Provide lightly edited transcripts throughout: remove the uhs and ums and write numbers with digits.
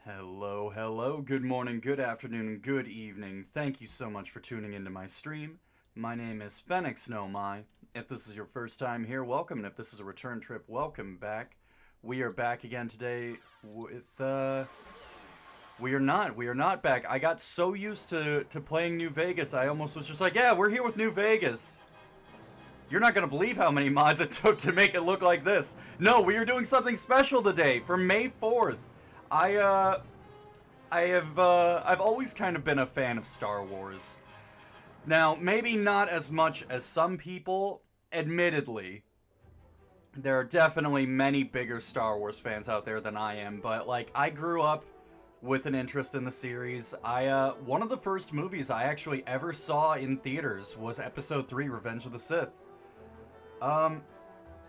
Hello, hello, good morning, good afternoon, good evening. Thank you so much for tuning into my stream. My name is Phoenix No My. If this is your first time here, welcome. And if this is a return trip, welcome back. We are back again today with, We are not back. I got so used to playing New Vegas, I almost was just like, yeah, we're here with New Vegas. You're not gonna believe how many mods it took to make it look like this. No, we are doing something special today for May 4th. I've always kind of been a fan of Star Wars. Now, maybe not as much as some people, admittedly. There are definitely many bigger Star Wars fans out there than I am, but like, I grew up with an interest in the series. One of the first movies I actually ever saw in theaters was Episode 3, Revenge of the Sith. Oh,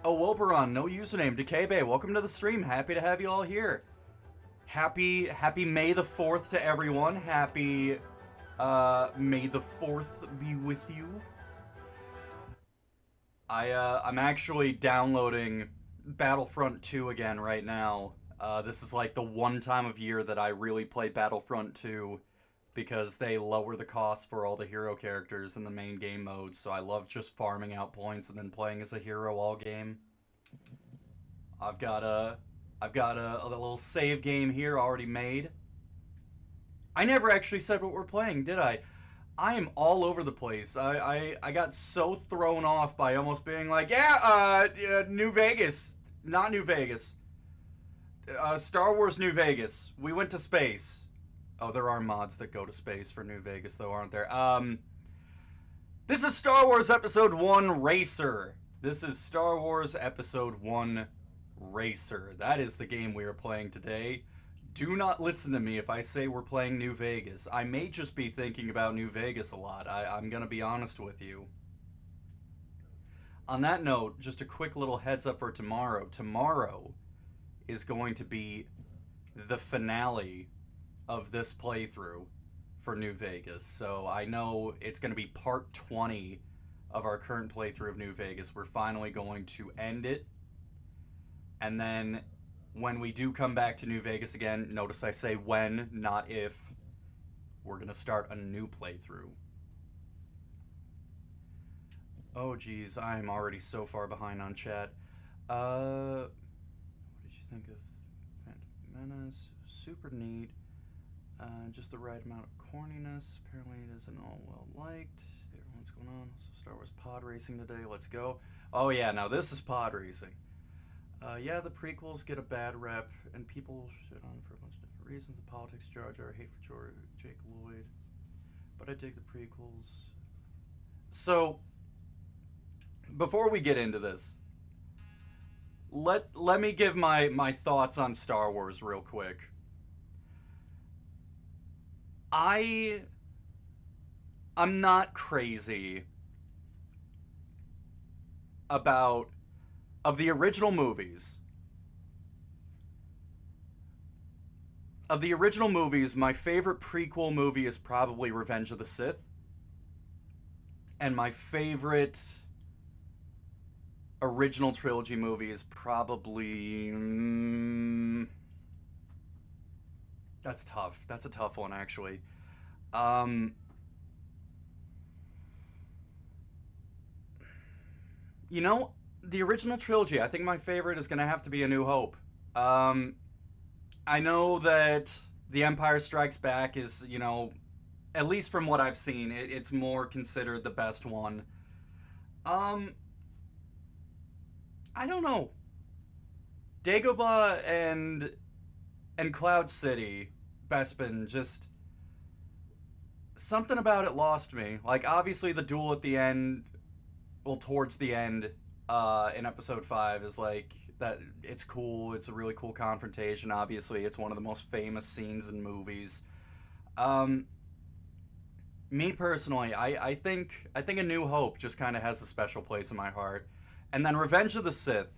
Wilberon, no username. Decaybe, welcome to the stream. Happy to have you all here. Happy May the 4th to everyone. Happy, May the 4th be with you. I'm actually downloading Battlefront 2 again right now. This is like the one time of year that I really play Battlefront 2 because they lower the cost for all the hero characters in the main game mode, so I love just farming out points and then playing as a hero all game. I've got a little save game here already made. I never actually said what we're playing, did I? I am all over the place. I got so thrown off by almost being like, New Vegas. Not New Vegas. Star Wars New Vegas. We went to space. Oh, there are mods that go to space for New Vegas, though, aren't there? This is Star Wars Episode 1 Racer. This is Star Wars Episode 1 Racer. That is the game we are playing today. Do not listen to me if I say we're playing New Vegas. I may just be thinking about New Vegas a lot. I'm gonna be honest with you. On that note, just a quick little heads up for tomorrow. Tomorrow is going to be the finale of this playthrough for New Vegas. So I know it's going to be part 20 of our current playthrough of New Vegas. We're finally going to end it. And then when we do come back to New Vegas again, notice I say when, not if, we're going to start a new playthrough. Oh geez, I'm already so far behind on chat. What did you think of Phantom Menace? Super neat. Just the right amount of corniness. Apparently it isn't all well liked. What's going on? Also Star Wars Podracing today. Let's go. Oh yeah, now this is Podracing. Yeah, the prequels get a bad rep, and people shit on for a bunch of different reasons. The politics, Jar Jar, hate for Jake Lloyd. But I dig the prequels. So, before we get into this, let me give my thoughts on Star Wars real quick. I'm not crazy of the original movies. Of the original movies, my favorite prequel movie is probably Revenge of the Sith. And my favorite original trilogy movie is probably... That's tough. That's a tough one, actually. You know, the original trilogy, I think my favorite is going to have to be A New Hope. I know that The Empire Strikes Back is, you know, at least from what I've seen, it's more considered the best one. I don't know. Dagobah and Cloud City, Bespin, just something about it lost me. Like, obviously the duel at the end, well, towards the end, in episode 5 is like, that it's cool, it's a really cool confrontation, obviously it's one of the most famous scenes in movies. Me personally, I think A New Hope just kind of has a special place in my heart. And then Revenge of the Sith,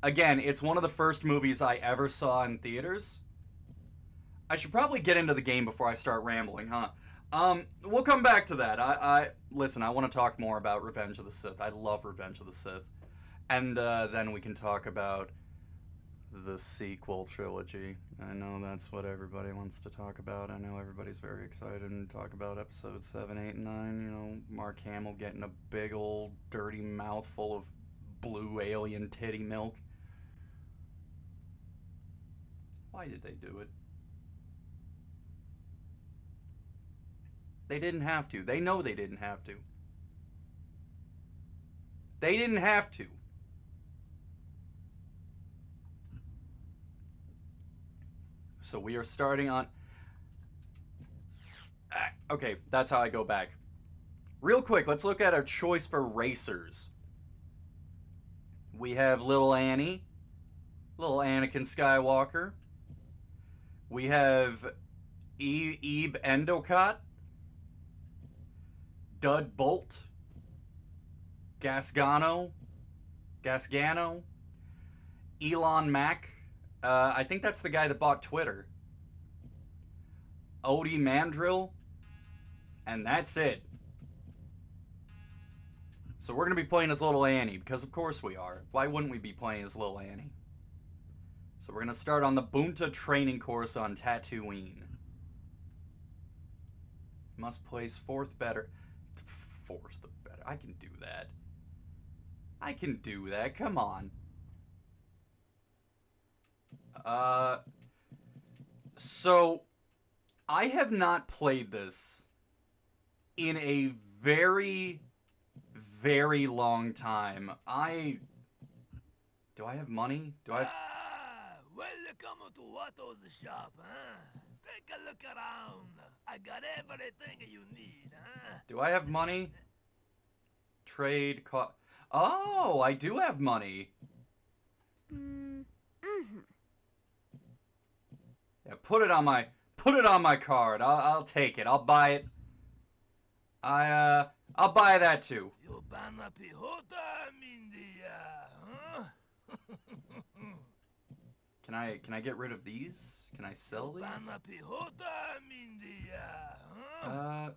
again, it's one of the first movies I ever saw in theaters. I should probably get into the game before I start rambling, huh? We'll come back to that. Listen, I want to talk more about Revenge of the Sith. I love Revenge of the Sith. And then we can talk about the sequel trilogy. I know that's what everybody wants to talk about. I know everybody's very excited to talk about episodes 7, 8, and 9. You know, Mark Hamill getting a big old dirty mouthful of blue alien titty milk. Why did they do it? They didn't have to. They know they didn't have to. They didn't have to. So we are starting on... Okay, that's how I go back. Real quick, let's look at our choice for racers. We have little Annie. Little Anakin Skywalker. We have Ebe Endocott. Dud Bolt. Gasgano. Elon Mack. I think that's the guy that bought Twitter. Odie Mandrill. And that's it. So we're going to be playing as little Annie, because of course we are. Why wouldn't we be playing as little Annie? So we're going to start on the Bunta training course on Tatooine. Must place fourth better. Fourth better. I can do that. I can do that. Come on. So I have not played this in a very, very long time. Do I have money? Do I have... Welcome to Watto's shop, huh? Take a look around. I got everything you need, huh? Do I have money? Trade Oh, I do have money. Yeah, put it on my card. I'll take it. I'll buy it. I'll buy that too. You banna pihota, Mindia, huh? Can I get rid of these? Can I sell these? Banna pihota, Mindia, huh?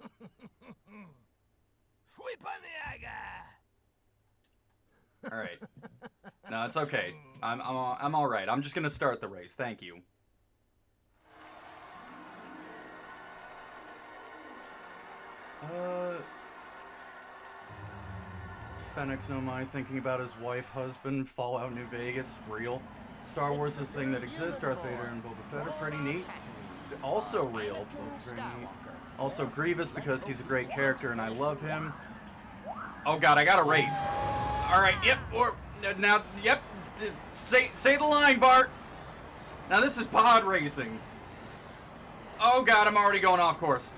All right. No, it's okay. I'm all right. I'm just gonna start the race. Thank you. Fennec Nomai thinking about his wife, husband, Fallout New Vegas, real. Star Wars is a thing that exists. Darth Vader and Boba Fett are pretty neat. Also real. Both very neat. Also Grievous because he's a great character and I love him. Oh god, I gotta race. Alright, yep, now, yep. Say the line, Bart. Now this is pod racing. Oh god, I'm already going off course.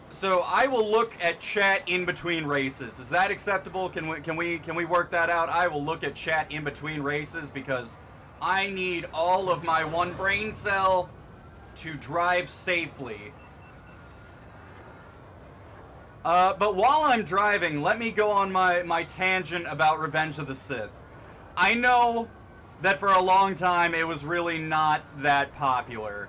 So I will look at chat in between races. Is that acceptable? Can we work that out? I will look at chat in between races because I need all of my one brain cell to drive safely. But while I'm driving, let me go on my tangent about Revenge of the Sith. I know that for a long time it was really not that popular.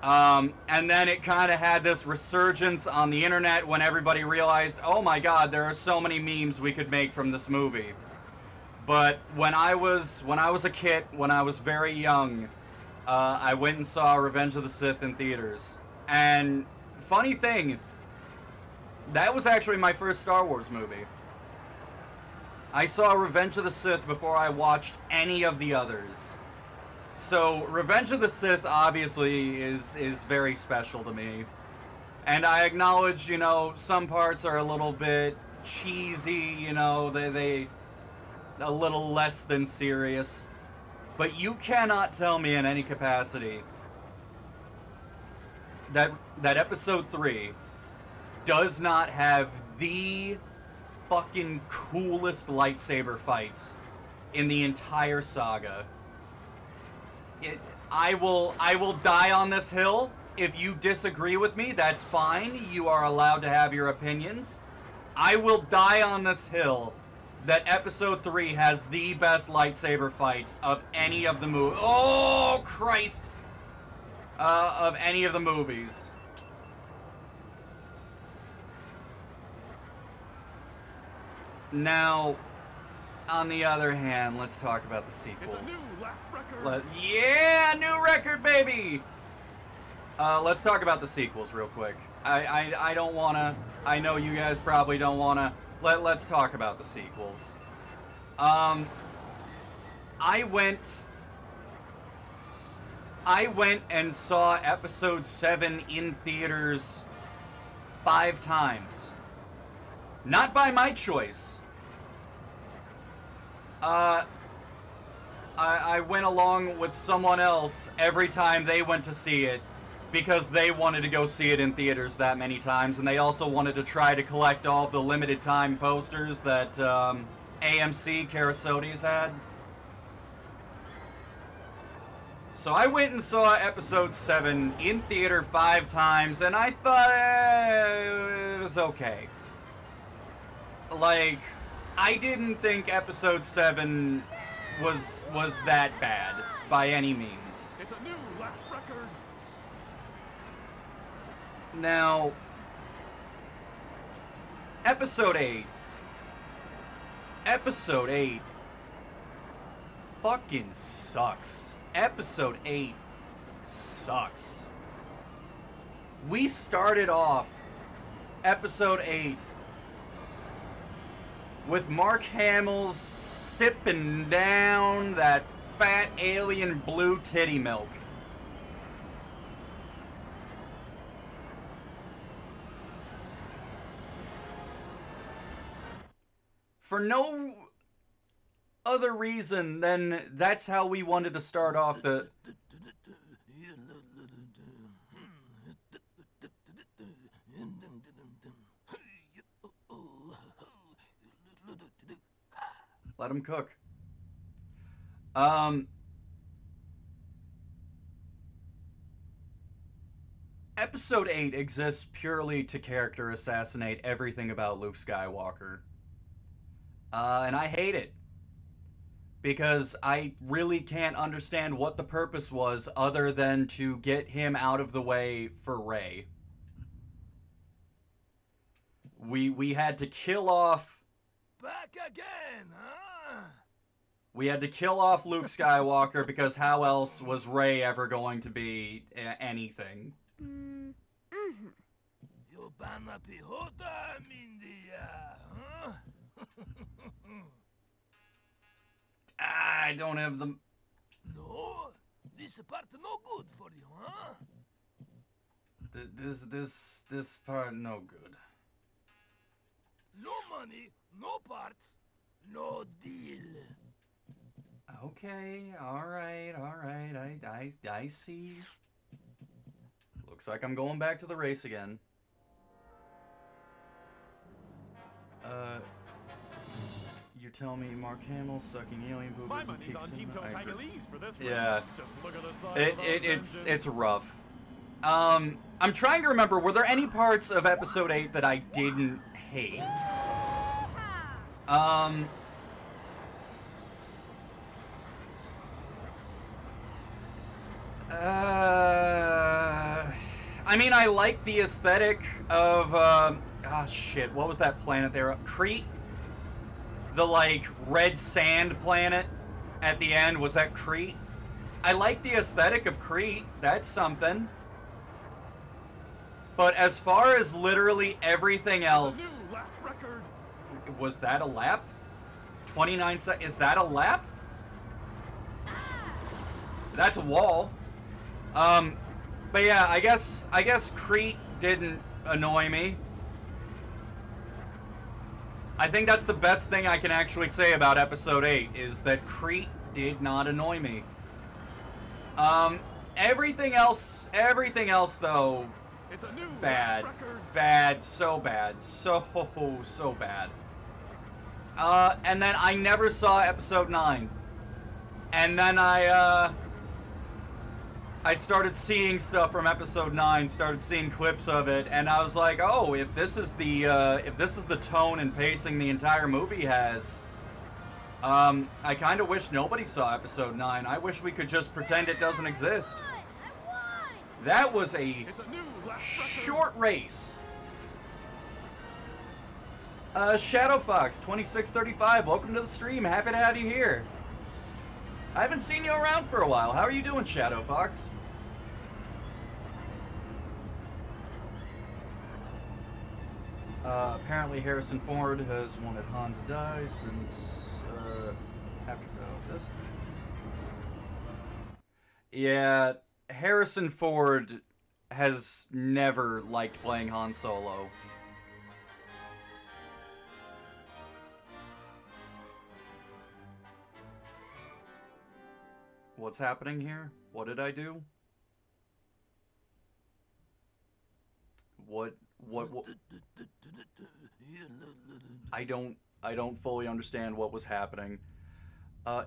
And then it kind of had this resurgence on the internet when everybody realized, oh my god, there are so many memes we could make from this movie. But when I was a kid, when I was very young, I went and saw Revenge of the Sith in theaters. And funny thing, that was actually my first Star Wars movie. I saw Revenge of the Sith before I watched any of the others. So, Revenge of the Sith obviously is very special to me. And I acknowledge, you know, some parts are a little bit cheesy, you know, they a little less than serious. But you cannot tell me in any capacity that Episode 3 does not have the fucking coolest lightsaber fights in the entire saga. I will die on this hill. If you disagree with me, that's fine. You are allowed to have your opinions. I will die on this hill that Episode 3 has the best lightsaber fights of any of the movies. Oh, Christ! Of any of the movies. Now, On the other hand, let's talk about the sequels. It's a new lap record. Yeah, new record, baby! Let's talk about the sequels real quick. I don't wanna. I know you guys probably don't wanna. Let's talk about the sequels. I went and saw episode 7 in theaters 5 times. Not by my choice. I went along with someone else every time they went to see it because they wanted to go see it in theaters that many times, and they also wanted to try to collect all of the limited time posters that AMC Carasotes had. So I went and saw episode 7 in theater 5 times, and I thought it was okay. Like, I didn't think episode 7 was that bad by any means. It's a new lap record. Now, episode 8 fucking sucks. Episode 8 sucks. We started off episode 8 with Mark Hamill sipping down that fat alien blue titty milk. For no other reason than that's how we wanted to start off the... Let him cook. Episode 8 exists purely to character assassinate everything about Luke Skywalker. And I hate it. Because I really can't understand what the purpose was other than to get him out of the way for Rey. We had to kill off... Back again, huh? We had to kill off Luke Skywalker because how else was Rey ever going to be anything? You banna pihota, Mindia, huh? I don't have the... No? This part no good for you, huh? This part no good. No money, no parts, no deal. Okay, alright, I see. Looks like I'm going back to the race again. You're telling me Mark Hamill sucking alien My boobies and money's kicks on Team him? Toe I Tiger agree. Leaves for this Yeah. one. Just look at the size of those engines. It's rough. I'm trying to remember, were there any parts of episode 8 that I didn't hate? I mean, I like the aesthetic of, shit, what was that planet there? Crete? The, like, red sand planet at the end, was that Crete? I like the aesthetic of Crete, that's something. But as far as literally everything else... New lap record. Was that a lap? 29 seconds. Is that a lap? That's a wall. But yeah, I guess Crete didn't annoy me. I think that's the best thing I can actually say about episode 8 is that Crete did not annoy me. Everything else though, It's a new bad, lap record. bad, so bad, so bad. And then I never saw episode 9. And then I started seeing stuff from episode 9, started seeing clips of it, and I was like, oh, if this is the tone and pacing the entire movie has, I kind of wish nobody saw episode 9. I wish we could just pretend it doesn't exist. That was a It's a new lap record. short race. Shadow Fox 2635, welcome to the stream. Happy to have you here. I haven't seen you around for a while. How are you doing, Shadow Fox? Apparently Harrison Ford has wanted Han to die since after this. Yeah, Harrison Ford has never liked playing Han Solo. What's happening here? What did I do? What? I don't fully understand what was happening.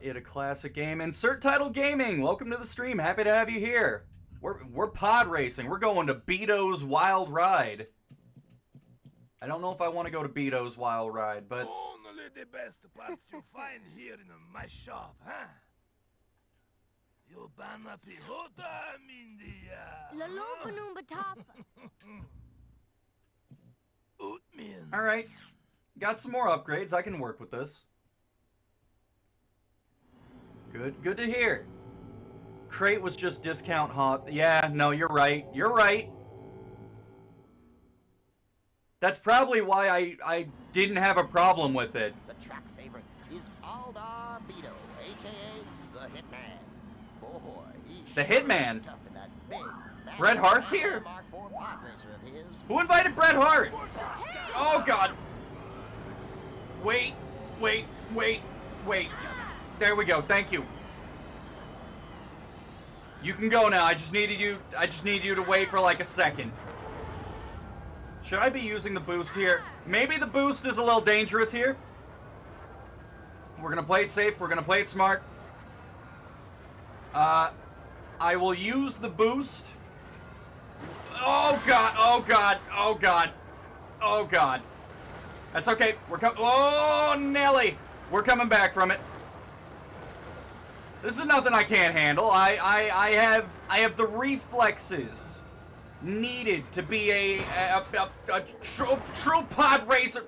It a classic game. Insert title gaming. Welcome to the stream. Happy to have you here. We're pod racing. We're going to Beto's Wild Ride. I don't know if I want to go to Beto's Wild Ride, but Only the best parts you find here in my shop, huh? You banna pihota mindia. Ootmin. all right. Got some more upgrades. I can work with this. Good to hear. Crate was just discount hot. Yeah, no, you're right. You're right. That's probably why I didn't have a problem with it. The track favorite is Aldar Beto, a.k.a. the Hitman. Boy, he's The Hitman? tough in that big, Bret Hart's here? Mark IV pod racer of his. Who invited Bret Hart? Oh, God. Wait. There we go. Thank you. You can go now. I just need you to wait for like a second. Should I be using the boost here? Maybe the boost is a little dangerous here. We're gonna play it safe. We're gonna play it smart. I will use the boost. Oh God! Oh God! Oh God! Oh God! That's okay. We're coming. Oh, Nelly! We're coming back from it. This is nothing I can't handle. I have the reflexes needed to be a true pod racer.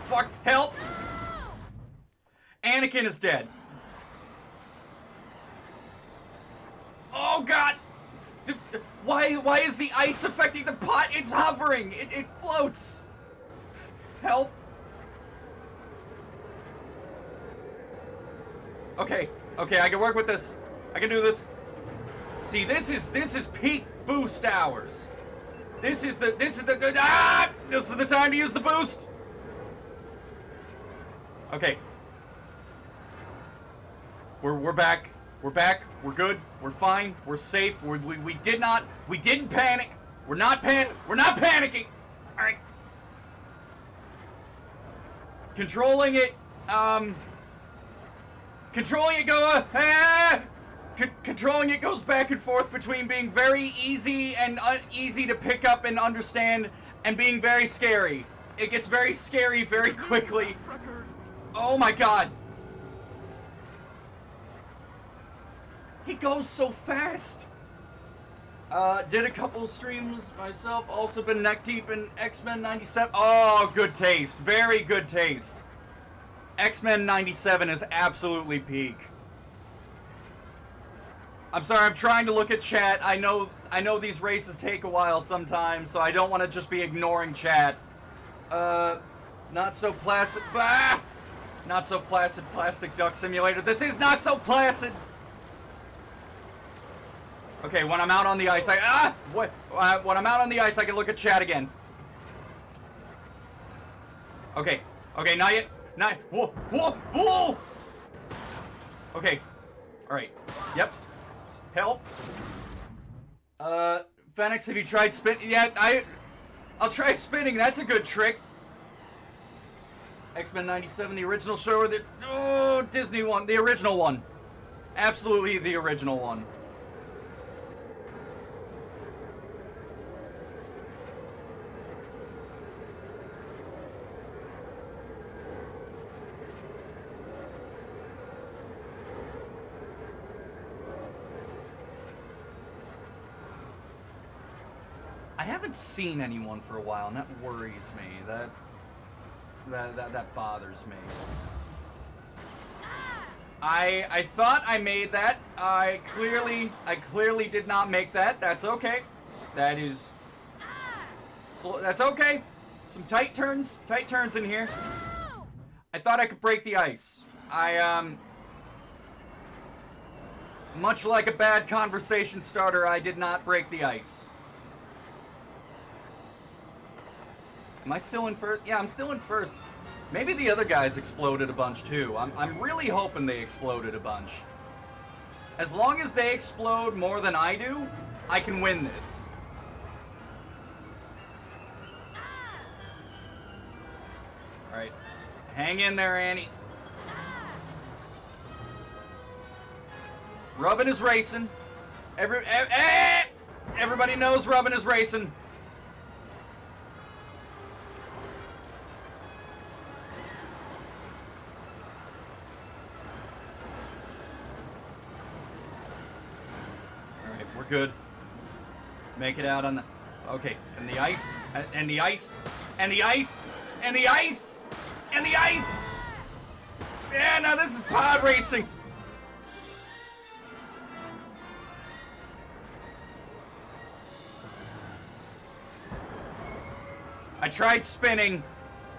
Fuck! Help! Anakin is dead. Oh God! Why is the ice affecting the pot? It's hovering. It floats. Help! Okay, I can work with this. I can do this. See, this is peak boost hours. This is the time to use the boost. Okay. We're back. We're back. We're good. We're fine. We're safe. We didn't panic. We're not panicking. All right. Controlling it controlling it goes back and forth between being very easy and easy to pick up and understand and being very scary. It gets very scary very quickly. Oh my God. He goes so fast. Did a couple streams myself. Also been neck deep in X-Men 97. Oh, good taste. Very good taste. X-Men 97 is absolutely peak. I'm sorry, I'm trying to look at chat. I know these races take a while sometimes, so I don't want to just be ignoring chat. Not so placid. Ah! Not so placid plastic duck simulator. This is not so placid. Okay, when I'm out on the ice, when I'm out on the ice, I can look at chat again. Okay, not yet. Whoa! Okay, all right. Yep. Help. Phoenix, have you tried spinning? Yeah, I'll try spinning. That's a good trick. X-Men 97, the original show, or the Disney one, the original one. Absolutely the original one. I haven't seen anyone for a while, and that worries me. That bothers me. I thought I made that. I clearly did not make that. That's okay. That is... So that's okay. Some tight turns in here. I thought I could break the ice. Much like a bad conversation starter, I did not break the ice. Am I still in first? Yeah, I'm still in first. Maybe the other guys exploded a bunch too. I'm really hoping they exploded a bunch. As long as they explode more than I do, I can win this. Alright. Hang in there, Annie. Rubbin is racing. Everybody knows Rubbin is racing. Alright, we're good. Make it out on the... Okay, and the ice, and the ice, and the ice, and the ice, and the ice! Yeah, now this is pod racing. I tried spinning.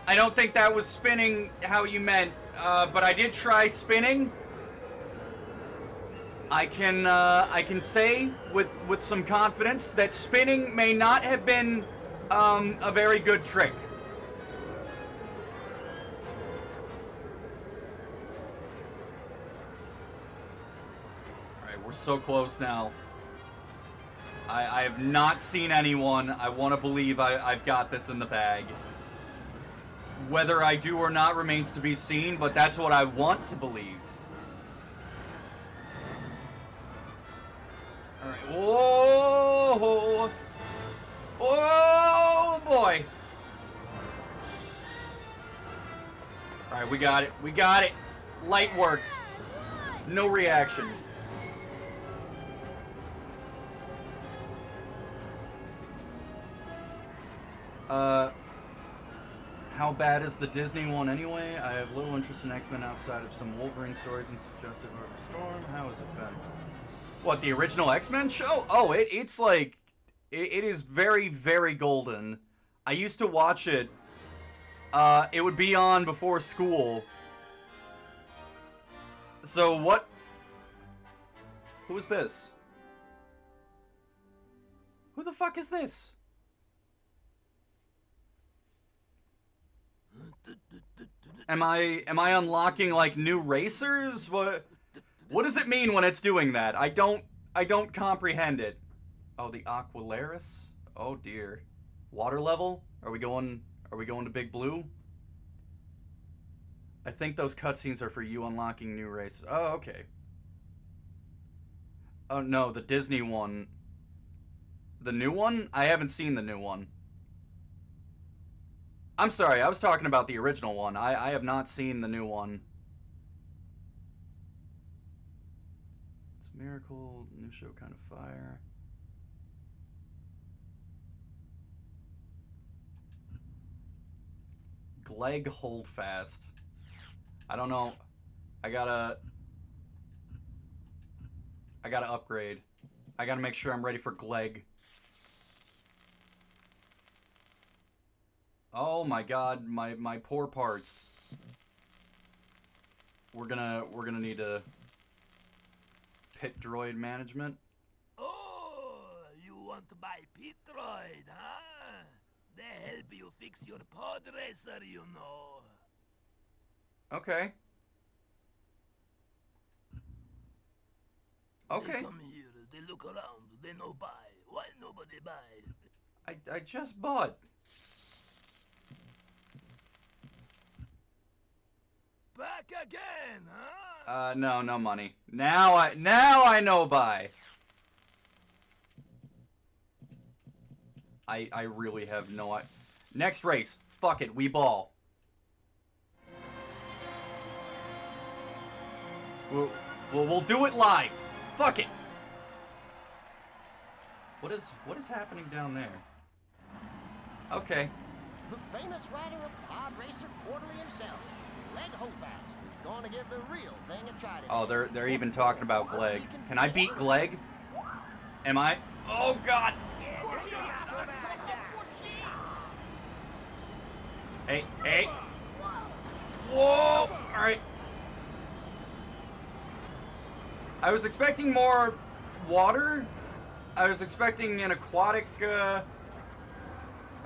I don't think that was spinning how you meant, but I did try spinning. I can say with some confidence that spinning may not have been a very good trick. All right, we're so close now. I have not seen anyone. I want to believe I've got this in the bag. Whether I do or not remains to be seen, but that's what I want to believe. Alright. Whoa! Oh boy! Alright, we got it. We got it. Light work. No reaction. How bad is the Disney one anyway? I have little interest in X-Men outside of some Wolverine stories and suggested Art of Storm. How is it fun? What, the original X-Men show? Oh, it's like... It is very, very golden. I used to watch it. It would be on before school. So what... Who is this? Who the fuck is this? Am I unlocking like new racers? What does it mean when it's doing that? I don't comprehend it. Oh, the Aqualaris? Oh dear. Water level? Are we going to Big Blue? I think those cutscenes are for you unlocking new races. Oh, okay. Oh no, the Disney one. The new one? I haven't seen the new one. I'm sorry, I was talking about the original one. I have not seen the new one. It's a miracle, new show kind of fire. Gleg Holdfast. I don't know. I gotta upgrade. I gotta make sure I'm ready for Gleg. Oh my god, my poor parts. We're gonna need a pit droid management. Oh, you want to buy pit droid, huh? They help you fix your Podracer, you know. Okay. Okay. They come here, they look around, they no buy. Why nobody buy? I just bought. Back again, huh? No money. Now I know buy. I really have no Next race. Fuck it, we ball. We'll do it live. Fuck it. What is happening down there? Okay. The famous writer of Podracer Quarterly himself, Gleg Hofast, is going to give the real thing a try today. Oh, they're even talking about Gleg. Can I beat Gleg? Am I? Oh God! Hey, hey! Whoa! All right. I was expecting more water. I was expecting an aquatic.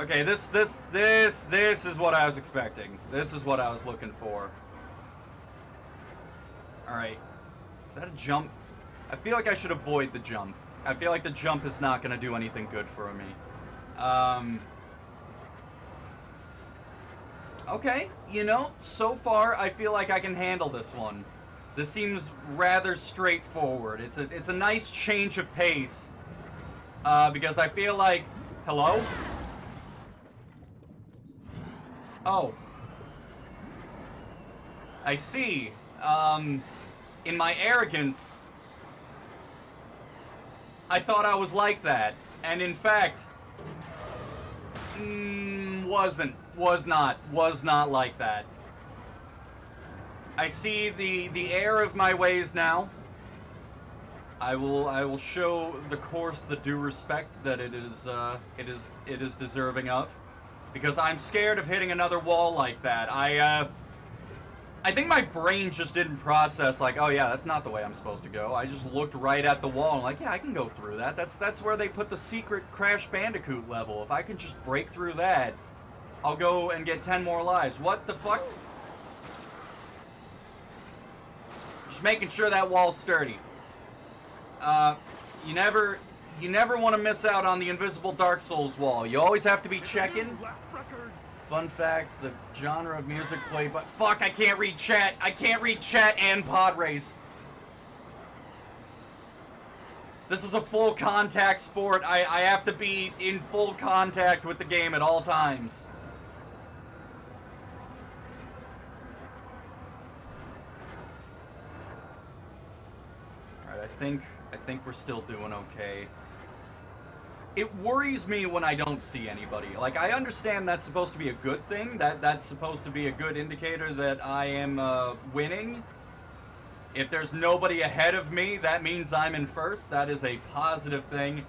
Okay, this is what I was expecting. This is what I was looking for. All right. Is that a jump? I feel like I should avoid the jump. I feel like the jump is not going to do anything good for me. Okay, you know, so far I feel like I can handle this one. This seems rather straightforward. It's a nice change of pace. Because I feel like... Hello? Oh. I see. In my arrogance, I thought I was like that. And in fact, was not like that. I see the error of my ways now. I will show the course the due respect that it is deserving of, because I'm scared of hitting another wall like that. I think my brain just didn't process, like, oh yeah, that's not the way I'm supposed to go. I just looked right at the wall and like, yeah, I can go through that. That's where they put the secret Crash Bandicoot level. If I can just break through that, I'll go and get 10 more lives. What the fuck? Just making sure that wall's sturdy. You never want to miss out on the invisible Dark Souls wall. You always have to be checking. Fun fact, the genre of music played by... Fuck, I can't read chat. I can't read chat and Podrace. This is a full contact sport. I have to be in full contact with the game at all times. Alright, I think we're still doing okay. It worries me when I don't see anybody. Like, I understand that's supposed to be a good thing. That's supposed to be a good indicator that I am winning. If there's nobody ahead of me, that means I'm in first. That is a positive thing.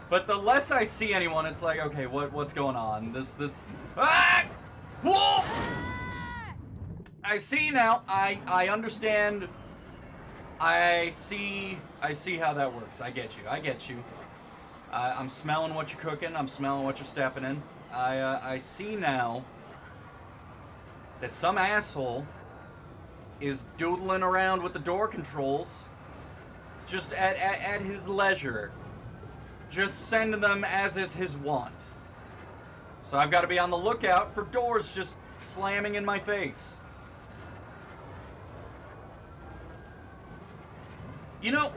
But the less I see anyone, it's like, okay, what's going on? This ah! Whoa! I see now. I understand. I see how that works. I get you. I'm smelling what you're cooking. I'm smelling what you're stepping in. I see now that some asshole is doodling around with the door controls just at his leisure. Just sending them as is his wont. So I've got to be on the lookout for doors just slamming in my face. You know,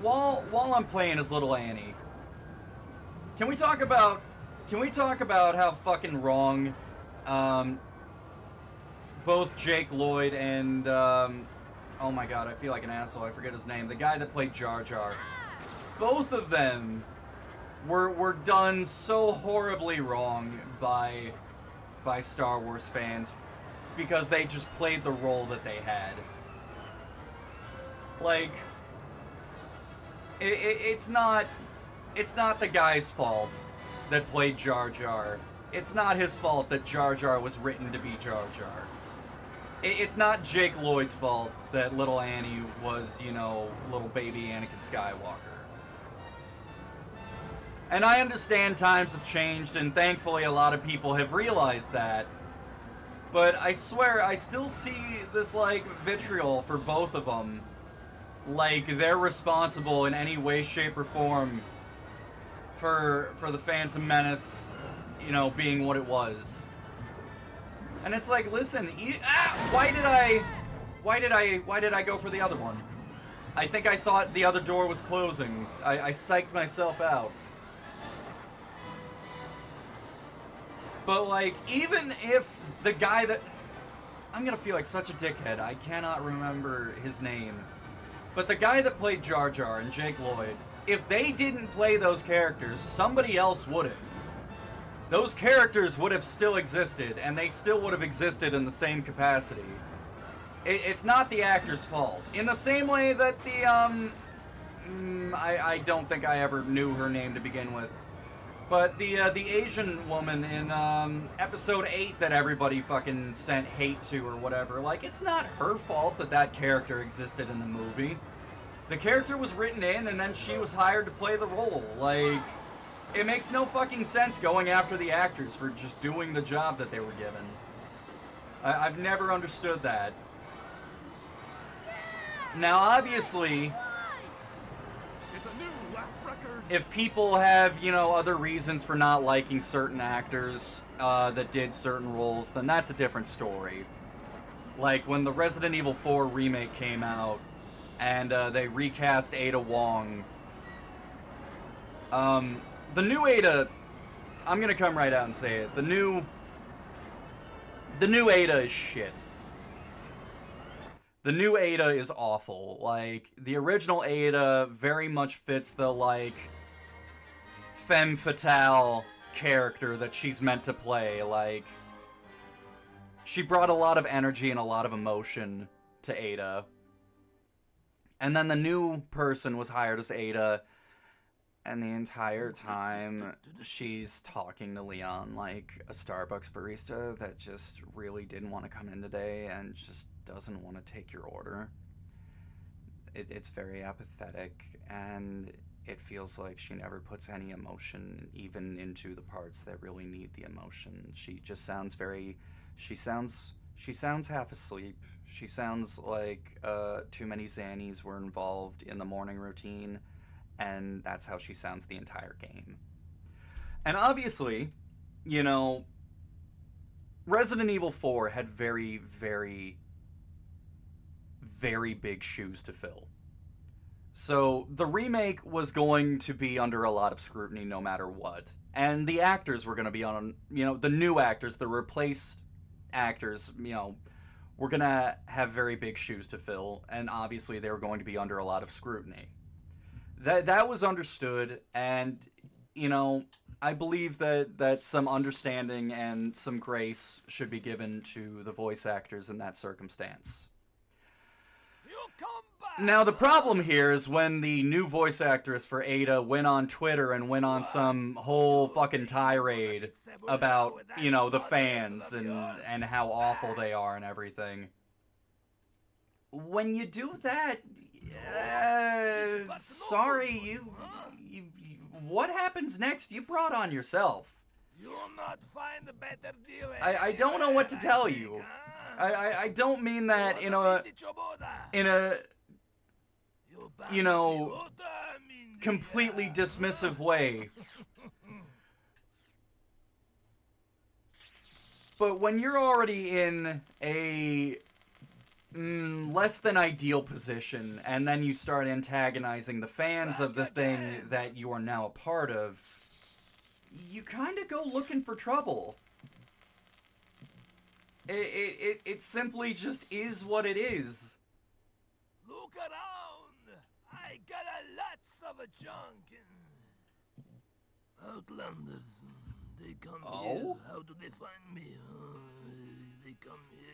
while I'm playing as little Annie, Can we talk about how fucking wrong both Jake Lloyd and oh my god, I feel like an asshole, I forget his name, the guy that played Jar Jar. Both of them were done so horribly wrong by Star Wars fans because they just played the role that they had. Like, it's not the guy's fault that played Jar Jar. It's not his fault that Jar Jar was written to be Jar Jar. It's not Jake Lloyd's fault that little Annie was, you know, little baby Anakin Skywalker. And I understand times have changed, and thankfully a lot of people have realized that. But I swear, I still see this, like, vitriol for both of them. Like, they're responsible in any way, shape, or form for the Phantom Menace, you know, being what it was. And it's like, listen, why did I go for the other one? I think I thought the other door was closing. I psyched myself out. But, like, even if the guy that... I'm gonna feel like such a dickhead. I cannot remember his name. But the guy that played Jar Jar and Jake Lloyd, if they didn't play those characters, somebody else would have. those characters would have still existed, and they still would have existed in the same capacity. It's not the actor's fault. In the same way that the, I don't think I ever knew her name to begin with. But the Asian woman in, episode 8 that everybody fucking sent hate to or whatever, like, it's not her fault that that character existed in the movie. The character was written in, and then she was hired to play the role. Like, it makes no fucking sense going after the actors for just doing the job that they were given. I've never understood that. Now, obviously, It's a new lap record. if people have, you know, other reasons for not liking certain actors that did certain roles, then that's a different story. Like when the Resident Evil 4 remake came out and they recast Ada Wong. The new Ada, I'm gonna come right out and say it. The new Ada is shit. The new Ada is awful. Like, the original Ada very much fits the, like, femme fatale character that she's meant to play. Like, she brought a lot of energy and a lot of emotion to Ada. And then the new person was hired as Ada, and the entire time she's talking to Leon like a Starbucks barista that just really didn't want to come in today and just doesn't want to take your order. It's very apathetic, and it feels like she never puts any emotion even into the parts that really need the emotion. She just sounds very... She sounds half asleep. She sounds like too many Xannies were involved in the morning routine, and that's how she sounds the entire game. And obviously, you know, Resident Evil 4 had very, very, very big shoes to fill. So the remake was going to be under a lot of scrutiny no matter what. And the actors were going to be on, you know, the new actors, the replaced actors, you know, were going to have very big shoes to fill. And obviously they were going to be under a lot of scrutiny. That was understood, and, you know, I believe that some understanding and some grace should be given to the voice actors in that circumstance. You come back. Now, the problem here is when the new voice actress for Ada went on Twitter and went on some whole fucking tirade about, you know, the fans and how awful they are and everything. When you do that... sorry, you, what happens next? You brought on yourself. You'll not find a better deal. I don't know what to tell you. I don't mean that in a, you know, completely dismissive way. But when you're already in a less than ideal position, and then you start antagonizing the fans of the thing that you are now a part of, you kind of go looking for trouble. It simply just is what it is. Look around. I got a lots of junk. Outlanders. They come here. How do they find me? They come here.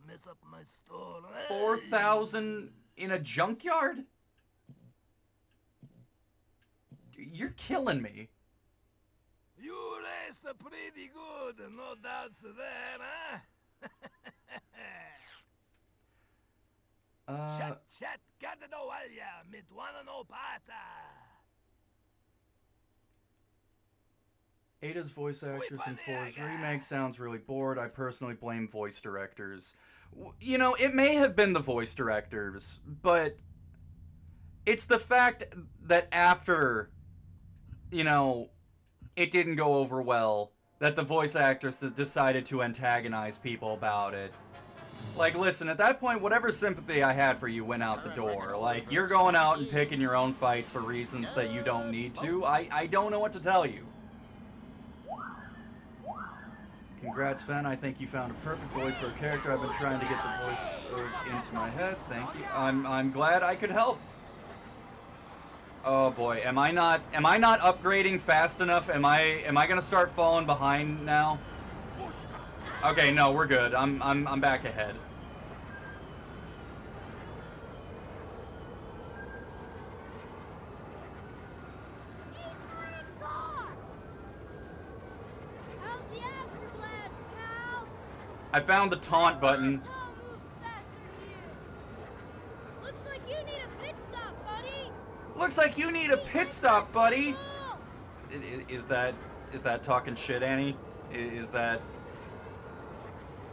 Mess up my store. 4,000 in a junkyard? You're killing me. You race pretty good, no doubts there, huh? Chat, gaddo walya, mit no pata. Ada's voice actress in 4's remake sounds really bored. I personally blame voice directors. You know, it may have been the voice directors, but it's the fact that after, you know, it didn't go over well, that the voice actress decided to antagonize people about it. Like, listen, at that point, whatever sympathy I had for you went out the door. Like, you're going out and picking your own fights for reasons that you don't need to. I don't know what to tell you. Congrats, Fen. I think you found a perfect voice for a character. I've been trying to get the voice into my head. Thank you. I'm glad I could help. Oh boy, am I not upgrading fast enough? Am I gonna start falling behind now? Okay, no, we're good. I'm back ahead. I found the taunt button. Looks like you need a pit stop, buddy. Looks like you need a pit stop, buddy. Is that talking shit, Annie? Is that...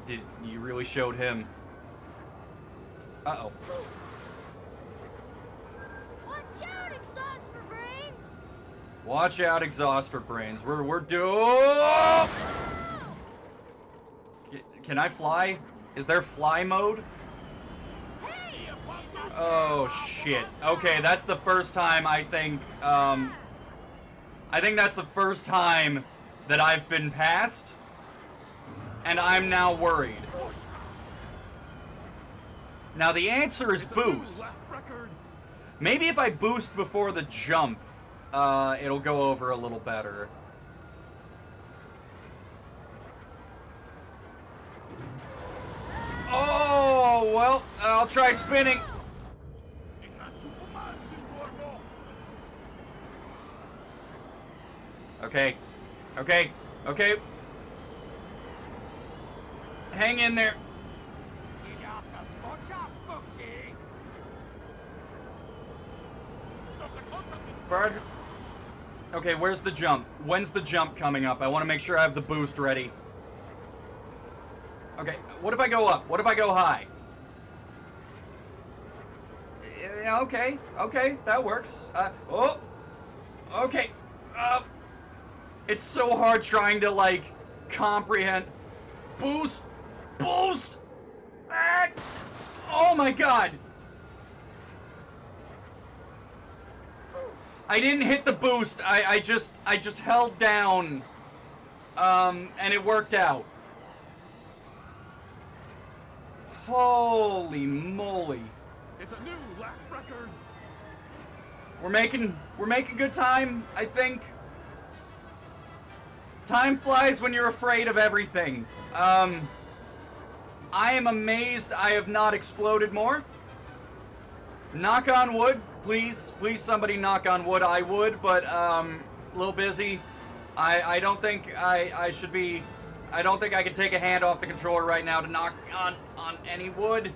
Did you really showed him? Uh-oh. Watch out, exhaust for brains. Watch out, exhaust for brains. We're Can I fly? Is there fly mode? Oh shit. Okay, that's the first time I think that's the first time that I've been passed, and I'm now worried. Now the answer is boost. Maybe if I boost before the jump, it'll go over a little better. Oh, well, I'll try spinning. Okay. Okay. Okay. Hang in there. Bard. Okay, where's the jump? When's the jump coming up? I want to make sure I have the boost ready. Okay, what if I go up? What if I go high? Yeah, okay, okay, that works. Oh, okay. It's so hard trying to, like, comprehend. Boost! Boost! Ah! Oh my god! I didn't hit the boost. I just held down. And it worked out. Holy moly. It's a new lap record. We're making good time, I think. Time flies when you're afraid of everything. I am amazed I have not exploded more. Knock on wood, please. Please somebody knock on wood. I would, but a little busy. I don't think I should be. I don't think I can take a hand off the controller right now to knock on any wood.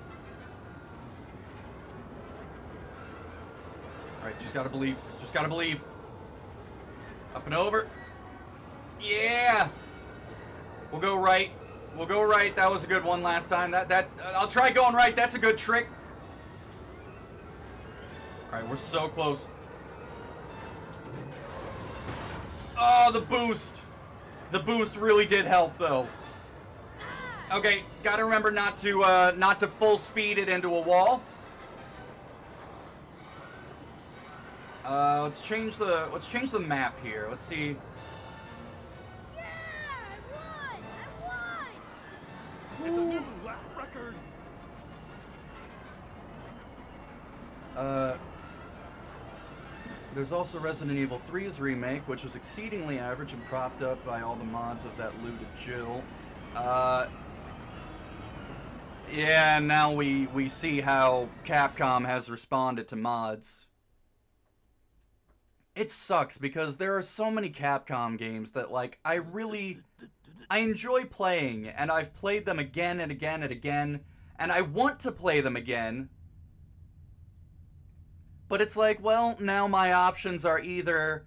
Alright, just gotta believe. Just gotta believe. Up and over. Yeah! We'll go right. We'll go right. That was a good one last time. I'll try going right. That's a good trick. Alright, we're so close. Oh, the boost. The boost really did help, though. Okay, gotta remember not to full speed it into a wall. Let's change the map here. Let's see. Yeah, I won! It's a new lap record. There's also Resident Evil 3's remake, which was exceedingly average and propped up by all the mods of that looted Jill. Yeah, now we see how Capcom has responded to mods. It sucks because there are so many Capcom games that, like, I enjoy playing, and I've played them again and again and again, and I want to play them again. But it's like, well, now my options are either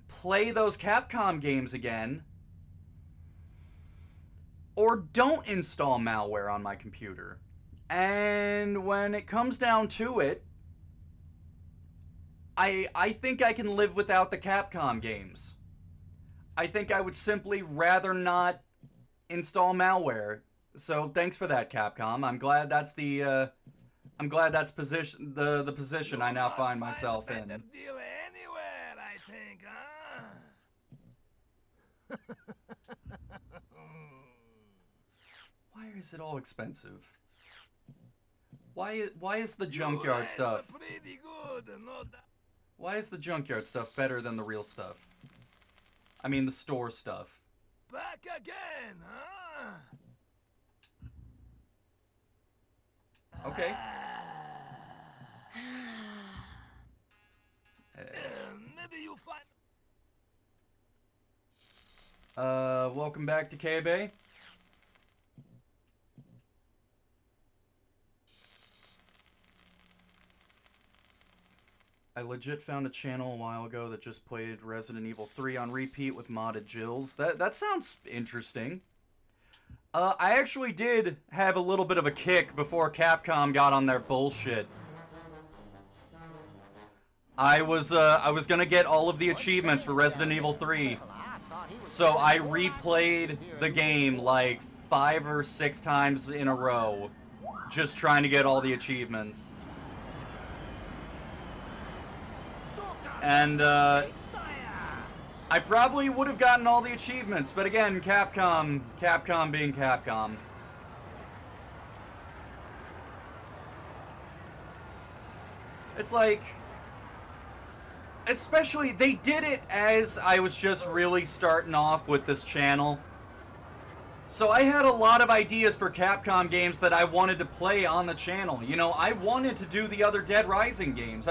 play those Capcom games again, or don't install malware on my computer. And when it comes down to it, I think I can live without the Capcom games. I think I would simply rather not install malware. So thanks for that, Capcom. I'm glad that's the position I now find myself in. Better deal anywhere, I think, huh? Why is it all expensive? Why is the junkyard stuff? Pretty good, no doubt. Why is the junkyard stuff better than the real stuff? I mean the store stuff. Back again, huh? Okay. Maybe you find. Welcome back to K-Bay. I legit found a channel a while ago that just played Resident Evil 3 on repeat with modded Jills. That sounds interesting. I actually did have a little bit of a kick before Capcom got on their bullshit. I was gonna get all of the achievements for Resident Evil 3. So I replayed the game like 5 or 6 times in a row, just trying to get all the achievements. And, I probably would have gotten all the achievements, but again, Capcom being Capcom. It's like, especially, they did it as I was just really starting off with this channel. So I had a lot of ideas for Capcom games that I wanted to play on the channel. You know, I wanted to do the other Dead Rising games.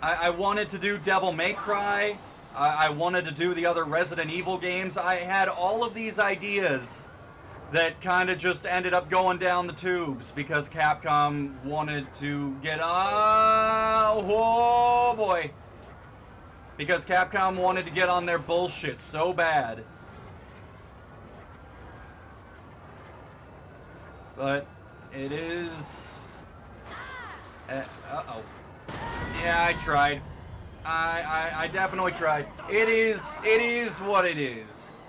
I wanted to do Devil May Cry. I wanted to do the other Resident Evil games. I had all of these ideas that kind of just ended up going down the tubes because Capcom wanted to get... Oh, boy. Because Capcom wanted to get on their bullshit so bad. But it is... uh-oh. Yeah, I tried. I definitely tried. It is what it is.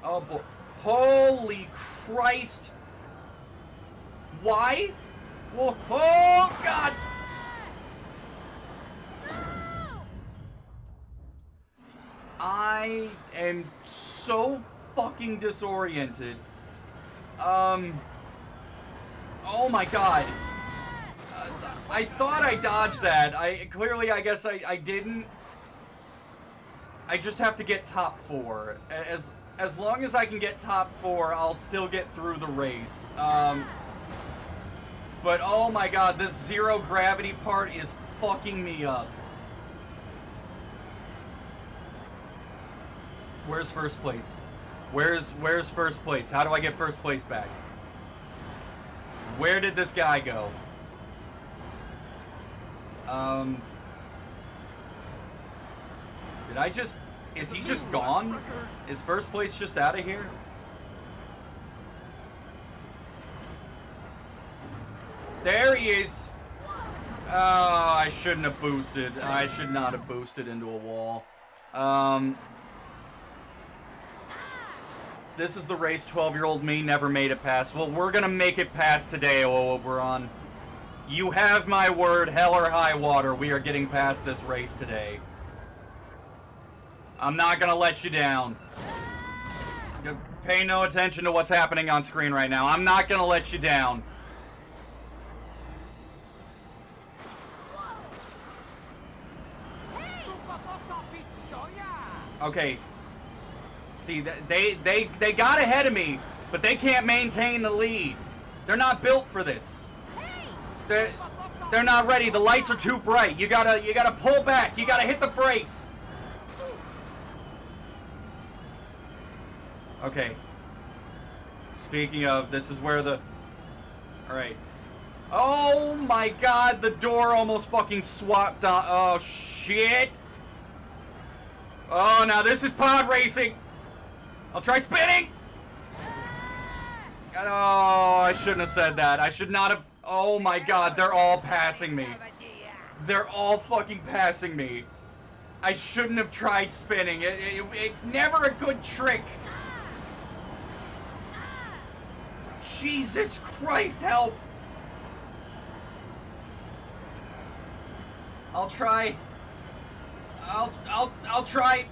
Oh boy. Holy Christ. Why? Whoa, oh God. I am so fucking disoriented. Oh my God. I thought I dodged that. I guess I didn't. I just have to get top 4. As long as I can get top 4, I'll still get through the race. But oh my God, this zero gravity part is fucking me up. Where's first place? Where's first place? How do I get first place back? Where did this guy go? Did I just... Is he just gone? Is first place just out of here? There he is! Oh, I shouldn't have boosted. I should not have boosted into a wall. This is the race 12-year-old me never made it past. Well, we're gonna make it past today, Oberon. You have my word, hell or high water, we are getting past this race today. I'm not gonna let you down. Pay no attention to what's happening on screen right now. I'm not gonna let you down. Okay. See, they got ahead of me, but they can't maintain the lead. They're not built for this. They're not ready. The lights are too bright. You gotta pull back. You gotta hit the brakes. Okay. Speaking of, this is where the... Alright. Oh my God, the door almost fucking swapped on... Oh shit. Oh, now this is pod racing. I'll try spinning. Oh, I shouldn't have said that. I should not have... Oh my God, they're all passing me. They're all fucking passing me. I shouldn't have tried spinning. It's never a good trick. Jesus Christ, help. I'll try. I'll try.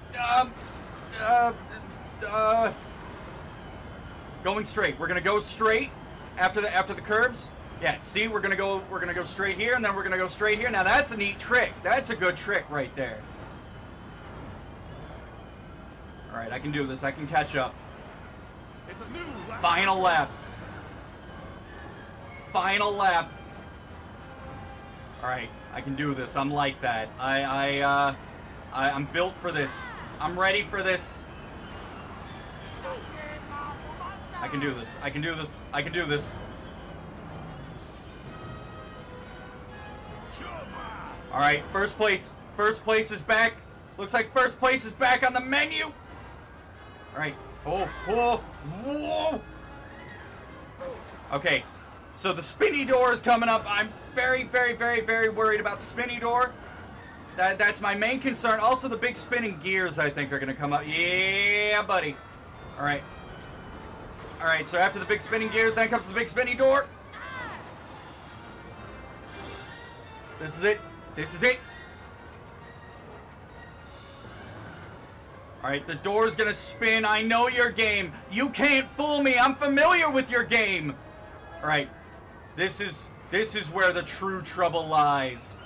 Going straight. We're gonna go straight after the curves. Yeah, see, we're gonna go straight here, and then we're gonna go straight here. Now that's a neat trick. That's a good trick right there. All right, I can do this. I can catch up. It's a new lap. Final lap. Final lap. All right, I can do this. I'm like that. I'm built for this. I'm ready for this. I can do this. I can do this. I can do this. All right, first place. First place is back. Looks like first place is back on the menu. All right. Oh, whoa. Okay, so the spinny door is coming up. I'm very, very, very, very worried about the spinny door. That's my main concern. Also, the big spinning gears, I think, are going to come up. Yeah, buddy. All right. All right, so after the big spinning gears, then comes the big spinny door. This is it. This is it. All right, the door's going to spin. I know your game. You can't fool me. I'm familiar with your game. All right. This is where the true trouble lies.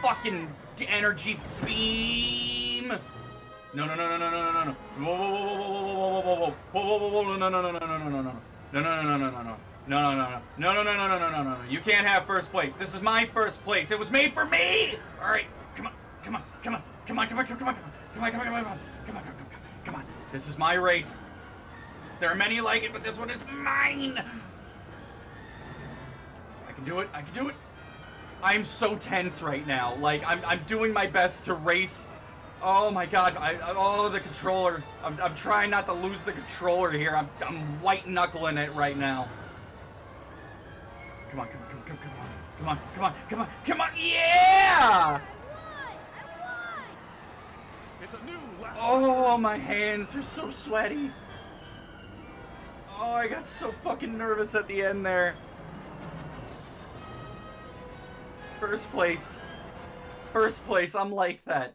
Fucking energy beam. No. Whoa. No. You can't have first place. This is my first place. It was made for me. All right. Come on. This is my race. There are many like it, but this one is mine. I can do it. I'm so tense right now. Like, I'm doing my best to race. Oh my god. The controller. I'm trying not to lose the controller here. I'm white knuckling it right now. Come on. Yeah! It's a new lap. Oh, my hands are so sweaty. Oh, I got so fucking nervous at the end there. First place, I'm like that.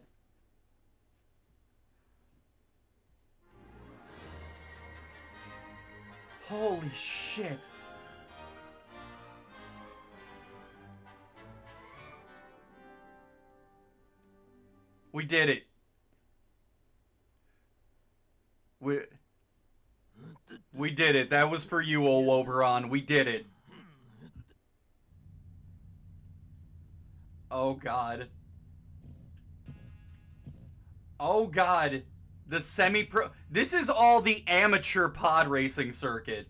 Holy shit. We did it. We did it. That was for you, old Oberon. We did it. Oh god. Oh god. The semi-pro. This is all the amateur pod racing circuit.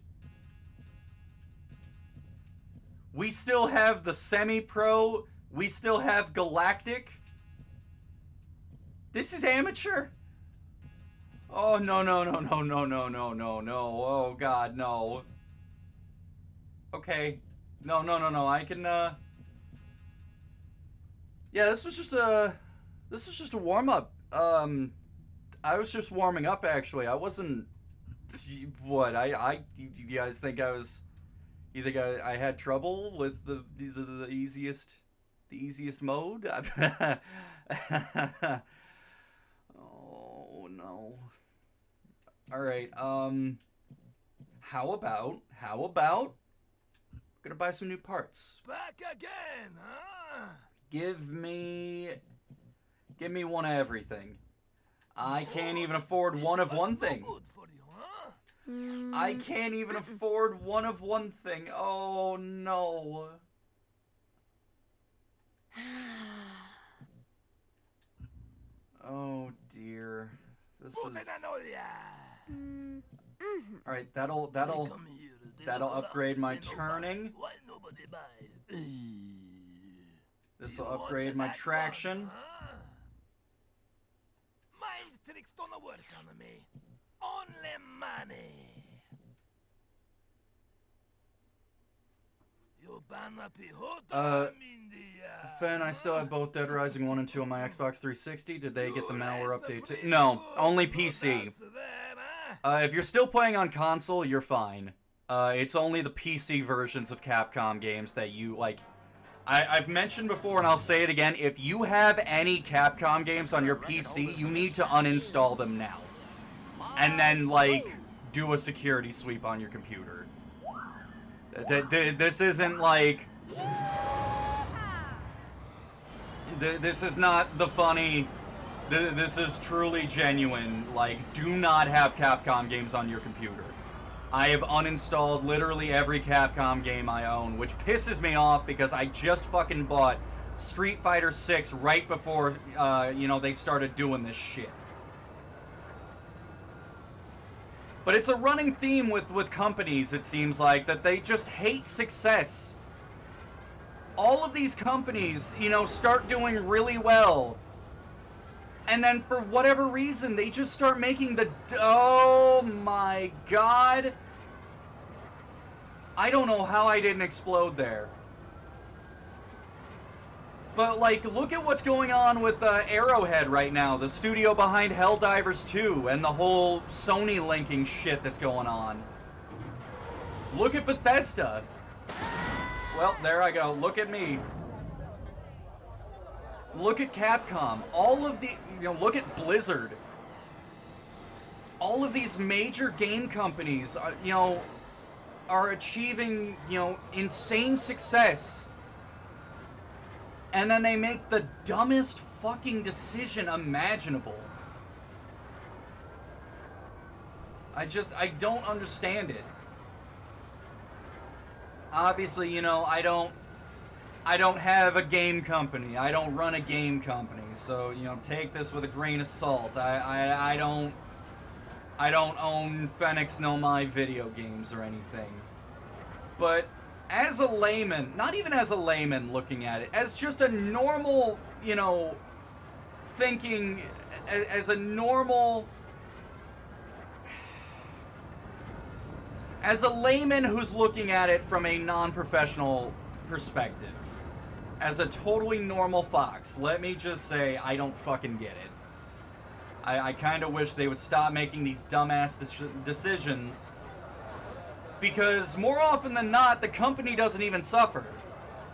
We still have the semi-pro. We still have galactic. This is amateur? Oh, no. Oh, God, no. Okay. No. I can, Yeah, this was just a warm-up. I was just warming up, actually. I wasn't... What? You guys think I was... You think I had trouble with the easiest mode? Oh no. All right. How about? I'm gonna buy some new parts. Back again, huh? Give me one of everything. I can't even afford one of one thing. I can't even afford one of one thing. Oh no. Oh dear. This is... Alright, that'll upgrade my turning. This'll upgrade my traction. Mind tricks don't work on me. Only money. Fen, I still have both Dead Rising 1 and 2 on my Xbox 360. Did they get the malware update too? No, only PC. If you're still playing on console, you're fine. It's only the PC versions of Capcom games that you, like... I've mentioned before, and I'll say it again, if you have any Capcom games on your PC, you need to uninstall them now. and then, like, do a security sweep on your computer. This isn't, like... This is not the funny... This is truly genuine. Like, do not have Capcom games on your computer. I have uninstalled literally every Capcom game I own, which pisses me off because I just fucking bought Street Fighter 6 right before, you know, they started doing this shit. But it's a running theme with companies, it seems like, that they just hate success. All of these companies, you know, start doing really well. And then for whatever reason, they just start making the... Oh my god. I don't know how I didn't explode there. But, like, look at what's going on with Arrowhead right now, the studio behind Helldivers 2, and the whole Sony linking shit that's going on. Look at Bethesda. Well, there I go. Look at me. Look at Capcom. All of the, you know, look at Blizzard. All of these major game companies, you know, are achieving, you know, insane success. And then they make the dumbest fucking decision imaginable. I don't understand it. Obviously, you know, I don't have a game company. I don't run a game company. So, you know, take this with a grain of salt. I don't own Phoenix No My video games or anything. But as a layman, not even as a layman looking at it, as just a normal, you know, thinking, as a normal... As a layman who's looking at it from a non-professional perspective, as a totally normal fox, let me just say I don't fucking get it. I kind of wish they would stop making these dumbass decisions, because more often than not, the company doesn't even suffer.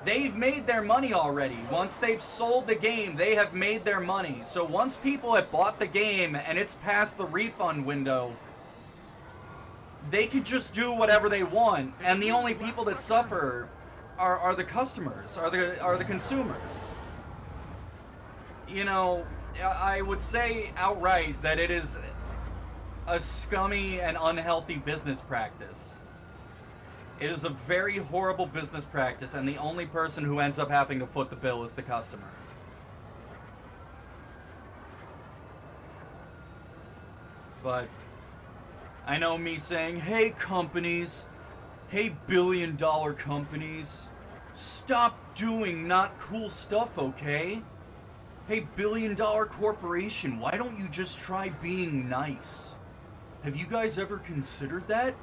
They've made their money already. Once they've sold the game, they have made their money. So once people have bought the game and it's past the refund window, they could just do whatever they want, and the only people that suffer are the customers, are the consumers. You know, I would say outright that it is a scummy and unhealthy business practice. It is a very horrible business practice, and the only person who ends up having to foot the bill is the customer. But I know me saying, hey companies, hey billion-dollar companies, stop doing not cool stuff, okay? Hey billion-dollar corporation, why don't you just try being nice? Have you guys ever considered that?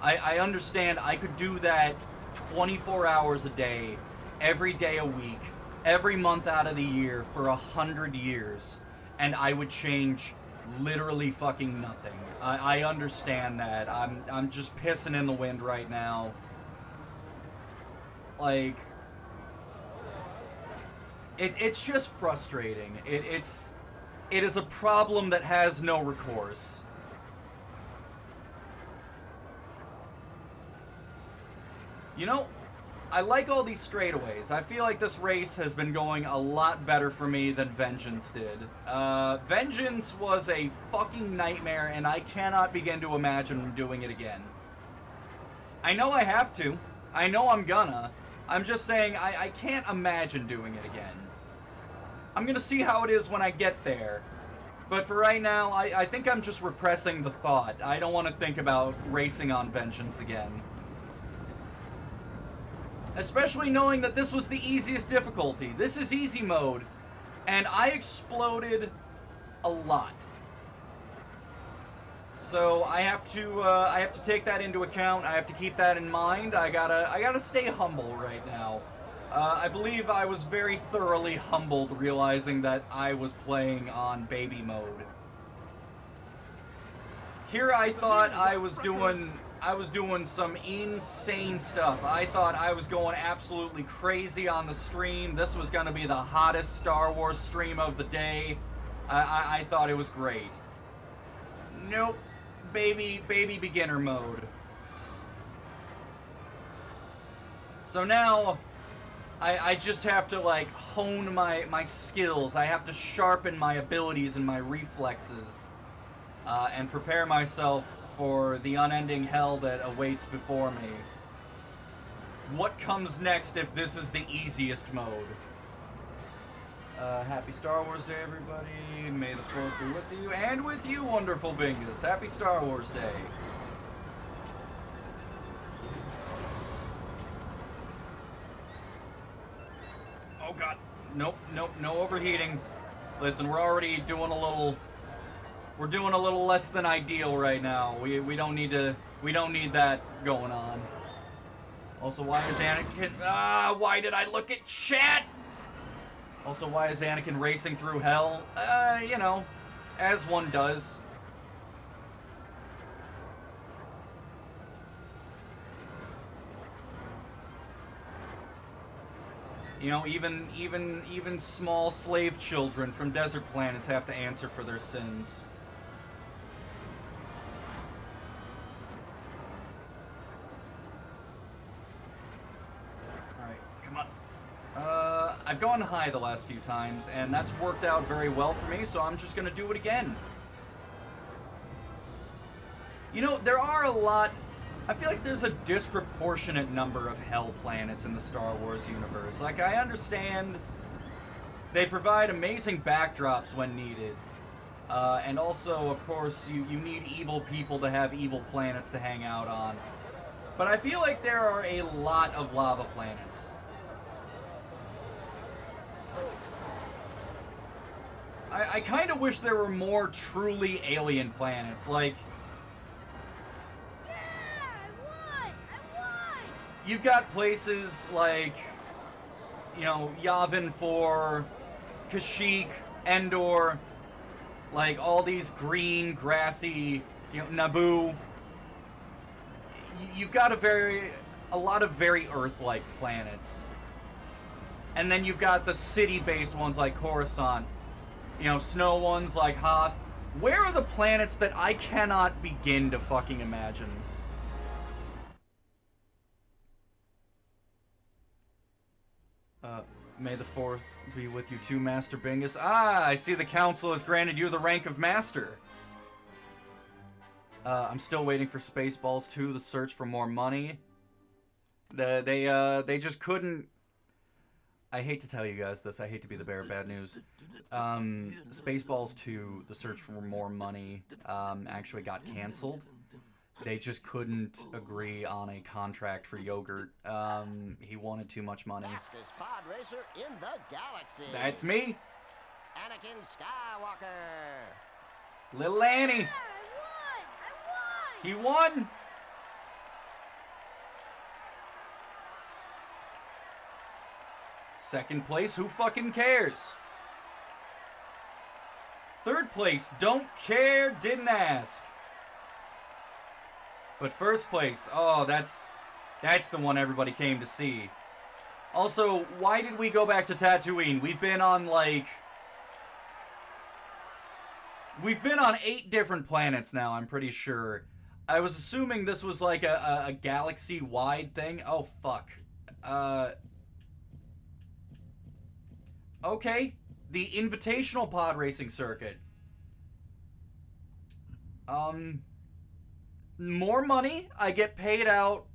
I understand I could do that 24 hours a day, every day a week, every month out of the year for 100 years, and I would change literally fucking nothing. I understand that. I'm just pissing in the wind right now. Like, it's just frustrating. It is a problem that has no recourse. You know, I like all these straightaways. I feel like this race has been going a lot better for me than Vengeance did. Vengeance was a fucking nightmare, and I cannot begin to imagine doing it again. I know I have to. I know I'm gonna. I'm just saying I can't imagine doing it again. I'm gonna see how it is when I get there. But for right now, I think I'm just repressing the thought. I don't want to think about racing on Vengeance again. Especially knowing that this was the easiest difficulty. This is easy mode. And I exploded a lot. So I have to take that into account. I have to keep that in mind. I gotta stay humble right now. I believe I was very thoroughly humbled realizing that I was playing on baby mode. Here I thought I was doing some insane stuff. I thought I was going absolutely crazy on the stream. This was going to be the hottest Star Wars stream of the day. I thought it was great. Nope. baby beginner mode. So now, I just have to, like, hone my skills. I have to sharpen my abilities and my reflexes. And prepare myself for the unending hell that awaits before me. What comes next if this is the easiest mode? Happy Star Wars Day, everybody. May the 4th be with you, and with you, wonderful Bingus. Happy Star Wars Day. Oh god. Nope, no overheating. Listen, we're already doing a little... We're doing a little less than ideal right now. We don't need that going on. Also, why is Anakin... why did I look at chat? Also, why is Anakin racing through hell? You know, as one does. You know, even small slave children from desert planets have to answer for their sins. I've gone high the last few times, and that's worked out very well for me, so I'm just gonna do it again. You know, there are a lot... I feel like there's a disproportionate number of hell planets in the Star Wars universe. Like, I understand they provide amazing backdrops when needed. And also, of course, you need evil people to have evil planets to hang out on. But I feel like there are a lot of lava planets. I kind of wish there were more truly alien planets, like... Yeah, I won! You've got places like, you know, Yavin 4, Kashyyyk, Endor, like all these green, grassy, you know, Naboo. You've got a lot of very Earth-like planets. And then you've got the city-based ones like Coruscant. You know, snow ones like Hoth. Where are the planets that I cannot begin to fucking imagine? May the 4th be with you too, Master Bingus. Ah, I see the Council has granted you the rank of Master. I'm still waiting for Spaceballs 2, the search for more money. They just couldn't... I hate to tell you guys this. I hate to be the bearer of bad news. Spaceballs 2, the search for more money, actually got canceled. They just couldn't agree on a contract for Yogurt. He wanted too much money. Fastest pod racer in the galaxy. That's me, Anakin Skywalker. Little Annie. Yeah, I won! He won. Second place, who fucking cares? Third place, don't care, didn't ask. But first place, oh, that's the one everybody came to see. Also, why did we go back to Tatooine? We've been on 8 different planets now, I'm pretty sure. I was assuming this was like a galaxy-wide thing. Oh, fuck. Okay, the invitational pod racing circuit. More money. I get paid out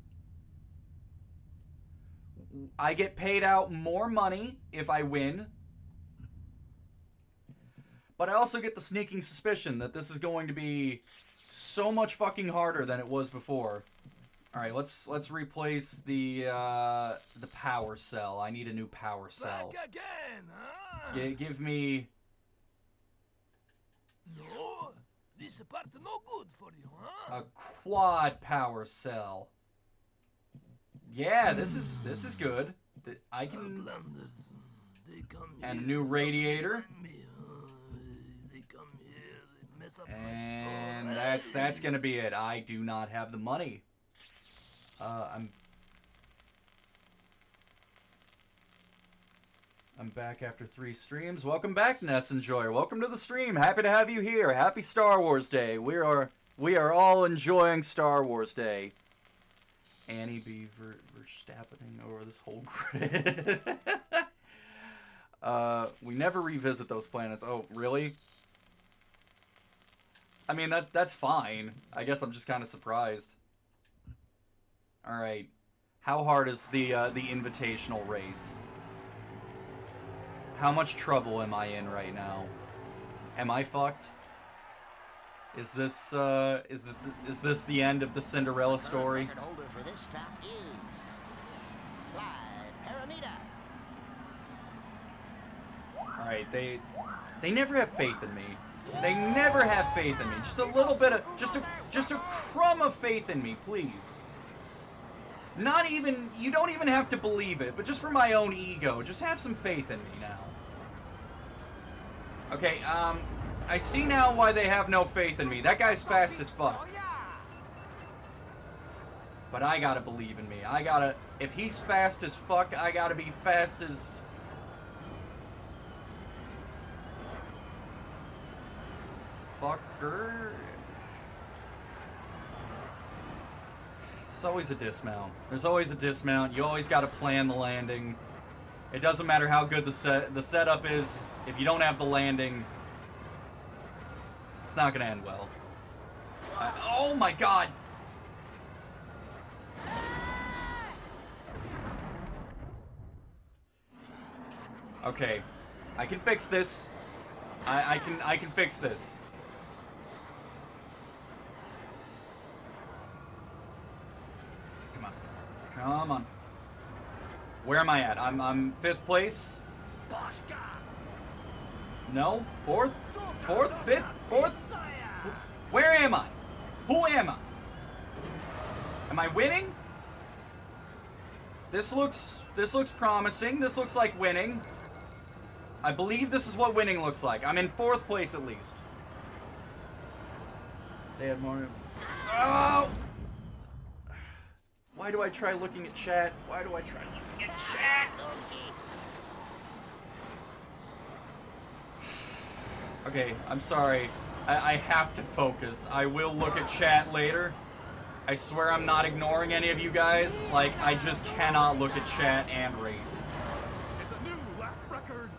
more money if I win. But I also get the sneaking suspicion that this is going to be so much fucking harder than it was before. All right, let's replace the power cell. I need a new power cell. Back again, huh? Give me... No, this part no good for you, huh? a quad power cell. Yeah, this is good. I can... Blenders, they come And a here, new radiator. they come here, they mess up my And store. that's gonna be it. I do not have the money. I'm back after 3 streams. Welcome back, Ness Enjoyer. Welcome to the stream. Happy to have you here. Happy Star Wars Day. We are We are all enjoying Star Wars Day. Annie B. Verstappening over this whole grid. We never revisit those planets. Oh, really? I mean, that's fine. I guess I'm just kind of surprised. Alright. How hard is the invitational race? How much trouble am I in right now? Am I fucked? Is this the end of the Cinderella story? Record holder for this track is Slide Paramita. Alright, they never have faith in me. They never have faith in me. Just a little bit of, just a crumb of faith in me, please. Not even, you don't even have to believe it, but just for my own ego, just have some faith in me now. Okay, I see now why they have no faith in me. That guy's fast as fuck. But I gotta believe in me. I gotta, if he's fast as fuck, I gotta be fast as... fucker. There's always a dismount. There's always a dismount. You always got to plan the landing. It doesn't matter how good the setup is. If you don't have the landing, it's not going to end well. Oh my god. Okay. I can fix this. I can fix this. Come on. Where am I at? I'm 5th place? No? 4th? 4th? 5th? 4th? Where am I? Who am I? Am I winning? This looks promising. This looks like winning. I believe this is what winning looks like. I'm in 4th place at least. They have more... Oh! Why do I try looking at chat? Why do I try looking at chat? Okay, I'm sorry. I have to focus. I will look at chat later. I swear I'm not ignoring any of you guys. Like, I just cannot look at chat and race. It's a new lap record.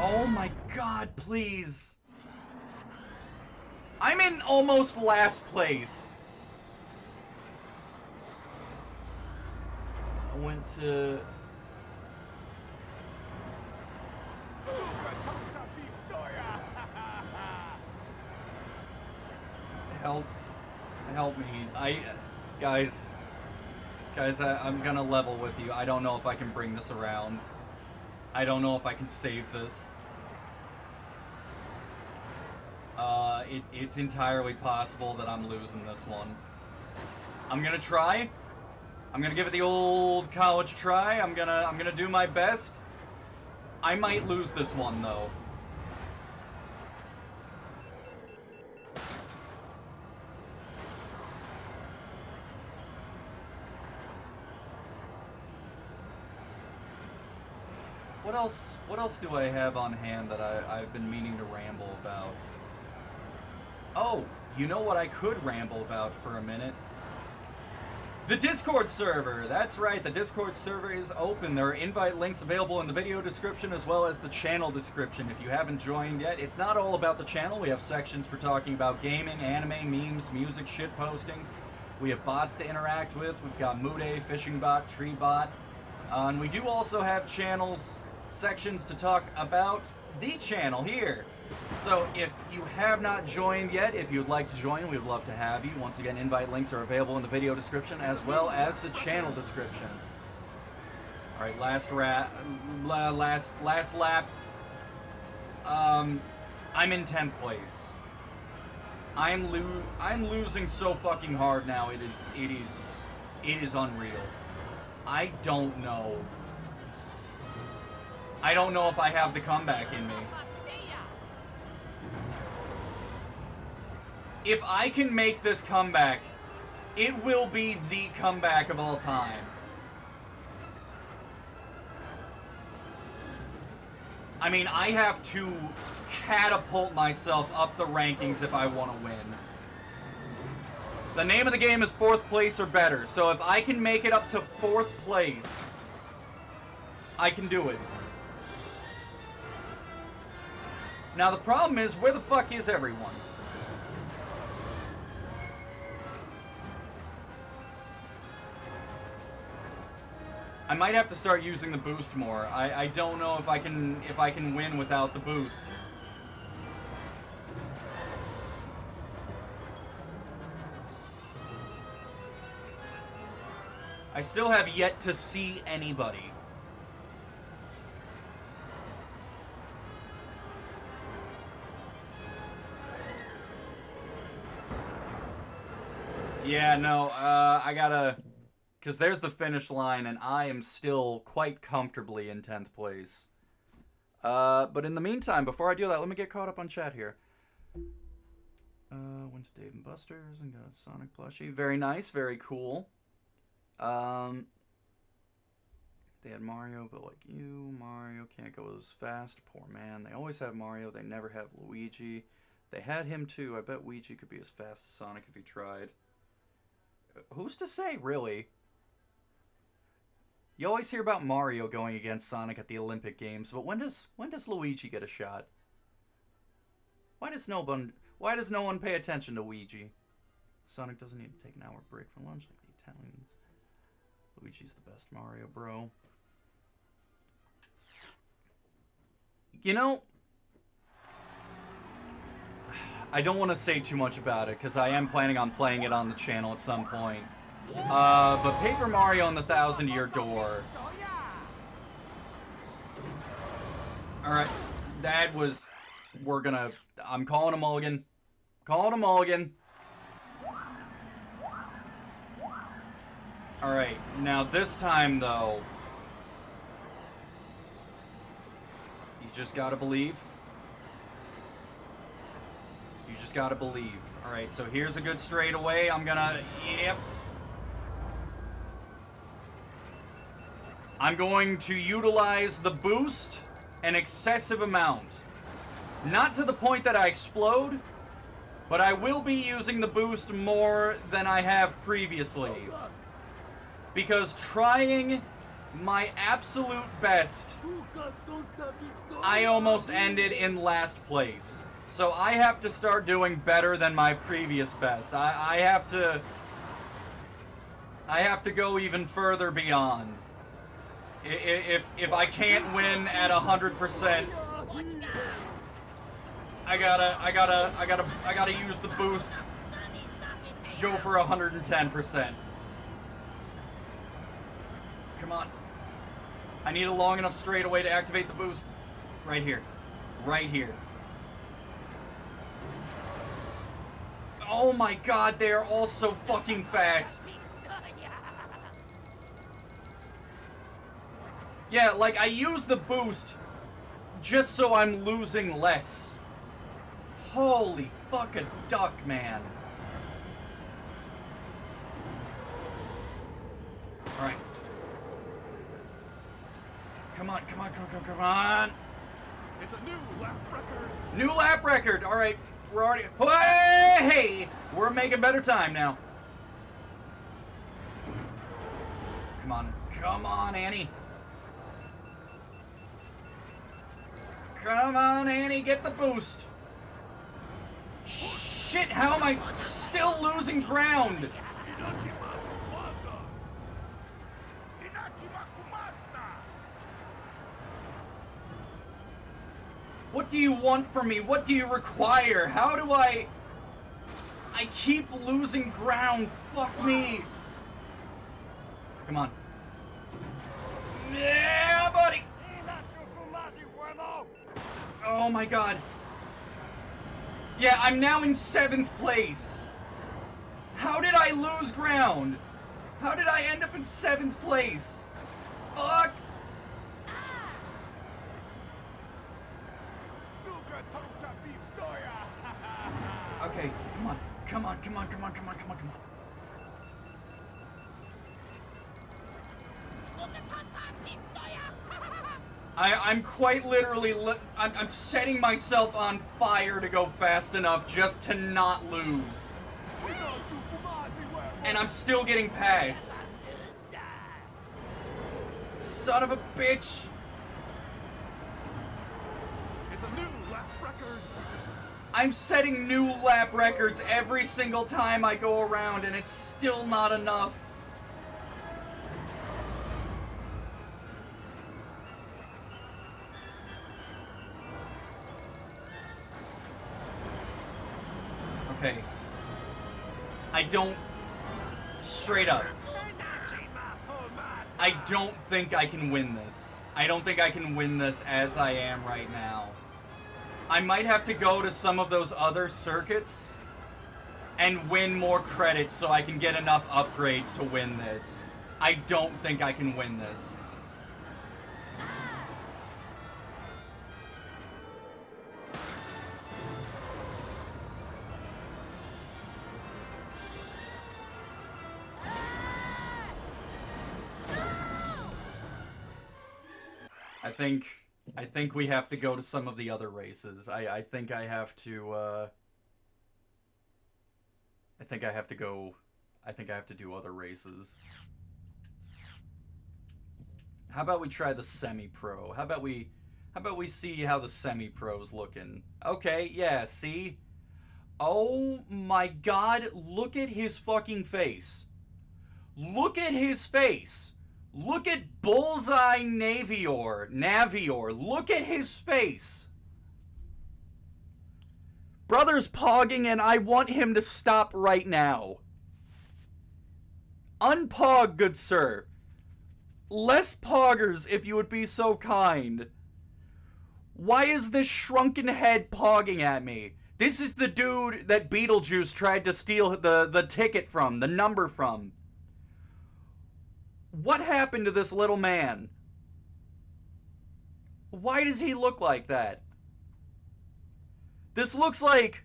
Oh my god, please. I'm in almost last place. I went to... Help me. Guys, I'm gonna level with you. I don't know if I can bring this around. I don't know if I can save this. It's entirely possible that I'm losing this one. I'm gonna try. I'm gonna give it the old college try. I'm gonna do my best. I might lose this one though. What else do I have on hand that I've been meaning to ramble about? Oh, you know what I could ramble about for a minute? The Discord server! That's right, the Discord server is open. There are invite links available in the video description as well as the channel description. If you haven't joined yet, it's not all about the channel. We have sections for talking about gaming, anime, memes, music, shitposting. We have bots to interact with. We've got Moode, Fishing Bot, Tree Bot. And we do also have sections to talk about the channel here. So if you have not joined yet, if you'd like to join, we would love to have you. Once again, invite links are available in the video description as well as the channel description. All right, last lap. I'm in 10th place. I'm losing so fucking hard now. It is unreal. I don't know. I don't know if I have the comeback in me. If I can make this comeback, it will be the comeback of all time. I mean, I have to catapult myself up the rankings if I want to win. The name of the game is 4th place or better, so if I can make it up to 4th place, I can do it. Now the problem is, where the fuck is everyone? I might have to start using the boost more. I don't know if I can win without the boost. I still have yet to see anybody. Yeah, no, I gotta... Because there's the finish line, and I am still quite comfortably in 10th place. But in the meantime, before I do that, let me get caught up on chat here. Went to Dave & Buster's and got a Sonic plushie. Very nice, very cool. They had Mario, but like you, Mario can't go as fast. Poor man. They always have Mario. They never have Luigi. They had him too. I bet Luigi could be as fast as Sonic if he tried. Who's to say, really? You always hear about Mario going against Sonic at the Olympic Games, but when does Luigi get a shot? Why does no one pay attention to Luigi? Sonic doesn't need to take an hour break for lunch like the Italians. Luigi's the best Mario, bro. You know, I don't want to say too much about it, because I am planning on playing it on the channel at some point. But Paper Mario and the Thousand-Year Door. Alright, that was... I'm calling a mulligan. Calling a mulligan. Alright, now this time, though... You just gotta believe. You just gotta believe. Alright, so here's a good straightaway. I'm gonna... Yep. I'm going to utilize the boost an excessive amount. Not to the point that I explode, but I will be using the boost more than I have previously. Because trying my absolute best, I almost ended in last place. So I have to start doing better than my previous best. I have to go even further beyond. If I can't win at 100%, I gotta use the boost. Go for 110%. Come on. I need a long enough straightaway to activate the boost. Right here. Right here. Oh my god, they are all so fucking fast. Yeah, like, I use the boost just so I'm losing less. Holy fuck a duck, man. Alright. Come on, come on, come on, come on, come on. It's a new lap record. New lap record. Alright, we're already... Hey! We're making better time now. Come on. Come on, Annie. Come on, Annie, get the boost. Shit, how am I still losing ground? What do you want from me? What do you require? How do I keep losing ground. Fuck me. Come on. Yeah, buddy. Oh my god. Yeah, I'm now in 7th place. How did I lose ground? How did I end up in 7th place? Fuck. Okay, come on. Come on, come on, come on, come on, come on, come on. I'm quite literally, I'm setting myself on fire to go fast enough just to not lose. And I'm still getting past. Son of a bitch. It's a new lap record. I'm setting new lap records every single time I go around, and it's still not enough. Okay. I don't... Straight up. I don't think I can win this. I don't think I can win this as I am right now. I might have to go to some of those other circuits and win more credits so I can get enough upgrades to win this. I don't think I can win this. I think we have to go to some of the other races. I think I have to, I think I have to do other races. How about we try the semi-pro? How about we see how the semi-pro's looking? Okay, yeah, see? Oh my god, look at his fucking face. Look at his face. Look at Bullseye Navior. Look at his face. Brother's pogging and I want him to stop right now. Unpog, good sir. Less poggers, if you would be so kind. Why is this shrunken head pogging at me? This is the dude that Beetlejuice tried to steal the ticket from, the number from. What happened to this little man? Why does he look like that? This looks like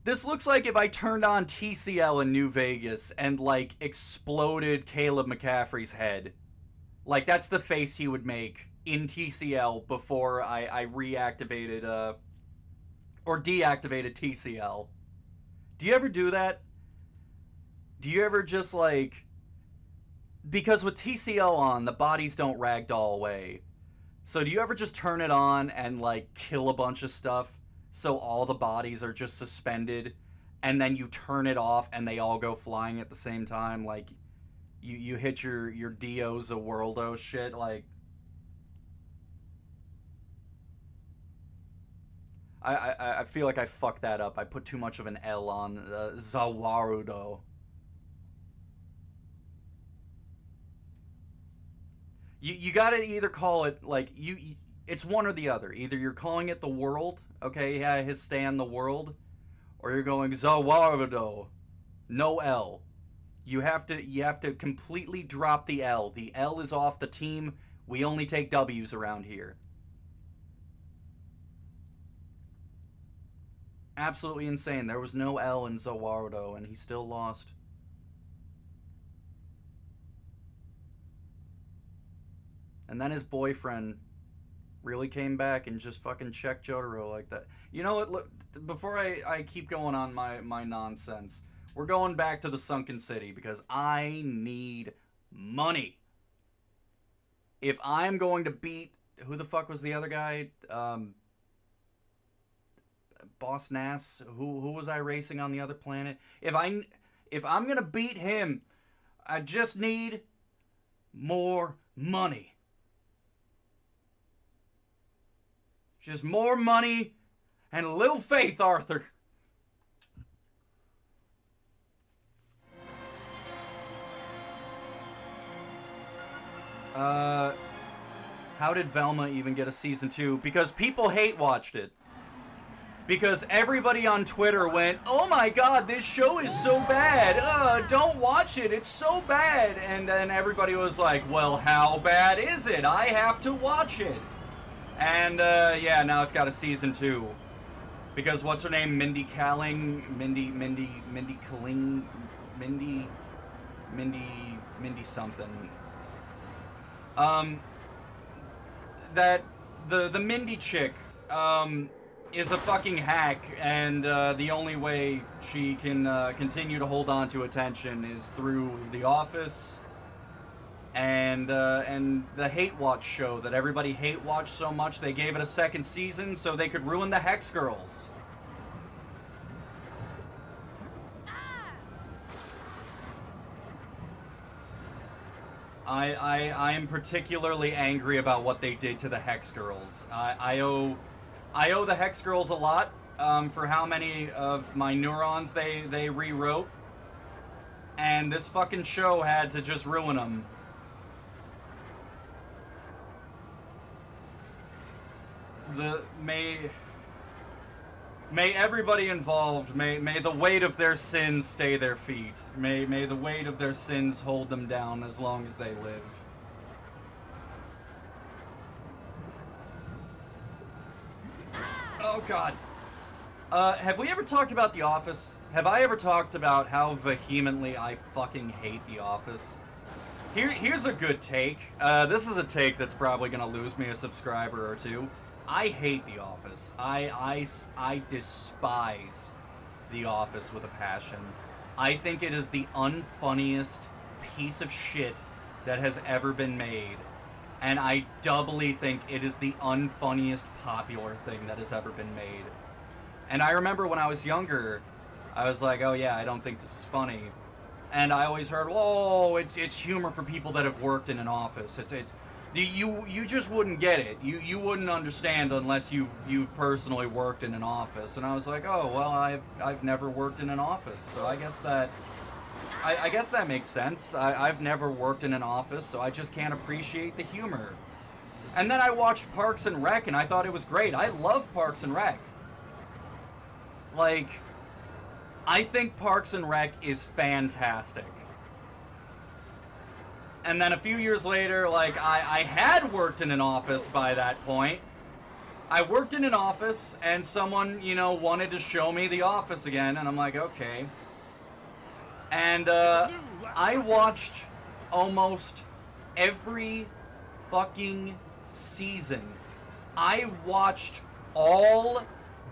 if I turned on TCL in New Vegas and, like, exploded Caleb McCaffrey's head. Like, that's the face he would make in TCL before I reactivated, or deactivated TCL. Do you ever do that? Do you ever just, like... Because with TCL on, the bodies don't ragdoll away. So do you ever just turn it on and, like, kill a bunch of stuff so all the bodies are just suspended, and then you turn it off and they all go flying at the same time? Like, you hit your Dios a Worldo shit, like... I feel like I fucked that up. I put too much of an L on Zawarudo. You gotta either call it, like, it's one or the other. Either you're calling it the world, okay, yeah, his stand the world, or you're going Zawarudo, no L. You have to completely drop the L. The L is off the team. We only take W's around here. Absolutely insane. There was no L in Zawarudo, and he still lost. And then his boyfriend really came back and just fucking checked Jotaro like that. You know what? Look, before I keep going on my nonsense, we're going back to the Sunken City because I need money. If I'm going to beat... Who the fuck was the other guy? Boss Nass? Who was I racing on the other planet? If I'm going to beat him, I just need more money. Just more money and a little faith, Arthur. How did Velma even get a season 2? Because people hate-watched it. Because everybody on Twitter went, oh my god, this show is so bad. Don't watch it, it's so bad. And then everybody was like, well, how bad is it? I have to watch it. And, yeah, now it's got a season 2. Because what's her name? Mindy something. That the Mindy chick, is a fucking hack, and the only way she can continue to hold on to attention is through The Office and the Hate Watch show that everybody hate watched so much they gave it a second season so they could ruin the Hex Girls. I am particularly angry about what they did to the Hex Girls. I owe the Hex Girls a lot for how many of my neurons they rewrote, and this fucking show had to just ruin them. May everybody involved, may the weight of their sins stay their feet. May the weight of their sins hold them down as long as they live. Oh god. Have we ever talked about The Office? Have I ever talked about how vehemently I fucking hate The Office? Here's a good take. This is a take that's probably gonna lose me a subscriber or two. I hate The Office. I despise The Office with a passion. I think it is the unfunniest piece of shit that has ever been made. And I doubly think it is the unfunniest popular thing that has ever been made. And I remember when I was younger, I was like, oh yeah, I don't think this is funny. And I always heard, oh, it's humor for people that have worked in an office. You just wouldn't get it. You wouldn't understand unless you've personally worked in an office. And I was like, oh well, I've never worked in an office, so I guess that makes sense. I've never worked in an office, so I just can't appreciate the humor. And then I watched Parks and Rec, and I thought it was great. I love Parks and Rec. Like, I think Parks and Rec is fantastic. And then a few years later, like, I had worked in an office by that point. I worked in an office, and someone, wanted to show me the office again, and I'm like, okay. And, I watched almost every fucking season. I watched all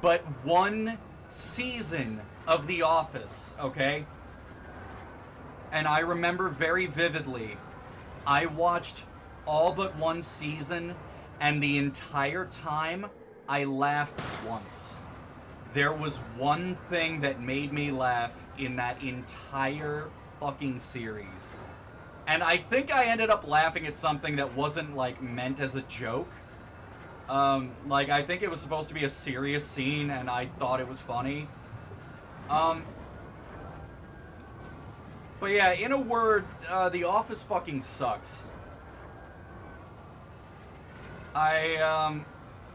but one season of The Office, okay? And I remember very vividly, I watched all but one season, and the entire time, I laughed once. There was one thing that made me laugh in that entire fucking series. And I think I ended up laughing at something that wasn't, like, meant as a joke. Like, I think it was supposed to be a serious scene, and I thought it was funny. But yeah, in a word, The Office fucking sucks.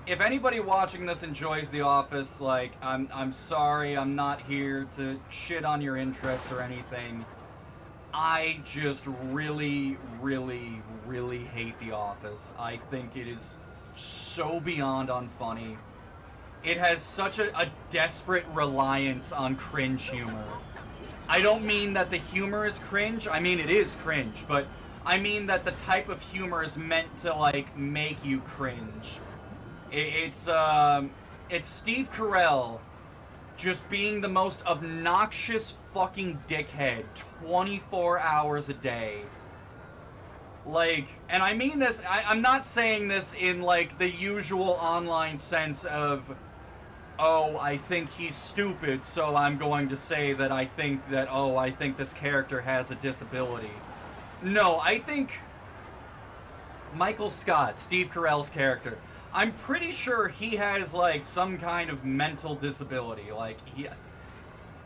If anybody watching this enjoys The Office, like, I'm sorry, I'm not here to shit on your interests or anything. I just really, really, really hate The Office. I think it is so beyond unfunny. It has such a desperate reliance on cringe humor. I don't mean that the humor is cringe. I mean, it is cringe, but I mean that the type of humor is meant to, like, make you cringe. It's Steve Carell just being the most obnoxious fucking dickhead 24 hours a day. Like, and I mean this, I'm not saying this in, like, the usual online sense of, oh, I think he's stupid, so I'm going to say that I think this character has a disability. No, I think Michael Scott, Steve Carell's character, I'm pretty sure he has, like, some kind of mental disability. Like,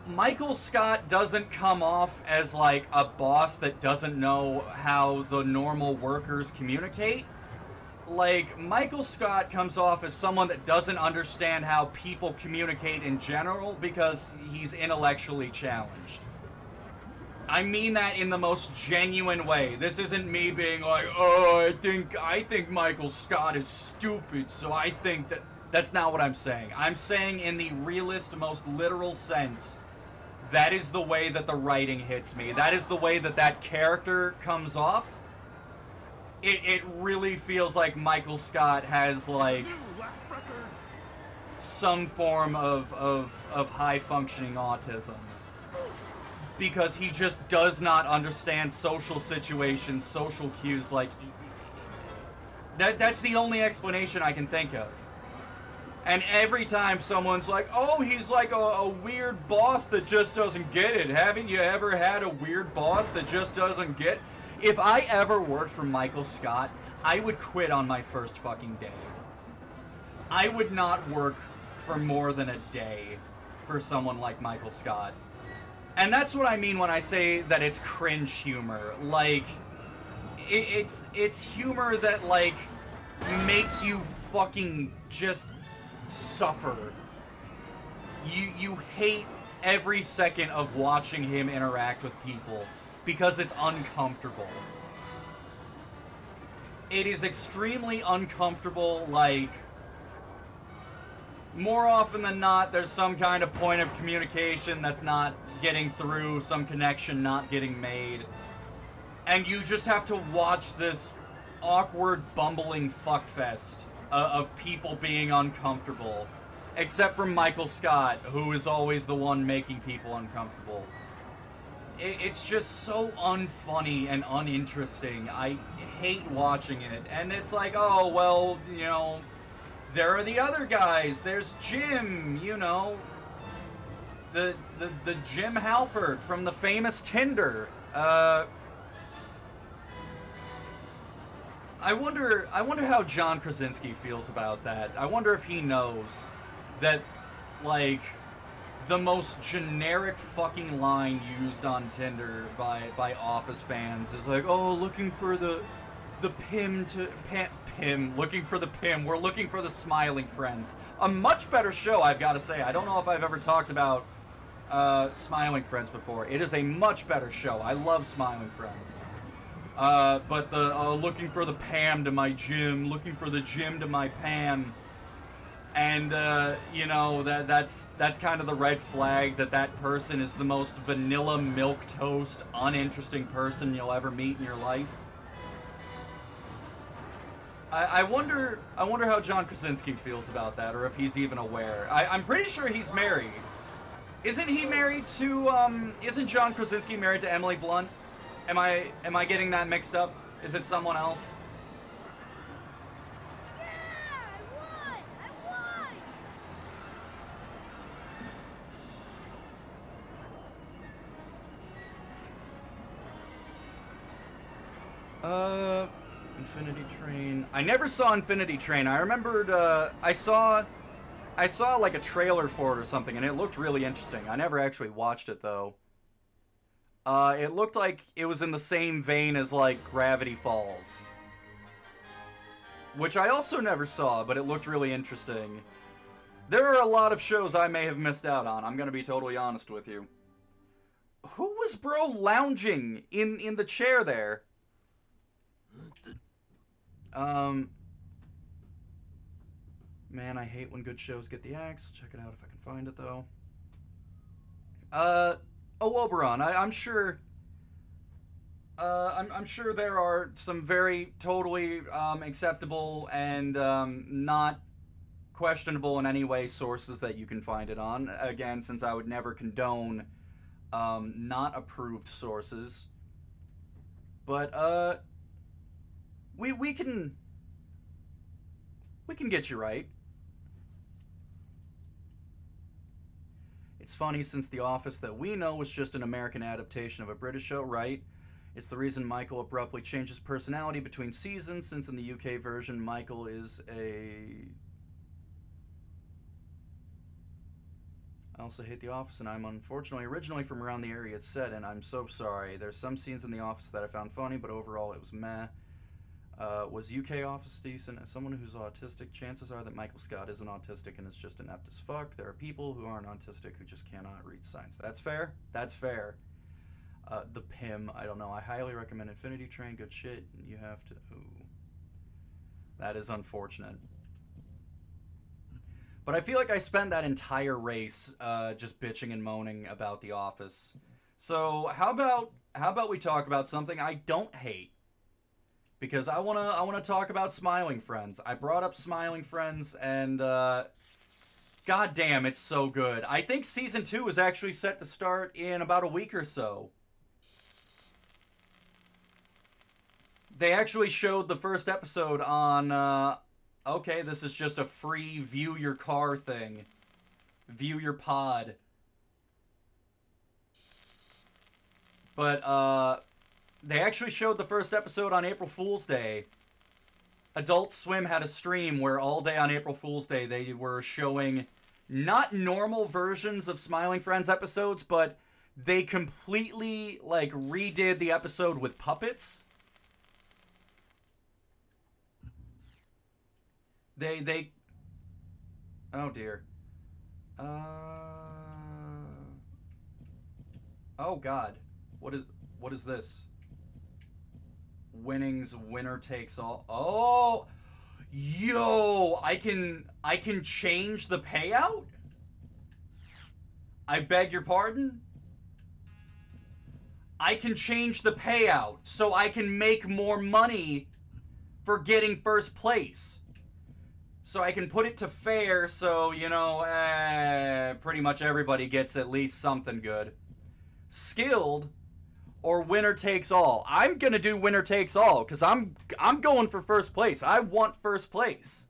Michael Scott doesn't come off as, like, a boss that doesn't know how the normal workers communicate. Like, Michael Scott comes off as someone that doesn't understand how people communicate in general because he's intellectually challenged. I mean that in the most genuine way. This isn't me being like, oh, I think Michael Scott is stupid, so I think that... That's not what I'm saying. I'm saying in the realest, most literal sense, that is the way that the writing hits me. That is the way that that character comes off. it really feels like Michael Scott has, like, New lap record. some form of high-functioning autism. Because he just does not understand social situations, social cues, like... That's the only explanation I can think of. And every time someone's like, oh, he's like a weird boss that just doesn't get it. Haven't you ever had a weird boss that just doesn't get... If I ever worked for Michael Scott, I would quit on my first fucking day. I would not work for more than a day for someone like Michael Scott. And that's what I mean when I say that it's cringe humor. Like, it's humor that, like, makes you fucking just suffer. You hate every second of watching him interact with people because it's uncomfortable. It is extremely uncomfortable. Like, more often than not, there's some kind of point of communication that's not getting through, some connection not getting made, and you just have to watch this awkward, bumbling fuckfest of people being uncomfortable. Except for Michael Scott, who is always the one making people uncomfortable. It's just so unfunny and uninteresting. I hate watching it. And it's like, oh, well, you know, there are the other guys. There's Jim, you know. The Jim Halpert from the famous Tinder. I wonder how John Krasinski feels about that. I wonder if he knows that, like, the most generic fucking line used on Tinder by Office fans is like, oh, looking for the Pim to Pim, looking for the Pim. We're looking for the smiling friends. A much better show, I've got to say. I don't know if I've ever talked about Smiling Friends before. It is a much better show. I love Smiling Friends. But the looking for the Pam to my Jim, looking for the Jim to my Pam, and you know, that's kind of the red flag that person is the most vanilla milquetoast, uninteresting person you'll ever meet in your life. I wonder how John Krasinski feels about that, or if he's even aware. I'm pretty sure he's married. Isn't he married to isn't John Krasinski married to Emily Blunt? Am I getting that mixed up? Is it someone else? Yeah, I won! Infinity Train. I never saw Infinity Train. I remembered, I saw like a trailer for it or something, and it looked really interesting. I never actually watched it, though. It looked like it was in the same vein as, like, Gravity Falls. Which I also never saw, but it looked really interesting. There are a lot of shows I may have missed out on, I'm gonna be totally honest with you. Who was bro lounging in the chair there? Man, I hate when good shows get the axe. I'll check it out if I can find it, though. Oberon, I'm sure... I'm sure there are some very totally acceptable and not questionable in any way sources that you can find it on. Again, since I would never condone not approved sources. But we can get you right. It's funny, since The Office that we know was just an American adaptation of a British show, right? It's the reason Michael abruptly changes personality between seasons, since in the UK version, Michael is a... I also hate The Office, and I'm unfortunately originally from around the area it's set in. I'm so sorry. There's some scenes in The Office that I found funny, but overall it was meh. Was UK Office decent? As someone who's autistic, chances are that Michael Scott isn't autistic and is just inept as fuck. There are people who aren't autistic who just cannot read signs. That's fair. That's fair. The Pim, I don't know. I highly recommend Infinity Train. Good shit. You have to... Ooh. That is unfortunate. But I feel like I spent that entire race just bitching and moaning about The Office. So how about we talk about something I don't hate? because I wanna talk about Smiling Friends. I brought up Smiling Friends, and god damn, it's so good. I think season 2 is actually set to start in about a week or so. They actually showed the first episode on, okay, this is just a free view your car thing. View your pod. But, they actually showed the first episode on April Fool's Day. Adult Swim had a stream where all day on April Fool's Day they were showing not normal versions of Smiling Friends episodes, but they completely, like, redid the episode with puppets. They oh dear. Oh god. What is this? Winnings, winner takes all. Oh, yo, I can change the payout? I beg your pardon? I can change the payout so I can make more money for getting first place. So I can put it to fair, so, you know, pretty much everybody gets at least something good. Skilled, or winner takes all. I'm gonna do winner takes all, because I'm going for first place. I want first place.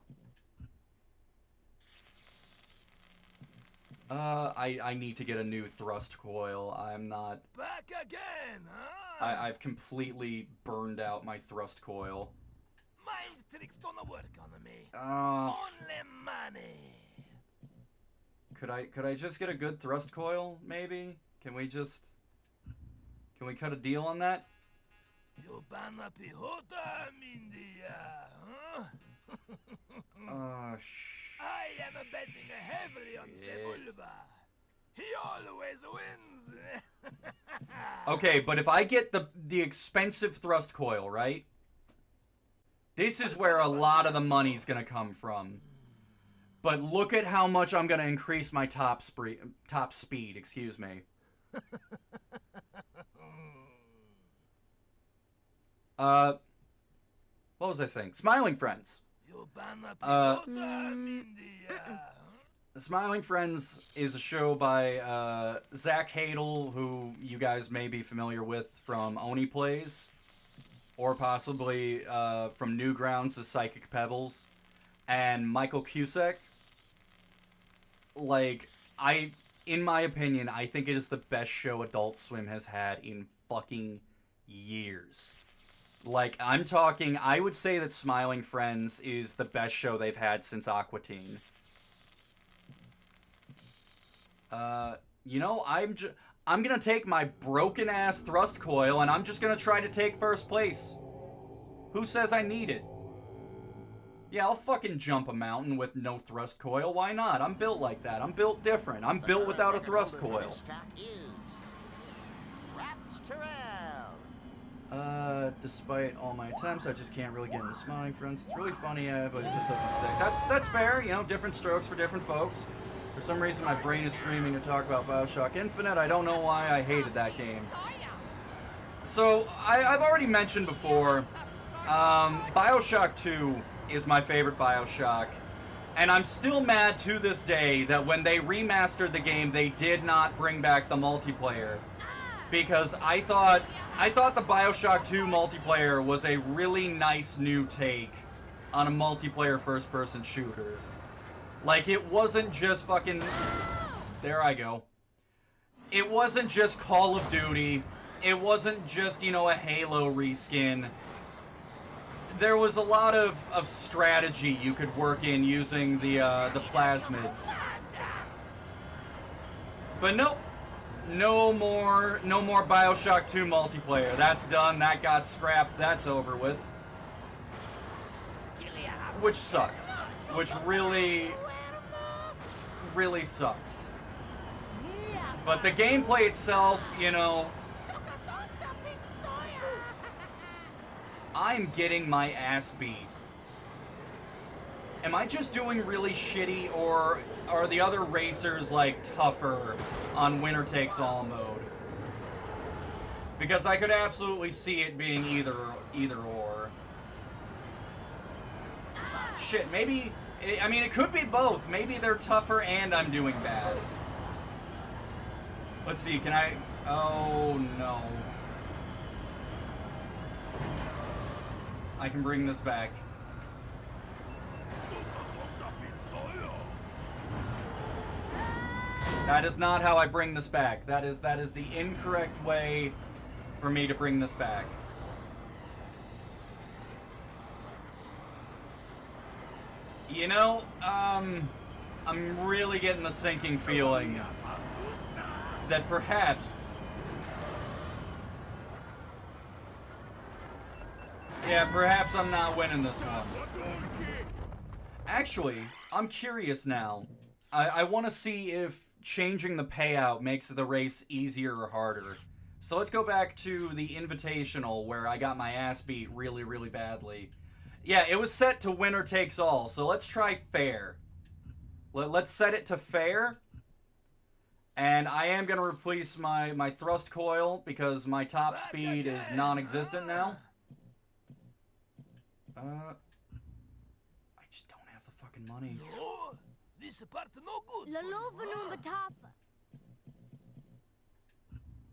I need to get a new thrust coil. I'm not... Back again, huh? I've completely burned out my thrust coil. Mind tricks don't work on me. Uh... Only money. Could I just get a good thrust coil, maybe? Can we cut a deal on that? You banna pihota, Mindia, huh? I am betting heavily on Sebulba. He always wins. Okay, but if I get the expensive thrust coil, right? This is where a lot of the money's gonna come from. But look at how much I'm gonna increase my top speed, excuse me. What was I saying? Smiling Friends. Smiling Friends is a show by Zach Hadel, who you guys may be familiar with from Oni Plays, or possibly from Newgrounds' The Psychic Pebbles, and Michael Cusack. Like, in my opinion, I think it is the best show Adult Swim has had in fucking years. Like, I'm talking, I would say that Smiling Friends is the best show they've had since Aqua Teen. You know, I'm gonna take my broken-ass thrust coil, and I'm just gonna try to take first place. Who says I need it? Yeah, I'll fucking jump a mountain with no thrust coil. Why not? I'm built like that. I'm built different. I'm built without a thrust coil. Despite all my attempts, I just can't really get into Smiling Friends. It's really funny, but it just doesn't stick. That's fair, you know, different strokes for different folks. For some reason, my brain is screaming to talk about BioShock Infinite. I don't know why I hated that game. So, I've already mentioned before, BioShock 2 is my favorite BioShock. And I'm still mad to this day that when they remastered the game, they did not bring back the multiplayer. Because I thought the BioShock 2 multiplayer was a really nice new take on a multiplayer first-person shooter. Like, it wasn't just fucking... There I go. It wasn't just Call of Duty. It wasn't just, you know, a Halo reskin. There was a lot of strategy you could work in using the plasmids. But nope. No more BioShock 2 multiplayer. That's done. That got scrapped. That's over with. Which sucks. Which really sucks. But the gameplay itself, you know, I'm getting my ass beat. Am I just doing really shitty, or are the other racers, like, tougher on winner takes all mode? Because I could absolutely see it being either or. Shit, maybe... I mean, it could be both. Maybe they're tougher and I'm doing bad. Let's see, can I... Oh, no. I can bring this back. That is not how I bring this back. That is the incorrect way for me to bring this back. You know, I'm really getting the sinking feeling that perhaps... Yeah, perhaps I'm not winning this one. Actually, I'm curious now. I want to see if changing the payout makes the race easier or harder. So let's go back to the Invitational where I got my ass beat really, really badly. Yeah, it was set to winner takes all, so let's try fair. Let's set it to fair. And I am going to replace my thrust coil because my top speed is non-existent now. I just don't have the fucking money. No, this part no good. Laloven betap.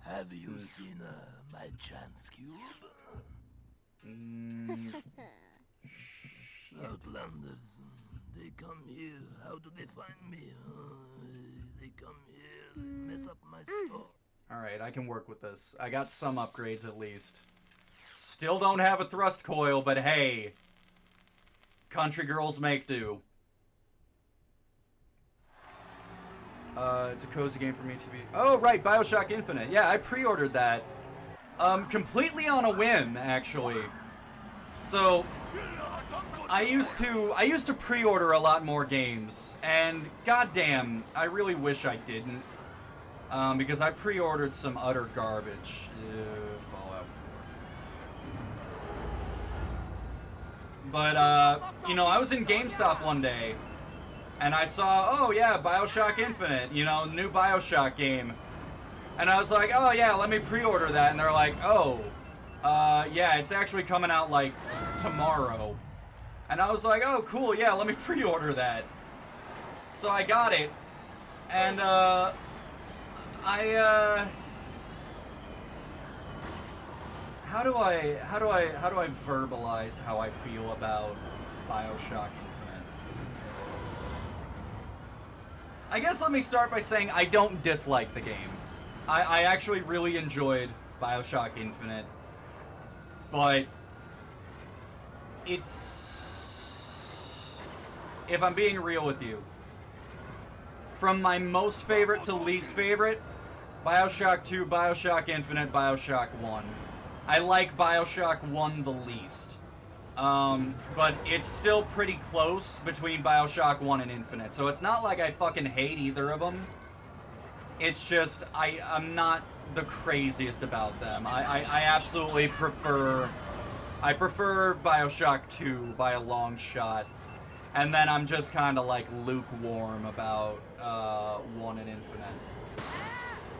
Have you seen my chance cube? Outlanders, they come here. How do they find me? They come here, mess up my store. Alright, I can work with this. I got some upgrades at least. Still don't have a thrust coil, but hey. Country girls make do. It's a cozy game for me to be... Oh, right, Bioshock Infinite. Yeah, I pre-ordered that. Completely on a whim, actually. So, I used to pre-order a lot more games, and goddamn, I really wish I didn't. Because I pre-ordered some utter garbage. Fallout 4. But, you know, I was in GameStop one day, and I saw, oh yeah, Bioshock Infinite, you know, new Bioshock game. And I was like, oh yeah, let me pre-order that. And they're like, oh, yeah, it's actually coming out, like, tomorrow. And I was like, oh, cool, yeah, let me pre-order that. So I got it, and, how do I verbalize how I feel about Bioshock Infinite? I guess let me start by saying I don't dislike the game. I actually really enjoyed Bioshock Infinite, but it's... If I'm being real with you, from my most favorite to least favorite, Bioshock 2, Bioshock Infinite, Bioshock 1. I like Bioshock 1 the least. But it's still pretty close between Bioshock 1 and Infinite, so it's not like I fucking hate either of them. It's just, I'm not the craziest about them. I absolutely prefer... I prefer Bioshock 2 by a long shot. And then I'm just kind of like lukewarm about 1 and Infinite.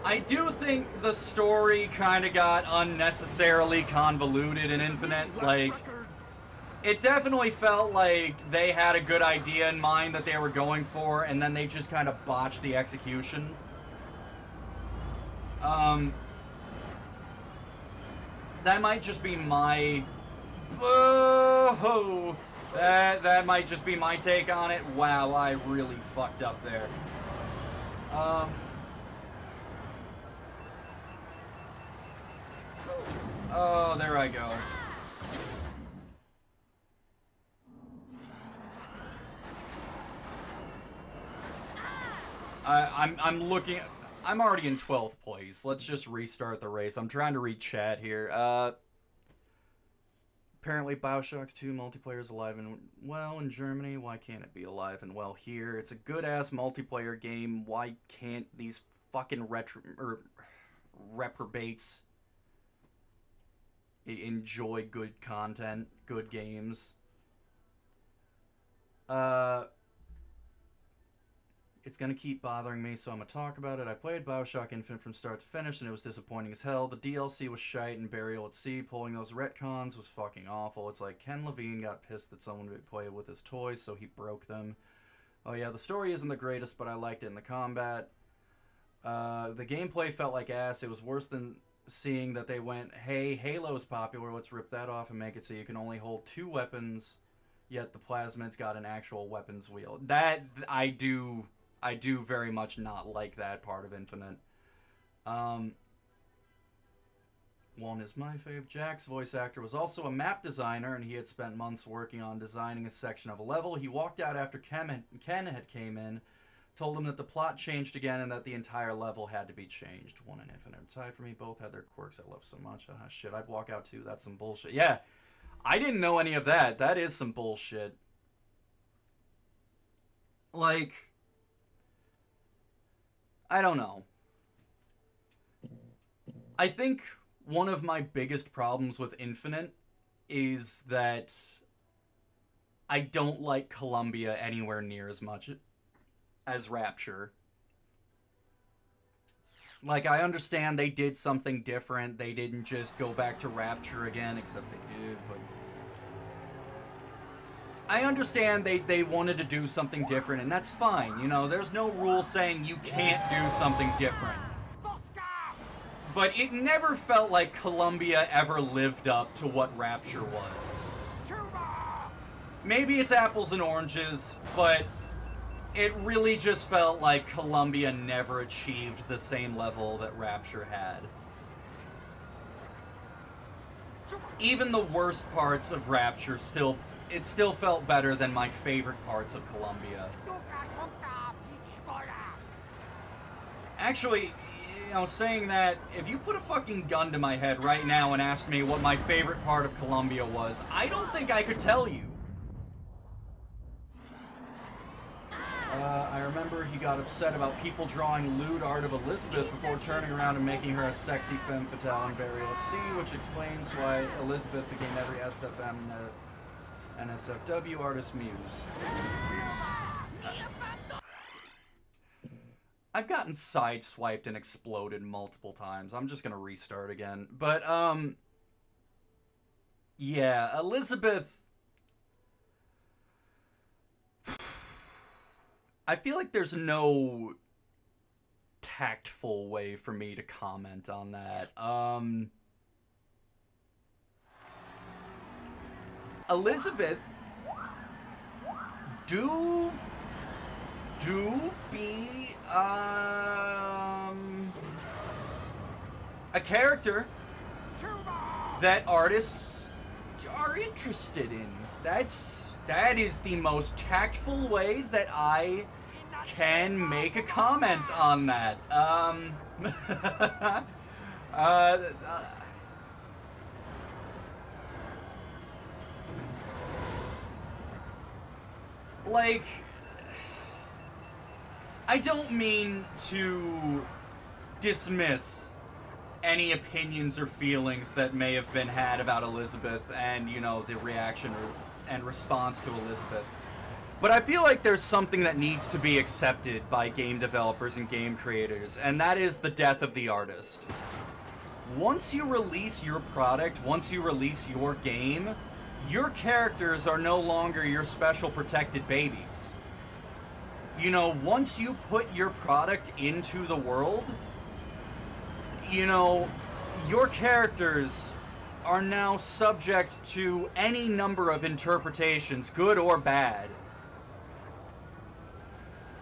I do think the story kind of got unnecessarily convoluted in Infinite. Like, it definitely felt like they had a good idea in mind that they were going for, and then they just kind of botched the execution. That might just be my... Whoa! That might just be my take on it. Wow, I really fucked up there. Oh, there I go. I'm looking... I'm already in 12th place. Let's just restart the race. I'm trying to read chat here. Apparently Bioshock 2 multiplayer is alive and well in Germany. Why can't it be alive and well here? It's a good-ass multiplayer game. Why can't these fucking reprobates enjoy good content, good games? It's gonna keep bothering me, so I'm gonna talk about it. I played Bioshock Infinite from start to finish, and it was disappointing as hell. The DLC was shite, and Burial at Sea pulling those retcons was fucking awful. It's like Ken Levine got pissed that someone would play with his toys, so he broke them. Oh yeah, the story isn't the greatest, but I liked it in the combat. The gameplay felt like ass. It was worse than seeing that they went, hey, Halo's popular, let's rip that off and make it so you can only hold 2 weapons, yet the plasmid's got an actual weapons wheel. That, I do very much not like that part of Infinite. One is my fave. Jack's voice actor was also a map designer, and he had spent months working on designing a section of a level. He walked out after Ken had came in, told him that the plot changed again and that the entire level had to be changed. One and Infinite tied for me. Both had their quirks I love so much. Shit, I'd walk out too. That's some bullshit. Yeah, I didn't know any of that. That is some bullshit. Like, I don't know. I think one of my biggest problems with Infinite is that I don't like Columbia anywhere near as much as Rapture. Like, I understand they did something different. They didn't just go back to Rapture again, except they did, but I understand they wanted to do something different, and that's fine. You know, there's no rule saying you can't do something different. But it never felt like Columbia ever lived up to what Rapture was. Maybe it's apples and oranges, but it really just felt like Columbia never achieved the same level that Rapture had. Even the worst parts of Rapture still felt better than my favorite parts of Columbia. Actually, you know, saying that, if you put a fucking gun to my head right now and asked me what my favorite part of Columbia was, I don't think I could tell you. I remember he got upset about people drawing lewd art of Elizabeth before turning around and making her a sexy femme fatale in Burial at Sea, which explains why Elizabeth became every SFM and NSFW artist muse. I've gotten sideswiped and exploded multiple times. I'm just gonna restart again. But, yeah, Elizabeth... I feel like there's no tactful way for me to comment on that. Elizabeth, do be, a character that artists are interested in. That is the most tactful way that I can make a comment on that. Like, I don't mean to dismiss any opinions or feelings that may have been had about Elizabeth and, you know, the reaction and response to Elizabeth. But I feel like there's something that needs to be accepted by game developers and game creators, and that is the death of the artist. Once you release your product, once you release your game, your characters are no longer your special protected babies. You know, once you put your product into the world, you know, your characters are now subject to any number of interpretations, good or bad.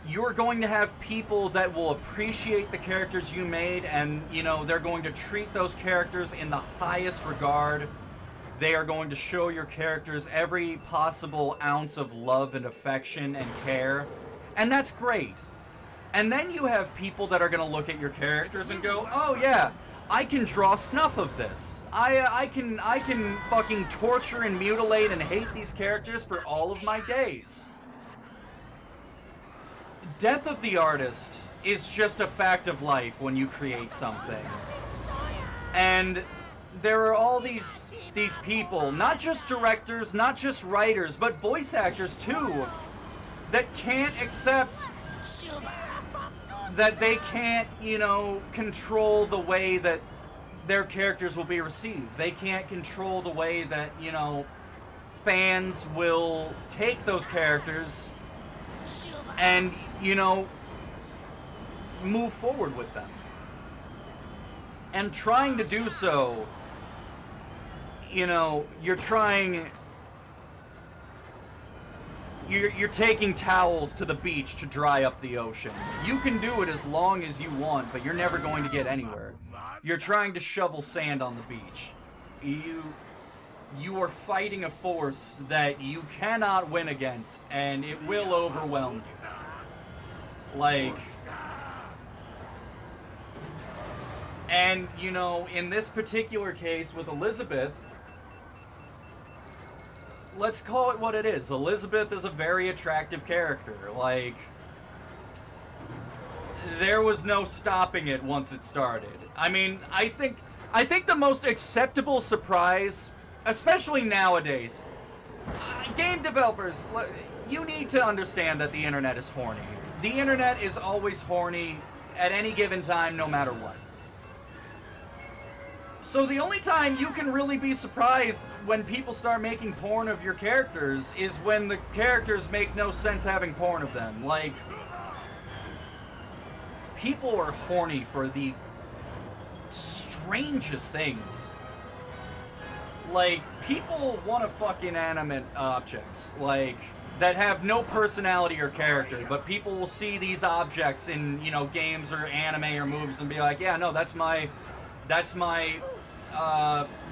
You're going to have people that will appreciate the characters you made, and, you know, they're going to treat those characters in the highest regard. They are going to show your characters every possible ounce of love and affection and care. And that's great. And then you have people that are going to look at your characters and go, oh yeah, I can draw snuff of this. I can fucking torture and mutilate and hate these characters for all of my days. Death of the artist is just a fact of life when you create something. And there are all these people, not just directors, not just writers, but voice actors too, that can't accept that they can't, you know, control the way that their characters will be received. They can't control the way that, you know, fans will take those characters and, you know, move forward with them. And trying to do so, you know, you're taking towels to the beach to dry up the ocean. You can do it as long as you want, but you're never going to get anywhere. You're trying to shovel sand on the beach. You are fighting a force that you cannot win against, and it will overwhelm you. Like... And, you know, in this particular case with Elizabeth, let's call it what it is. Elizabeth is a very attractive character. Like, there was no stopping it once it started. I mean, I think the most acceptable surprise, especially nowadays, game developers, you need to understand that the internet is horny. The internet is always horny at any given time, no matter what. So the only time you can really be surprised when people start making porn of your characters is when the characters make no sense having porn of them. Like, people are horny for the strangest things. Like, people want to fuck inanimate objects, like, that have no personality or character, but people will see these objects in, you know, games or anime or movies and be like, yeah, no, that's my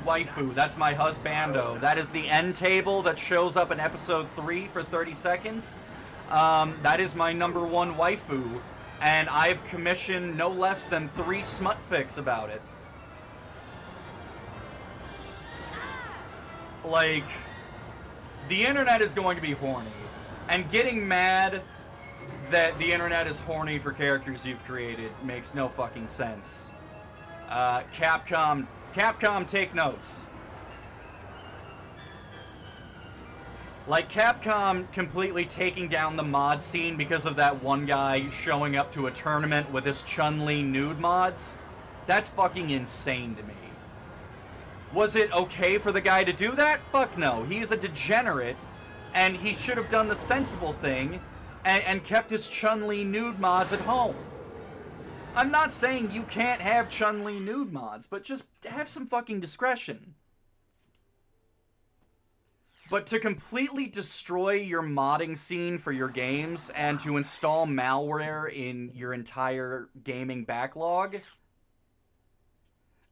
waifu, that's my husbando. That is the end table that shows up in episode 3 for 30 seconds. That is my #1 waifu, and I've commissioned no less than 3 smut fics about it. Like, the internet is going to be horny, and getting mad that the internet is horny for characters you've created makes no fucking sense. Capcom, take notes. Like, Capcom completely taking down the mod scene because of that one guy showing up to a tournament with his Chun-Li nude mods. That's fucking insane to me. Was it okay for the guy to do that? Fuck no. He's a degenerate, and he should have done the sensible thing and kept his Chun-Li nude mods at home. I'm not saying you can't have Chun-Li nude mods, but just have some fucking discretion. But to completely destroy your modding scene for your games and to install malware in your entire gaming backlog?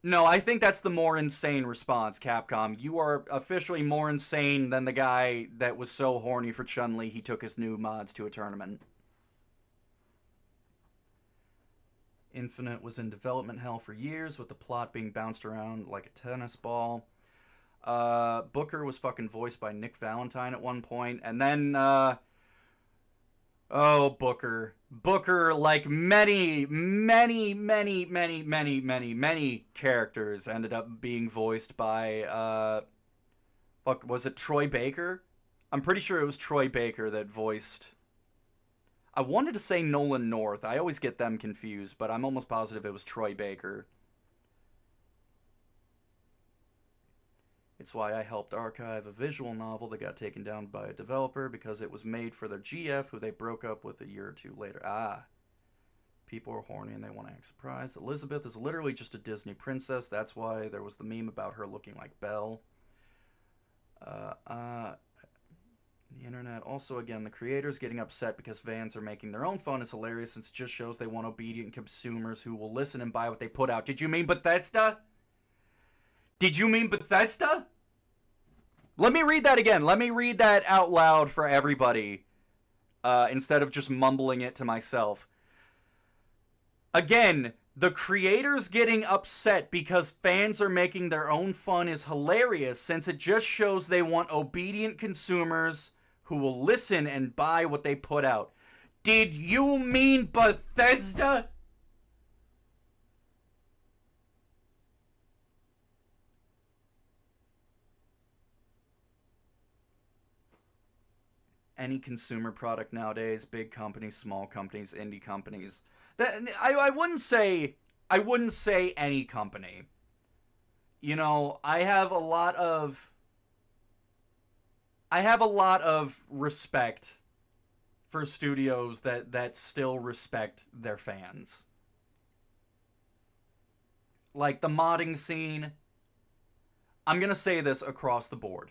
No, I think that's the more insane response, Capcom. You are officially more insane than the guy that was so horny for Chun-Li he took his nude mods to a tournament. Infinite was in development hell for years, with the plot being bounced around like a tennis ball. Booker was fucking voiced by Nick Valentine at one point, and then, oh, Booker. Booker, like many characters, ended up being voiced by, fuck, was it Troy Baker? I'm pretty sure it was Troy Baker that voiced... I wanted to say Nolan North. I always get them confused, but I'm almost positive it was Troy Baker. It's why I helped archive a visual novel that got taken down by a developer because it was made for their GF, who they broke up with a year or 2 later. Ah. People are horny and they want to act surprised. Elizabeth is literally just a Disney princess. That's why there was the meme about her looking like Belle. The internet. Also, again, the creators getting upset because fans are making their own fun is hilarious, since it just shows they want obedient consumers who will listen and buy what they put out. Did you mean Bethesda? Did you mean Bethesda? Let me read that again. Let me read that out loud for everybody, instead of just mumbling it to myself. Again, the creators getting upset because fans are making their own fun is hilarious, since it just shows they want obedient consumers who will listen and buy what they put out. Did you mean Bethesda? Any consumer product nowadays, big companies, small companies, indie companies, I wouldn't say any company. You know, I have a lot of respect for studios that still respect their fans. Like the modding scene, I'm going to say this across the board.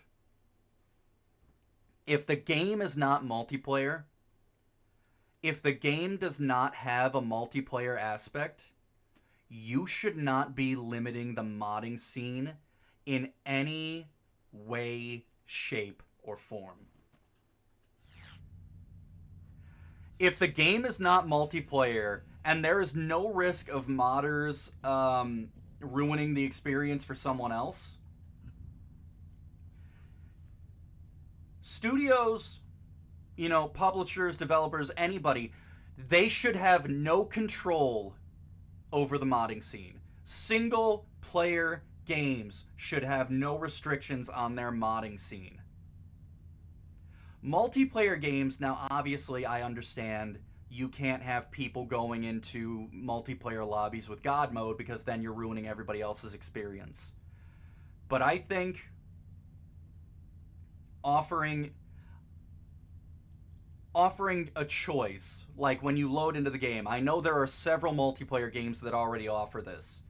If the game is not multiplayer, if the game does not have a multiplayer aspect, you should not be limiting the modding scene in any way, shape, or form. If the game is not multiplayer and there is no risk of modders ruining the experience for someone else, studios, you know, publishers, developers, anybody, they should have no control over the modding scene. Single player games should have no restrictions on their modding scene. Multiplayer games, now obviously I understand you can't have people going into multiplayer lobbies with God mode because then you're ruining everybody else's experience. But I think offering a choice, like when you load into the game, I know there are several multiplayer games that already offer this.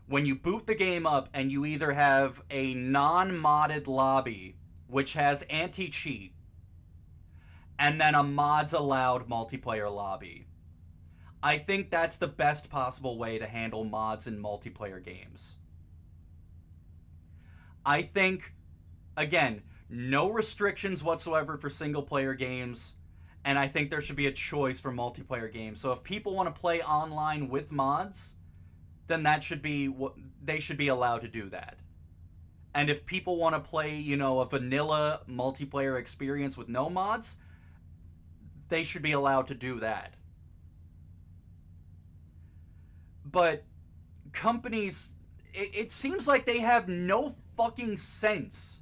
When you boot the game up and you either have a non-modded lobby, which has anti-cheat, and then a mods allowed multiplayer lobby. I think that's the best possible way to handle mods in multiplayer games. I think, again, no restrictions whatsoever for single player games, and I think there should be a choice for multiplayer games. So if people want to play online with mods, then that should be what they should be allowed to do that. And if people want to play, you know, a vanilla multiplayer experience with no mods, they should be allowed to do that. But companies, it seems like they have no fucking sense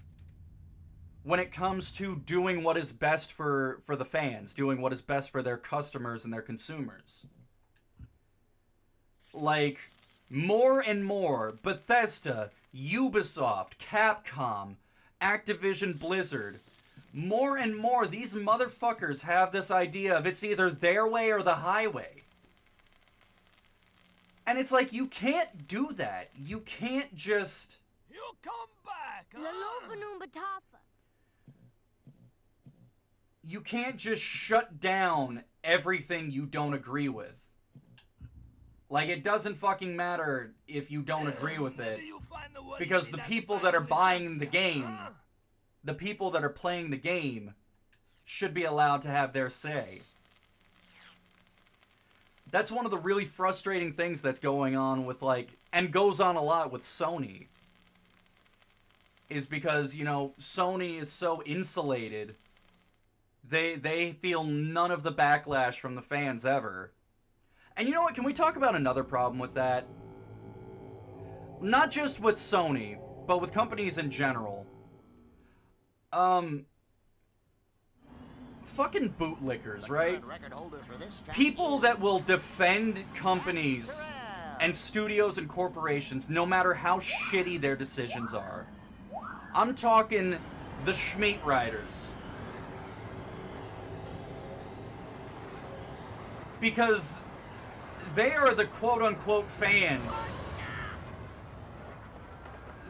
when it comes to doing what is best for the fans, doing what is best for their customers and their consumers. Like, more and more, Bethesda, Ubisoft, Capcom, Activision Blizzard, more and more, these motherfuckers have this idea of it's either their way or the highway. And it's like, you can't do that. You can't just... You come back, huh? You can't just shut down everything you don't agree with. Like, it doesn't fucking matter if you don't agree with it. Because the people that are buying the game... the people that are playing the game should be allowed to have their say. That's one of the really frustrating things that's going on with, like, and goes on a lot with Sony. Is because, you know, Sony is so insulated. They feel none of the backlash from the fans ever. And you know what? Can we talk about another problem with that? Not just with Sony, but with companies in general. Fucking bootlickers, right? People that will defend companies and studios and corporations no matter how shitty their decisions are. I'm talking the Schmeat Riders. Because they are the quote-unquote fans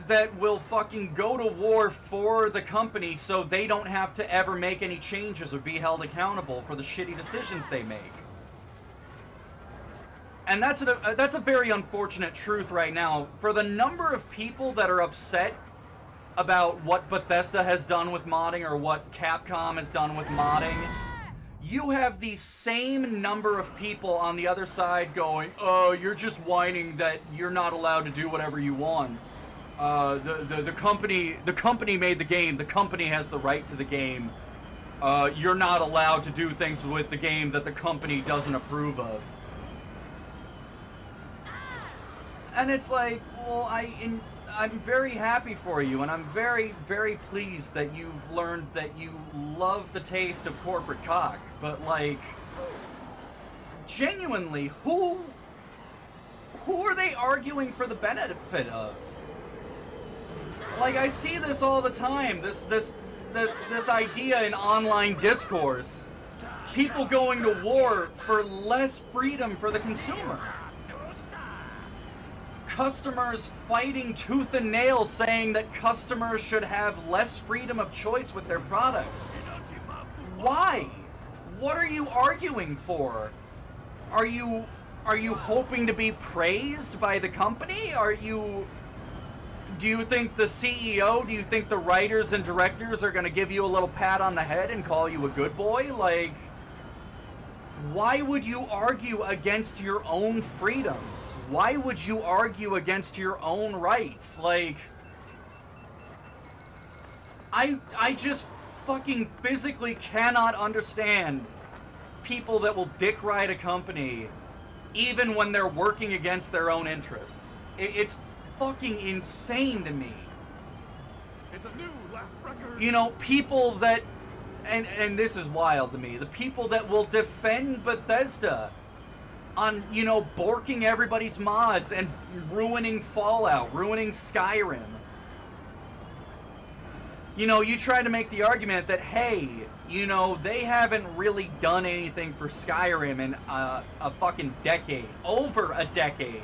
that will fucking go to war for the company so they don't have to ever make any changes or be held accountable for the shitty decisions they make. And that's a very unfortunate truth right now. For the number of people that are upset about what Bethesda has done with modding or what Capcom has done with modding, you have the same number of people on the other side going, oh, you're just whining that you're not allowed to do whatever you want. The company made the game. The company has the right to the game. You're not allowed to do things with the game that the company doesn't approve of. And it's like, well, I'm very happy for you, and I'm very, very pleased that you've learned that you love the taste of corporate cock. But, like, genuinely, who are they arguing for the benefit of? Like, I see this all the time, this idea in online discourse. People going to war for less freedom for the consumer. Customers fighting tooth and nail saying that customers should have less freedom of choice with their products. Why? What are you arguing for? Are you hoping to be praised by the company? Do you think the CEO, do you think the writers and directors are going to give you a little pat on the head and call you a good boy? Like, why would you argue against your own freedoms? Why would you argue against your own rights? Like, I just fucking physically cannot understand people that will dick ride a company even when they're working against their own interests. It's fucking insane to me. It's a new lap record. You know, people that, and this is wild to me, the people that will defend Bethesda on, you know, borking everybody's mods and ruining Fallout, ruining Skyrim. You know, you try to make the argument that, hey, you know, they haven't really done anything for Skyrim in a fucking decade. Over a decade.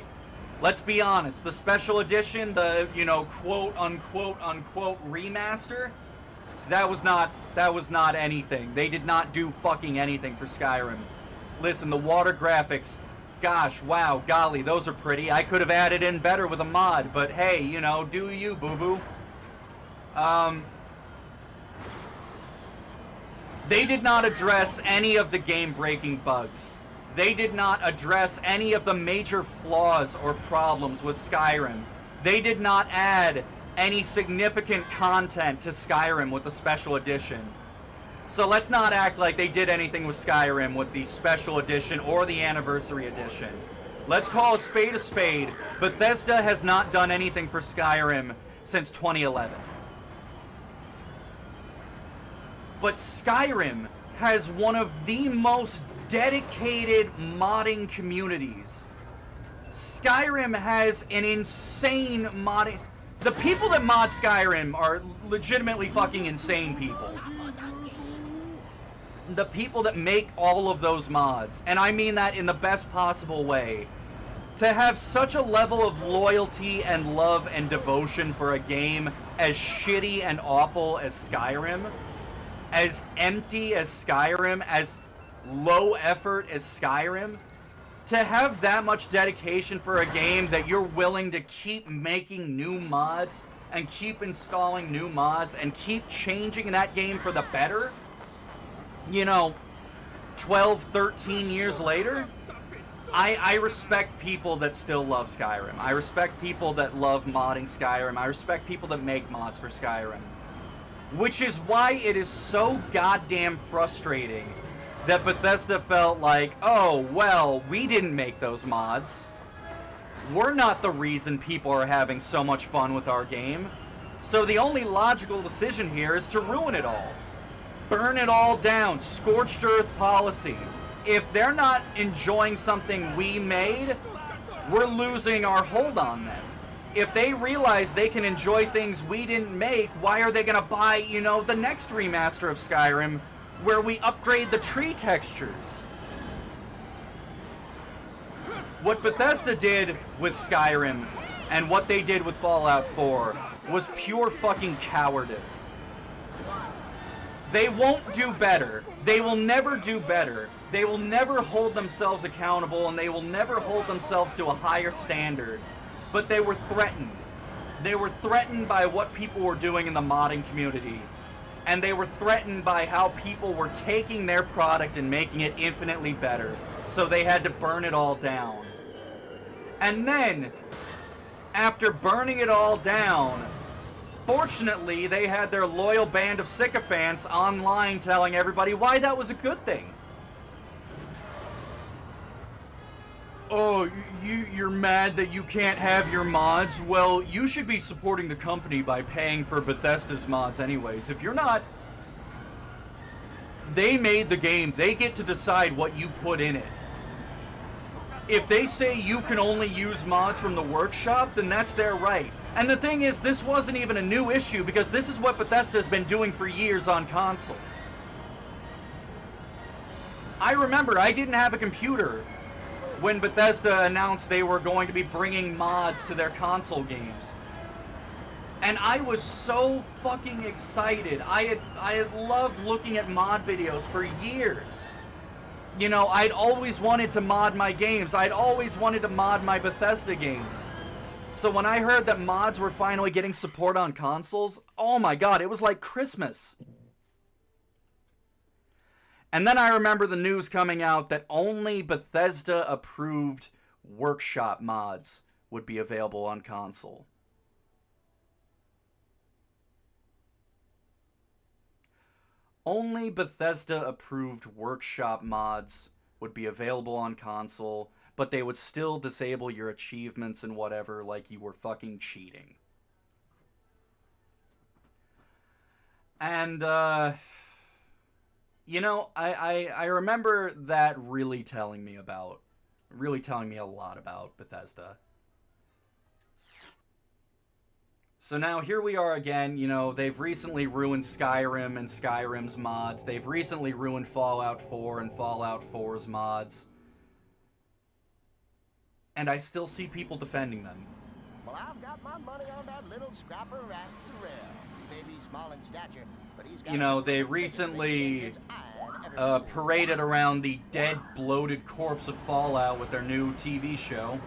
Let's be honest, the special edition, the, you know, quote unquote remaster, that was not anything. They did not do fucking anything for Skyrim. Listen, the water graphics, gosh, wow, golly, those are pretty. I could have added in better with a mod, but hey, you know, do you, boo-boo. They did not address any of the game-breaking bugs. They did not address any of the major flaws or problems with Skyrim. They did not add any significant content to Skyrim with the special edition. So let's not act like they did anything with Skyrim with the special edition or the anniversary edition. Let's call a spade a spade. Bethesda has not done anything for Skyrim since 2011. But Skyrim has one of the most dedicated modding communities. Skyrim has an insane modding... The people that mod Skyrim are legitimately fucking insane people. The people that make all of those mods, and I mean that in the best possible way, to have such a level of loyalty and love and devotion for a game as shitty and awful as Skyrim, as empty as Skyrim, as low effort as Skyrim, to have that much dedication for a game that you're willing to keep making new mods and keep installing new mods and keep changing that game for the better, you know, 12, 13 years later, I respect people that still love Skyrim. I respect people that love modding Skyrim. I respect people that make mods for Skyrim. Which is why it is so goddamn frustrating that Bethesda felt like, oh, well, we didn't make those mods. We're not the reason people are having so much fun with our game. So the only logical decision here is to ruin it all. Burn it all down. Scorched earth policy. If they're not enjoying something we made, we're losing our hold on them. If they realize they can enjoy things we didn't make, why are they gonna buy, you know, the next remaster of Skyrim where we upgrade the tree textures? What Bethesda did with Skyrim and what they did with Fallout 4 was pure fucking cowardice. They won't do better. They will never do better. They will never hold themselves accountable, and they will never hold themselves to a higher standard. But they were threatened. They were threatened by what people were doing in the modding community. And they were threatened by how people were taking their product and making it infinitely better. So they had to burn it all down. And then, after burning it all down, fortunately, they had their loyal band of sycophants online telling everybody why that was a good thing. Oh, you're mad that you can't have your mods? Well, you should be supporting the company by paying for Bethesda's mods anyways. If you're not... They made the game. They get to decide what you put in it. If they say you can only use mods from the workshop, then that's their right. And the thing is, this wasn't even a new issue because this is what Bethesda's been doing for years on console. I remember I didn't have a computer when Bethesda announced they were going to be bringing mods to their console games. And I was so fucking excited. I had loved looking at mod videos for years. You know, I'd always wanted to mod my games. I'd always wanted to mod my Bethesda games. So when I heard that mods were finally getting support on consoles, oh my god, it was like Christmas. And then I remember the news coming out that only Bethesda-approved workshop mods would be available on console. Only Bethesda-approved workshop mods would be available on console, but they would still disable your achievements and whatever like you were fucking cheating. And, you know, I remember that really telling me a lot about Bethesda. So now here we are again, you know, they've recently ruined Skyrim and Skyrim's mods. They've recently ruined Fallout 4 and Fallout 4's mods. And I still see people defending them. Well, I've got my money on that little scrapper Rax Terrell. He may be small in stature, but he's got... You know, they recently paraded around the dead, bloated corpse of Fallout with their new TV show.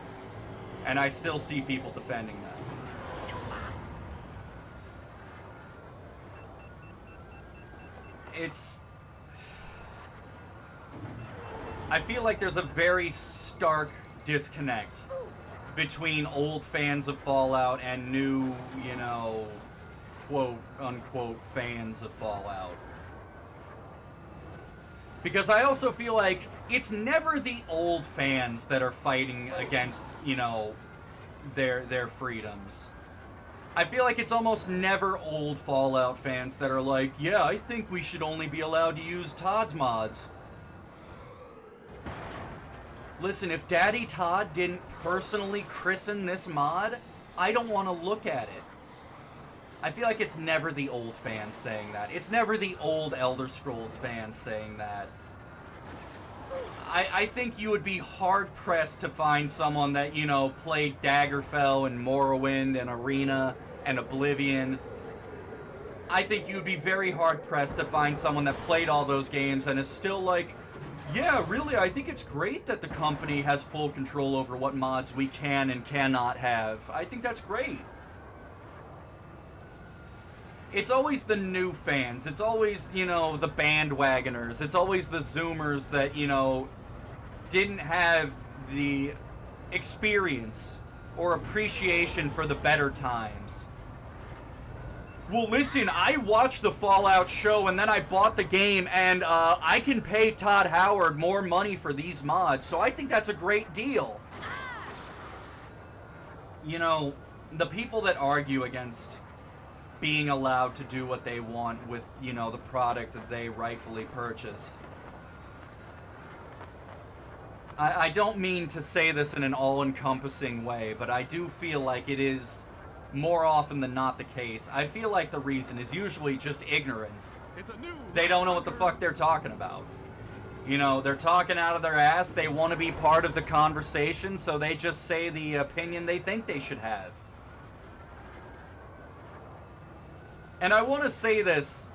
And I still see people defending that. I feel like there's a very stark disconnect between old fans of Fallout and new, you know, quote-unquote fans of Fallout. Because I also feel like it's never the old fans that are fighting against, you know, their freedoms. I feel like it's almost never old Fallout fans that are like, yeah, I think we should only be allowed to use Todd's mods. Listen, if Daddy Todd didn't personally christen this mod, I don't want to look at it. I feel like it's never the old fans saying that. It's never the old Elder Scrolls fans saying that. I think you would be hard-pressed to find someone that, you know, played Daggerfell and Morrowind and Arena and Oblivion. I think you would be very hard-pressed to find someone that played all those games and is still like, yeah, really, I think it's great that the company has full control over what mods we can and cannot have. I think that's great. It's always the new fans. It's always, you know, the bandwagoners. It's always the Zoomers that, you know, didn't have the experience or appreciation for the better times. Well, listen, I watched the Fallout show and then I bought the game and I can pay Todd Howard more money for these mods, so I think that's a great deal. You know, the people that argue against being allowed to do what they want with, you know, the product that they rightfully purchased. I don't mean to say this in an all-encompassing way, but I do feel like it is more often than not the case. I feel like the reason is usually just ignorance. They don't know what the fuck they're talking about. You know, they're talking out of their ass, they want to be part of the conversation, so they just say the opinion they think they should have. And I want to say this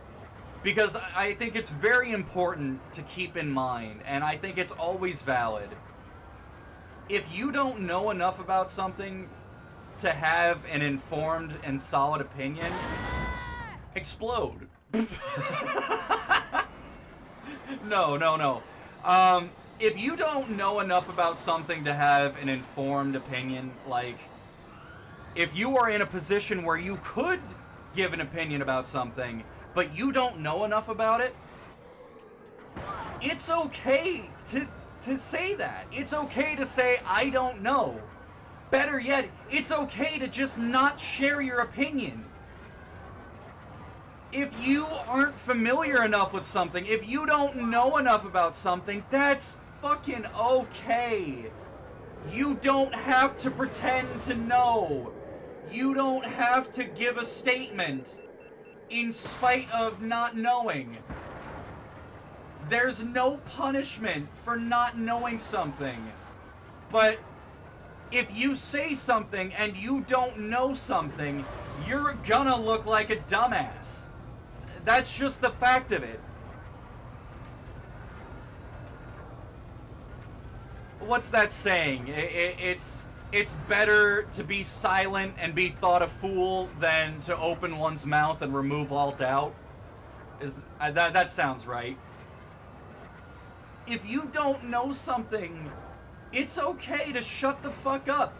because I think it's very important to keep in mind, and I think it's always valid. If you don't know enough about something to have an informed and solid opinion, explode. No. If you don't know enough about something to have an informed opinion, like, if you are in a position where you could give an opinion about something, but you don't know enough about it, it's okay to say that. It's okay to say, I don't know. Better yet, it's okay to just not share your opinion. If you aren't familiar enough with something, if you don't know enough about something, that's fucking okay. You don't have to pretend to know. You don't have to give a statement in spite of not knowing. There's no punishment for not knowing something. But if you say something and you don't know something, you're gonna look like a dumbass. That's just the fact of it. What's that saying? It's better to be silent and be thought a fool than to open one's mouth and remove all doubt. That sounds right. If you don't know something, it's okay to shut the fuck up.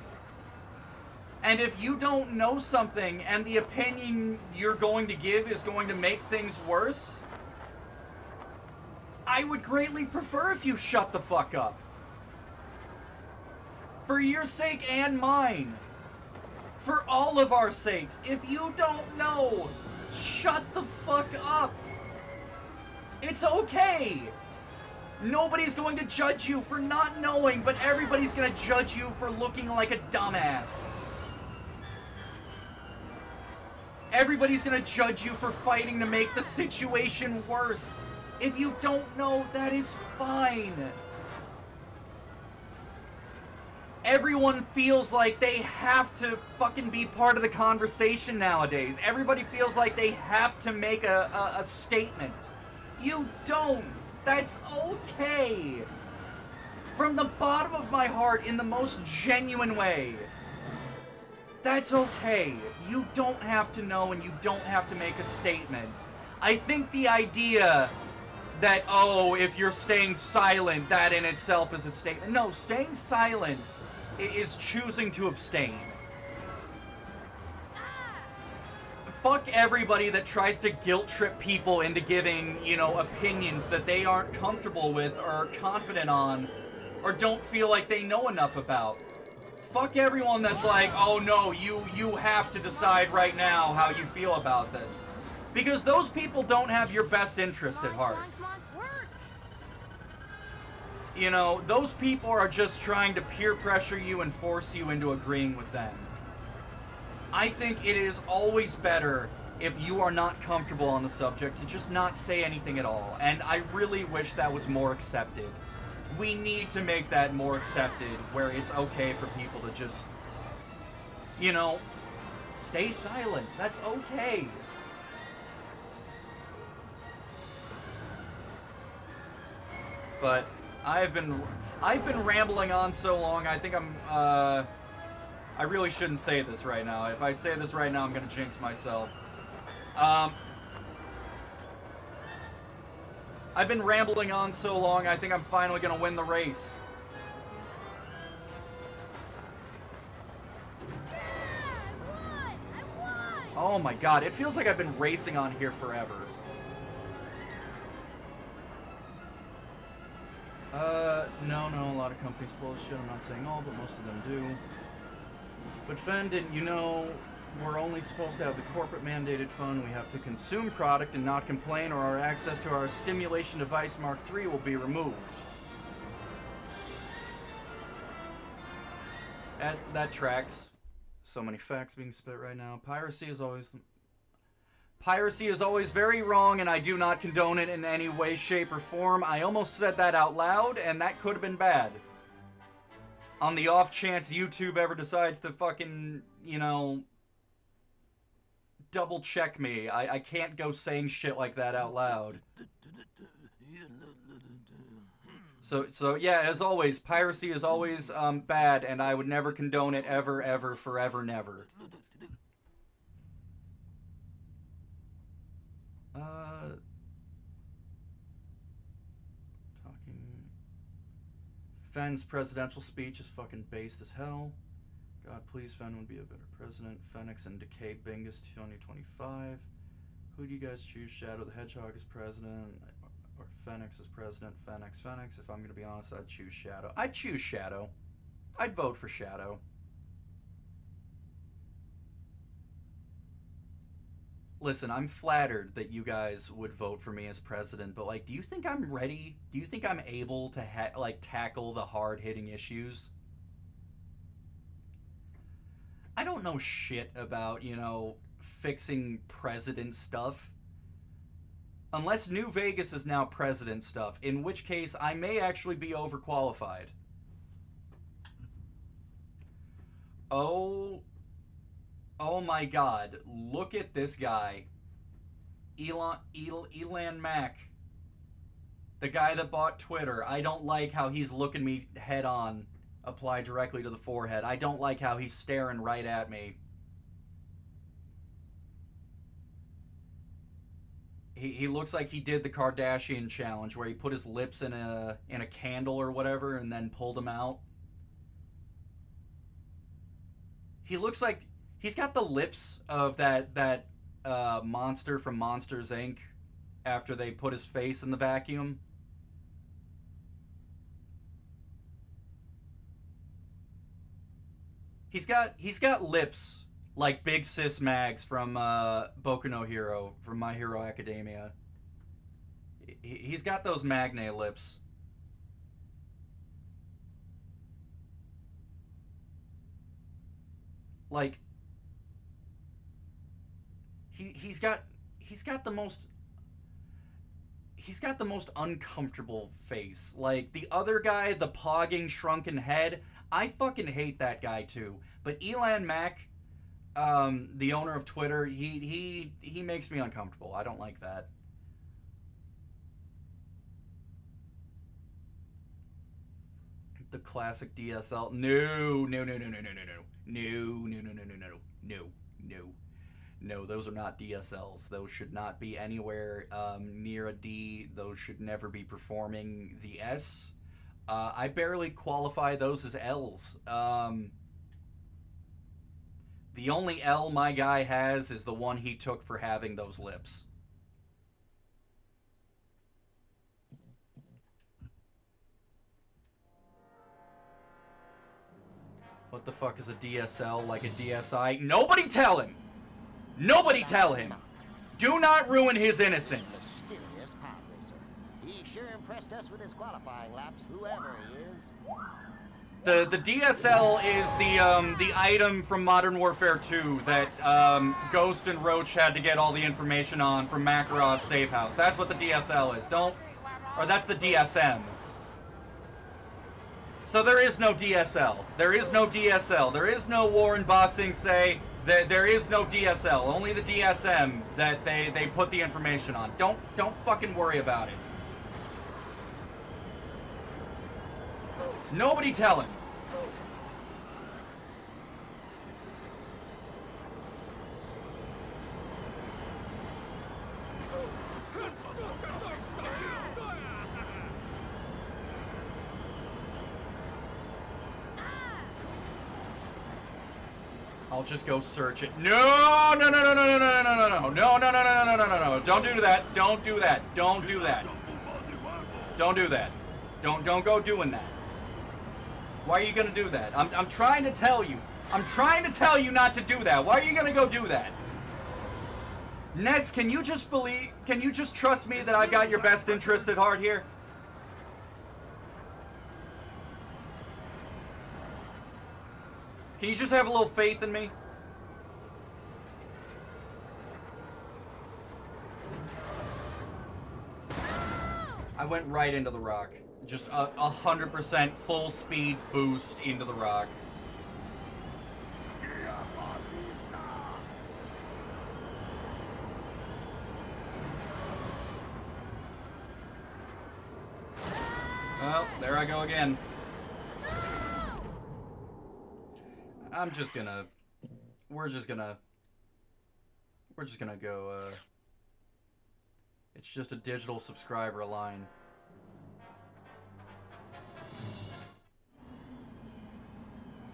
And if you don't know something and the opinion you're going to give is going to make things worse, I would greatly prefer if you shut the fuck up. For your sake and mine. For all of our sakes. If you don't know, shut the fuck up. It's okay. Nobody's going to judge you for not knowing, but everybody's gonna judge you for looking like a dumbass. Everybody's gonna judge you for fighting to make the situation worse. If you don't know, that is fine. Everyone feels like they have to fucking be part of the conversation nowadays. Everybody feels like they have to make a statement. You don't. That's okay. From the bottom of my heart, in the most genuine way. That's okay. You don't have to know and you don't have to make a statement. I think the idea that, oh, if you're staying silent, that in itself is a statement. No, staying silent is choosing to abstain. Fuck everybody that tries to guilt trip people into giving, opinions that they aren't comfortable with or confident on or don't feel like they know enough about. Fuck everyone that's like, oh no, you have to decide right now how you feel about this. Because those people don't have your best interest at heart. Those people are just trying to peer pressure you and force you into agreeing with them. I think it is always better if you are not comfortable on the subject to just not say anything at all. And I really wish that was more accepted. We need to make that more accepted, where it's okay for people to just, stay silent. That's okay. But I've been rambling on so long. I think I really shouldn't say this right now. If I say this right now, I'm gonna jinx myself. I've been rambling on so long, I think I'm finally gonna win the race. I won! Oh my god, it feels like I've been racing on here forever. No, a lot of companies pull this shit. I'm not saying all, but most of them do. But Fen, didn't you know we're only supposed to have the corporate mandated fun? We have to consume product and not complain, or our access to our stimulation device Mark III will be removed. That tracks. So many facts being spit right now. Piracy is always very wrong, and I do not condone it in any way, shape, or form. I almost said that out loud, and that could have been bad. On the off chance YouTube ever decides to fucking, double check me, I can't go saying shit like that out loud. So yeah, as always, piracy is always bad, and I would never condone it ever, ever, forever, never. Fenn's presidential speech is fucking based as hell. God, please, Fenn would be a better president. Fenix and Decay Bingus 2025. Who do you guys choose? Shadow the Hedgehog as president, or Fenix as president? Fenix. If I'm gonna be honest, I'd choose Shadow. I'd choose Shadow. I'd vote for Shadow. Listen, I'm flattered that you guys would vote for me as president, but, like, do you think I'm ready? Do you think I'm able to, tackle the hard-hitting issues? I don't know shit about, you know, fixing president stuff. Unless New Vegas is now president stuff, in which case I may actually be overqualified. Oh my god, look at this guy. Elon Mack. The guy that bought Twitter. I don't like how he's looking me head on, applied directly to the forehead. I don't like how he's staring right at me. He looks like he did the Kardashian challenge where he put his lips in a candle or whatever and then pulled them out. He looks like he's got the lips of that monster from Monsters Inc. after they put his face in the vacuum. He's got lips like Big Sis Mags from Boku no Hero, from My Hero Academia. He's got those Magne lips. Like he's got the most uncomfortable face. Like the other guy, the pogging shrunken head, I fucking hate that guy too. But Elon Mack, the owner of Twitter, he makes me uncomfortable. I don't like that. The classic DSL. No, those are not DSLs. Those should not be anywhere near a D. Those should never be performing the S. I barely qualify those as L's. The only L my guy has is the one he took for having those lips. What the fuck is a DSL? Like a DSI? Nobody tell him! Nobody tell him! Do not ruin his innocence! Mysterious Podracer. He sure impressed us with his qualifying laps, whoever he is. The DSL is the item from Modern Warfare 2 that Ghost and Roach had to get all the information on from Makarov's safe house. That's what the DSL is. Or that's the DSM. So there is no DSL. There is no DSL. There is no Warren Bossing say that there is no DSL. Only the DSM that they put the information on. Don't fucking worry about it. Nobody tell him. I'll just go search it. No! Don't do that. Don't do that. Don't do that. Don't do that. Don't go doing that. Why are you gonna do that? I'm trying to tell you. I'm trying to tell you not to do that. Why are you gonna go do that? Ness, can you just trust me that I've got your best interest at heart here? Can you just have a little faith in me? I went right into the rock. Just a 100% full speed boost into the rock. Well, there I go again. We're just gonna go, it's just a digital subscriber line.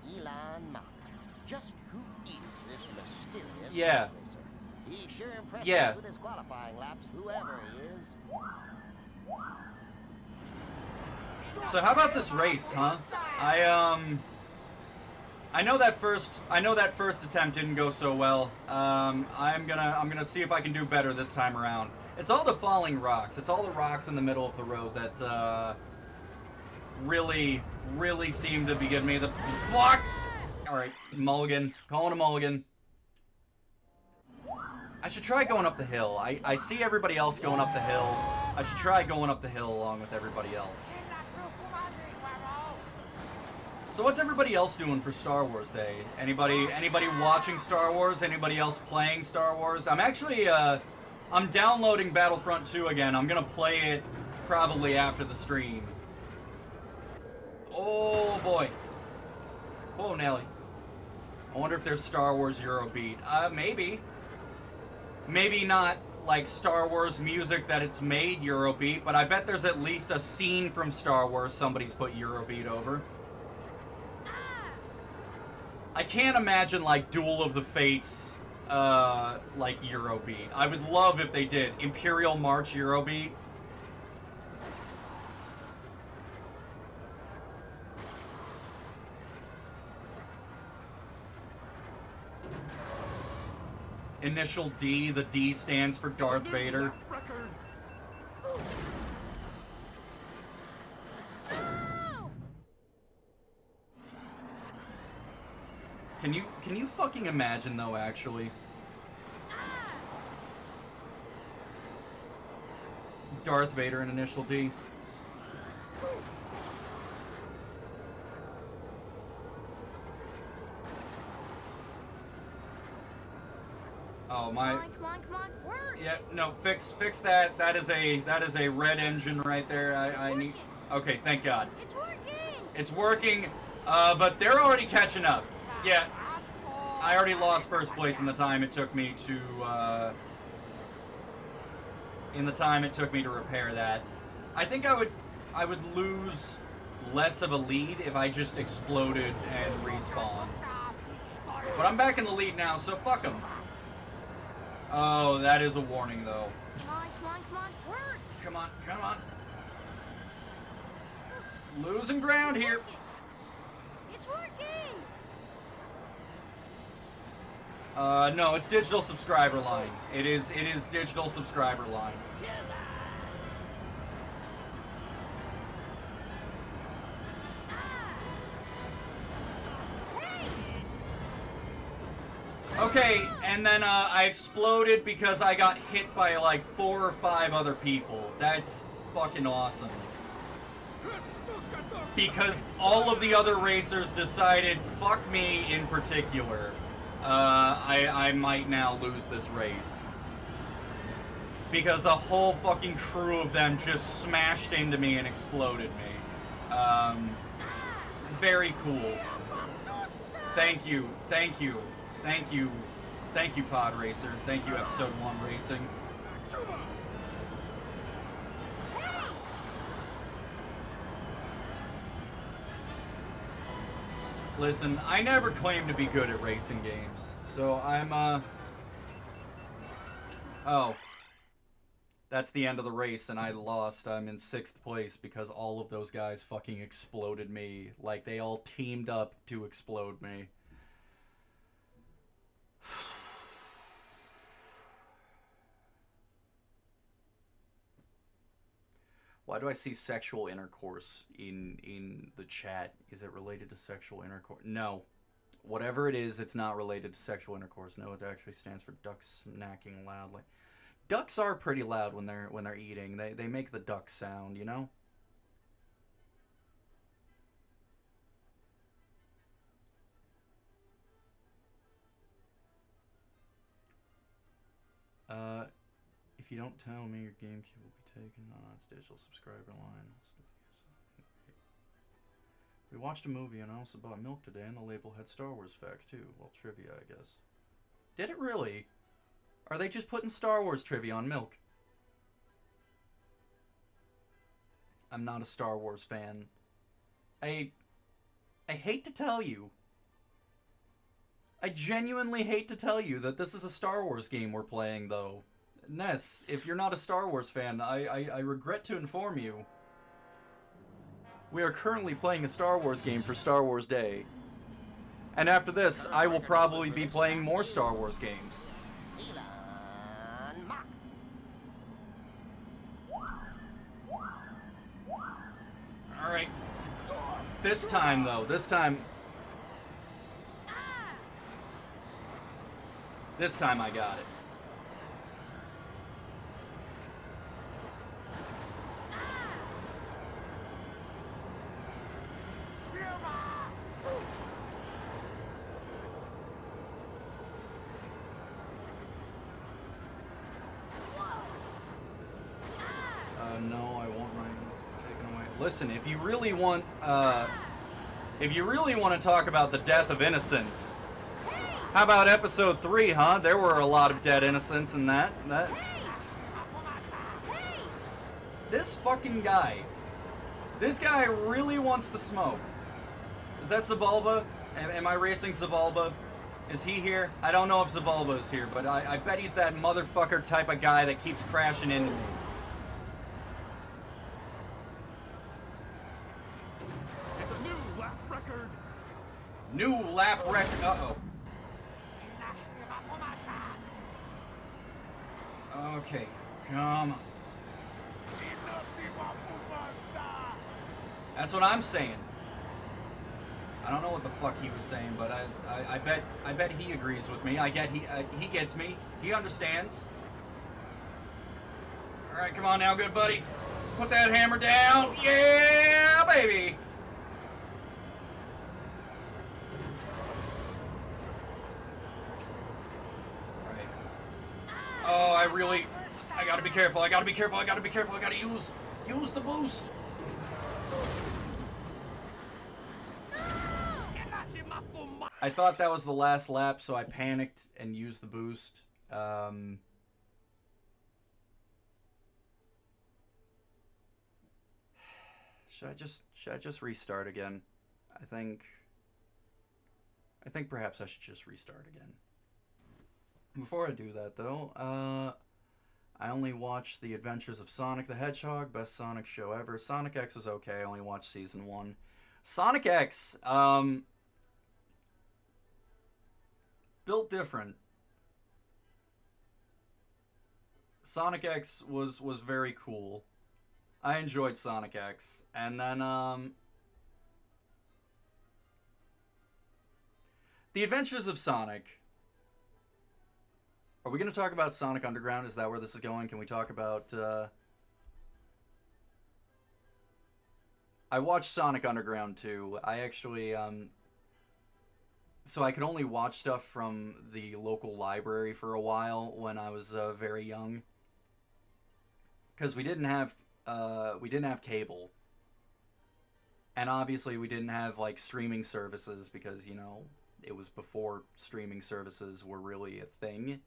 Elon Musk. Just who is this mysterious Yeah. Podracer? He sure impressed Yeah. us with his qualifying laps, whoever he is. So how about this race, huh? I know that first attempt didn't go so well. I'm gonna see if I can do better this time around. It's all the falling rocks. It's all the rocks in the middle of the road that really seem to be giving me the fuck. Alright, mulligan. Calling a mulligan. I should try going up the hill. I see everybody else going up the hill. I should try going up the hill along with everybody else. So what's everybody else doing for Star Wars Day? Anybody watching Star Wars? Anybody else playing Star Wars? I'm actually, I'm downloading Battlefront 2 again. I'm gonna play it probably after the stream. Oh boy. Whoa, Nelly. I wonder if there's Star Wars Eurobeat. Maybe. Maybe not like Star Wars music that it's made Eurobeat, but I bet there's at least a scene from Star Wars somebody's put Eurobeat over. I can't imagine like Duel of the Fates, like Eurobeat. I would love if they did. Imperial March Eurobeat. Initial D, the D stands for Darth Vader. Can you fucking imagine though, actually? Darth Vader in Initial D. Oh my. Come on, work. Yeah, no, fix that. That is a red engine right there. I need. Okay, thank God. It's working. It's working, but they're already catching up. Yeah, I already lost first place in the time it took me to repair that. I think I would lose less of a lead if I just exploded and respawned. But I'm back in the lead now, so fuck them. Oh, that is a warning though. Come on, work. Come on. Losing ground here. It's working. No, it's digital subscriber line. It is digital subscriber line. Okay, and then I exploded because I got hit by like 4 or 5 other people. That's fucking awesome. Because all of the other racers decided, fuck me in particular. I might now lose this race. Because a whole fucking crew of them just smashed into me and exploded me. Very cool. Thank you, Pod Racer. Thank you, Episode 1 Racing. Listen, I never claimed to be good at racing games, so I'm, Oh. That's the end of the race, and I lost. I'm in 6th place because all of those guys fucking exploded me. Like, they all teamed up to explode me. Why do I see sexual intercourse in the chat? Is it related to sexual intercourse? No. Whatever it is, it's not related to sexual intercourse. No, it actually stands for ducks snacking loudly. Ducks are pretty loud when they're eating. They make the duck sound, you know? If you don't tell me, your GameCube will be taken. No, it's digital subscriber line. We watched a movie and I also bought milk today, and the label had Star Wars facts too. Well, trivia, I guess. Did it really? Are they just putting Star Wars trivia on milk? I'm not a Star Wars fan. I hate to tell you. I genuinely hate to tell you that this is a Star Wars game we're playing, though. Ness, if you're not a Star Wars fan, I regret to inform you. We are currently playing a Star Wars game for Star Wars Day. And after this, I will probably be playing more Star Wars games. Alright. This time, though, This time I got it. No, I want my innocence taken away. Listen, if you really want to talk about the death of innocence, how about episode 3, huh? There were a lot of dead innocents in that. This fucking guy. This guy really wants to smoke. Is that Zabalba? Am I racing Zabalba? Is he here? I don't know if Zabalba is here, but I bet he's that motherfucker type of guy that keeps crashing into me. It's a new lap record. New lap record. Uh-oh. Okay, come on. That's what I'm saying. I don't know what the fuck he was saying, but I bet he agrees with me. I get he gets me. He understands. All right, come on now, good buddy. Put that hammer down. Yeah, baby. All right. Oh, I gotta be careful. I gotta use the boost. I thought that was the last lap, so I panicked and used the boost. Should I just restart again? I think perhaps I should just restart again. Before I do that, though, I only watched The Adventures of Sonic the Hedgehog, best Sonic show ever. Sonic X was okay. I only watched season 1. Sonic X, built different. Sonic X was very cool. I enjoyed Sonic X. And then, The Adventures of Sonic. Are we going to talk about Sonic Underground? Is that where this is going? Can we talk about, I watched Sonic Underground too. I actually, so I could only watch stuff from the local library for a while when I was very young, because we didn't have cable, and obviously we didn't have like streaming services because, you know, it was before streaming services were really a thing.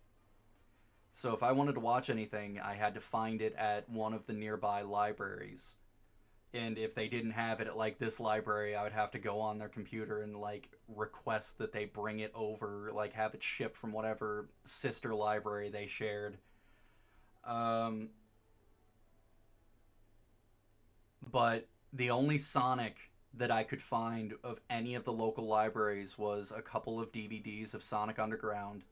So if I wanted to watch anything, I had to find it at one of the nearby libraries. And if they didn't have it at, like, this library, I would have to go on their computer and, like, request that they bring it over, like, have it shipped from whatever sister library they shared. But the only Sonic that I could find of any of the local libraries was a couple of DVDs of Sonic Underground.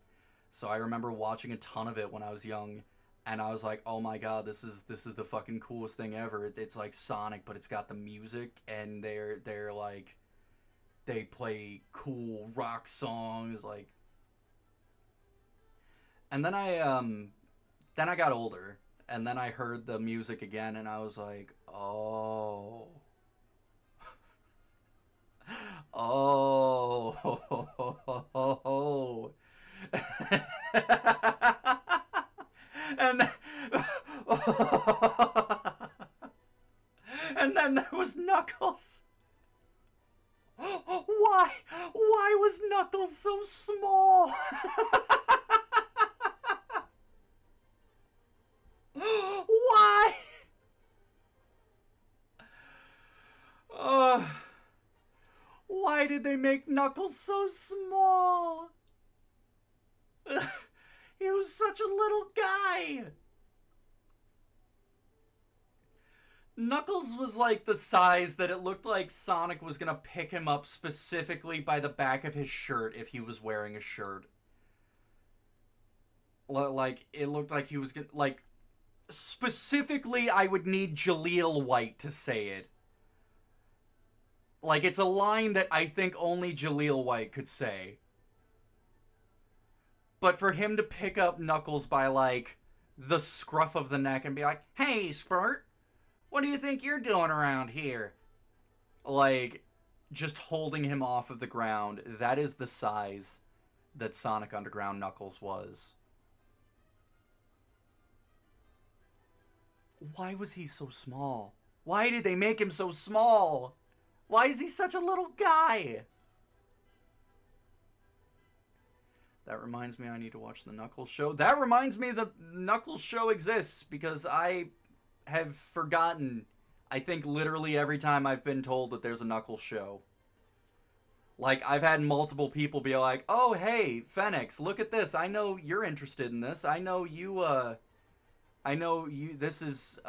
So I remember watching a ton of it when I was young. And I was like, oh my god, this is the fucking coolest thing ever. It's like Sonic, but it's got the music, and they're like, they play cool rock songs, like. And then I got older, and then I heard the music again, and I was like, oh. Oh. And and then there was Knuckles. Why was Knuckles so small? Why? Why did they make Knuckles so small? He was such a little guy. Knuckles was like the size that it looked like Sonic was gonna pick him up specifically by the back of his shirt if he was wearing a shirt. Like, it looked like he was gonna, like, specifically I would need Jaleel White to say it. Like, it's a line that I think only Jaleel White could say. But for him to pick up Knuckles by, like, the scruff of the neck and be like, "Hey, Spurt, what do you think you're doing around here?" Like, just holding him off of the ground, that is the size that Sonic Underground Knuckles was. Why was he so small? Why did they make him so small? Why is he such a little guy? That reminds me I need to watch the Knuckles show. That reminds me the Knuckles show exists because I have forgotten, I think literally every time I've been told that there's a Knuckles show. Like, I've had multiple people be like, "Oh, hey, Phoenix, look at this. I know you're interested in this. I know you, this is,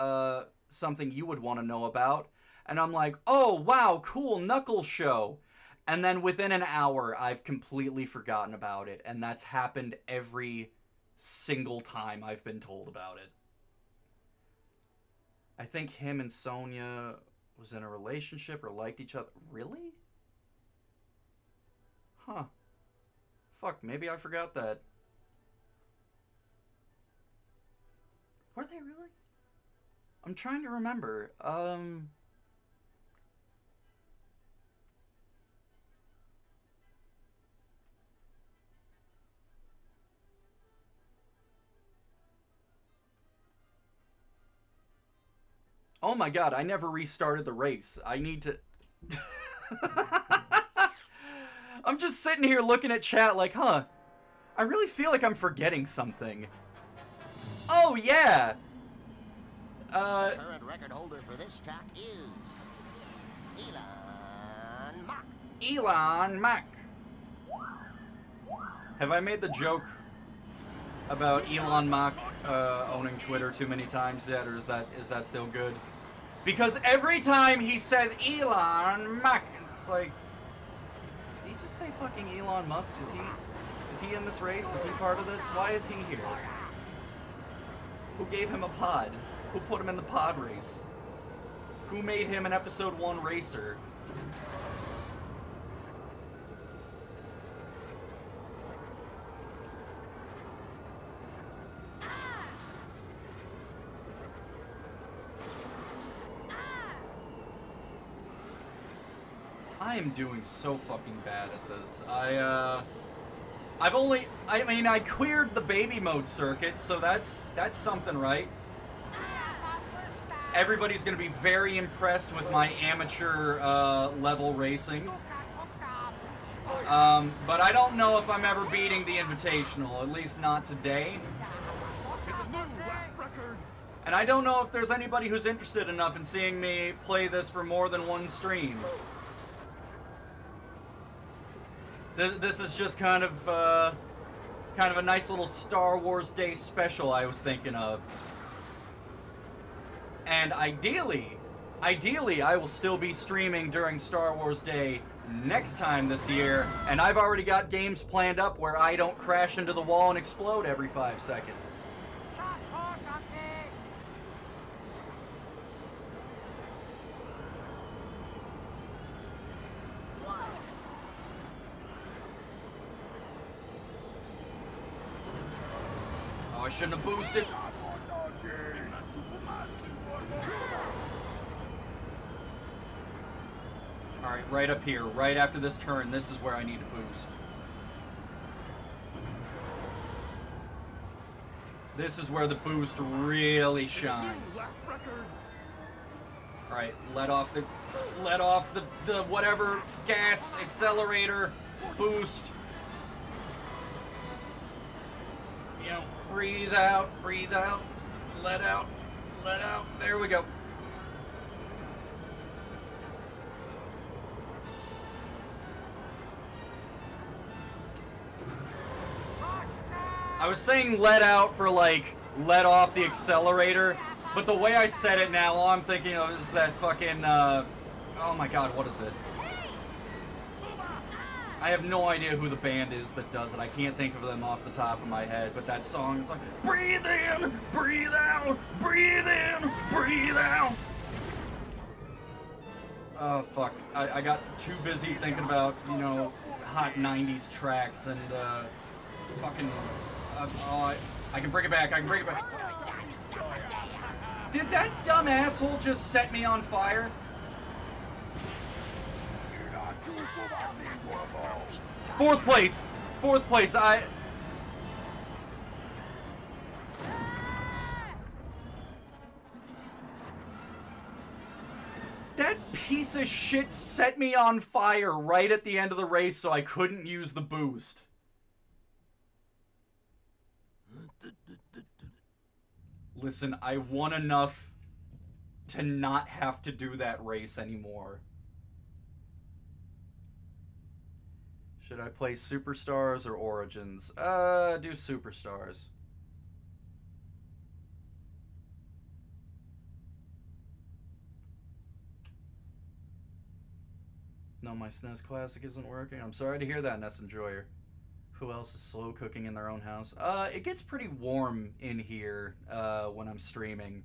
something you would want to know about." And I'm like, "Oh, wow, cool, Knuckles show." And then within an hour, I've completely forgotten about it. And that's happened every single time I've been told about it. I think him and Sonya was in a relationship or liked each other. Really? Huh. Fuck, maybe I forgot that. Were they really? I'm trying to remember. Oh my god, I never restarted the race. I need to... I'm just sitting here looking at chat like, huh, I really feel like I'm forgetting something. Oh, yeah! Current record holder for this track is Elon Musk. Elon Musk. Have I made the joke about Elon Musk owning Twitter too many times yet, or is that still good? Because every time he says Elon Musk, it's like, did he just say fucking Elon Musk? Is he in this race? Is he part of this? Why is he here? Who gave him a pod? Who put him in the pod race? Who made him an episode 1 racer? I am doing so fucking bad at this. I cleared the baby mode circuit, so that's something, right? Everybody's gonna be very impressed with my amateur level racing. But I don't know if I'm ever beating the Invitational, at least not today. And I don't know if there's anybody who's interested enough in seeing me play this for more than one stream. This is just kind of a nice little Star Wars Day special I was thinking of. And ideally, I will still be streaming during Star Wars Day next time this year, and I've already got games planned up where I don't crash into the wall and explode every 5 seconds. I shouldn't have boosted. Alright, right up here, right after this turn, this is where I need to boost. This is where the boost really shines. Alright, let off the whatever gas, accelerator, boost. You know, breathe out, let out, there we go. I was saying let out for like, let off the accelerator, but the way I said it now, all I'm thinking of is that fucking, oh my god, what is it? I have no idea who the band is that does it. I can't think of them off the top of my head, but that song, it's like, breathe in, breathe out, breathe in, breathe out. Oh, fuck. I got too busy thinking about, you know, hot 90s tracks and, Fucking... I can bring it back, I can bring it back. Did that dumb asshole just set me on fire? Fourth place! Fourth place, That piece of shit set me on fire right at the end of the race so I couldn't use the boost. Listen, I won enough to not have to do that race anymore. Should I play Superstars or Origins? Do Superstars. No, my SNES Classic isn't working. I'm sorry to hear that, Ness Enjoyer. Who else is slow cooking in their own house? It gets pretty warm in here, when I'm streaming.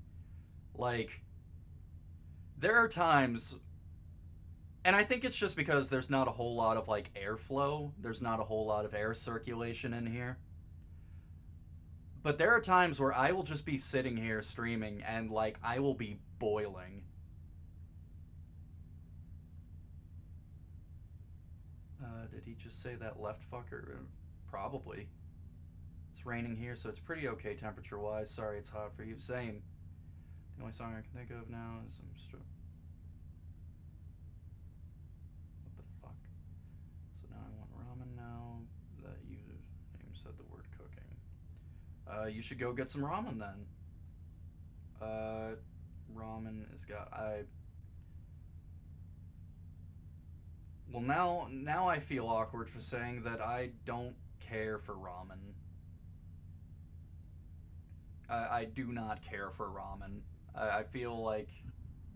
Like, there are times, and I think it's just because there's not a whole lot of, like, airflow. There's not a whole lot of air circulation in here. But there are times where I will just be sitting here streaming and, like, I will be boiling. Did he just say that left fucker? Probably. It's raining here, so it's pretty okay temperature-wise. Sorry it's hot for you. Same. The only song I can think of now is what the fuck? So now I want ramen now that you said the word cooking. You should go get some ramen then. Ramen is got... Well, now I feel awkward for saying that I don't care for ramen. I do not care for ramen. I feel like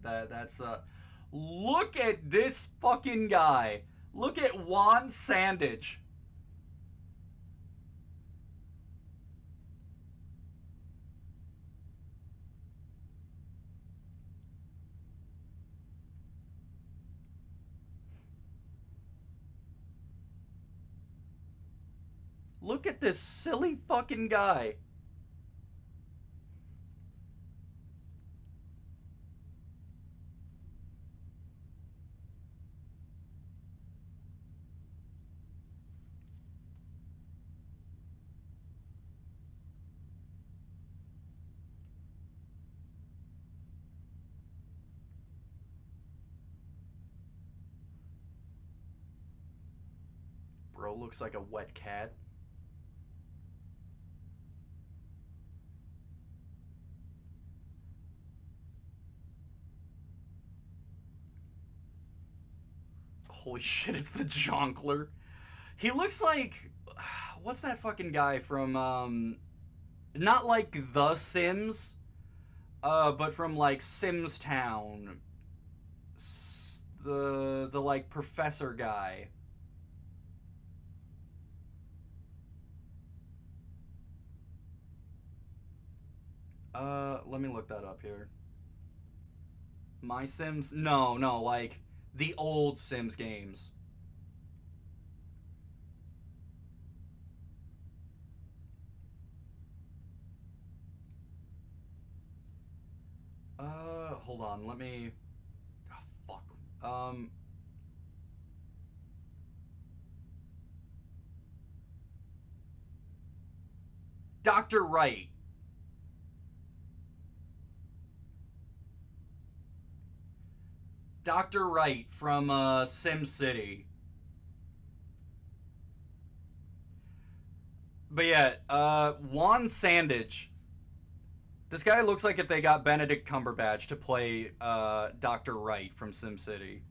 that's look at this fucking guy. Look at Juan Sandage. Look at this silly fucking guy. Bro looks like a wet cat. Holy shit, it's the Jonkler. He looks like... What's that fucking guy from, not like The Sims, but from, like, Sims Town. The like, professor guy. Let me look that up here. My Sims? No, like... The old Sims games. Hold on, let me... Oh, fuck. Dr. Wright. Dr. Wright from SimCity. But yeah, Juan Sandage. This guy looks like if they got Benedict Cumberbatch to play Dr. Wright from SimCity.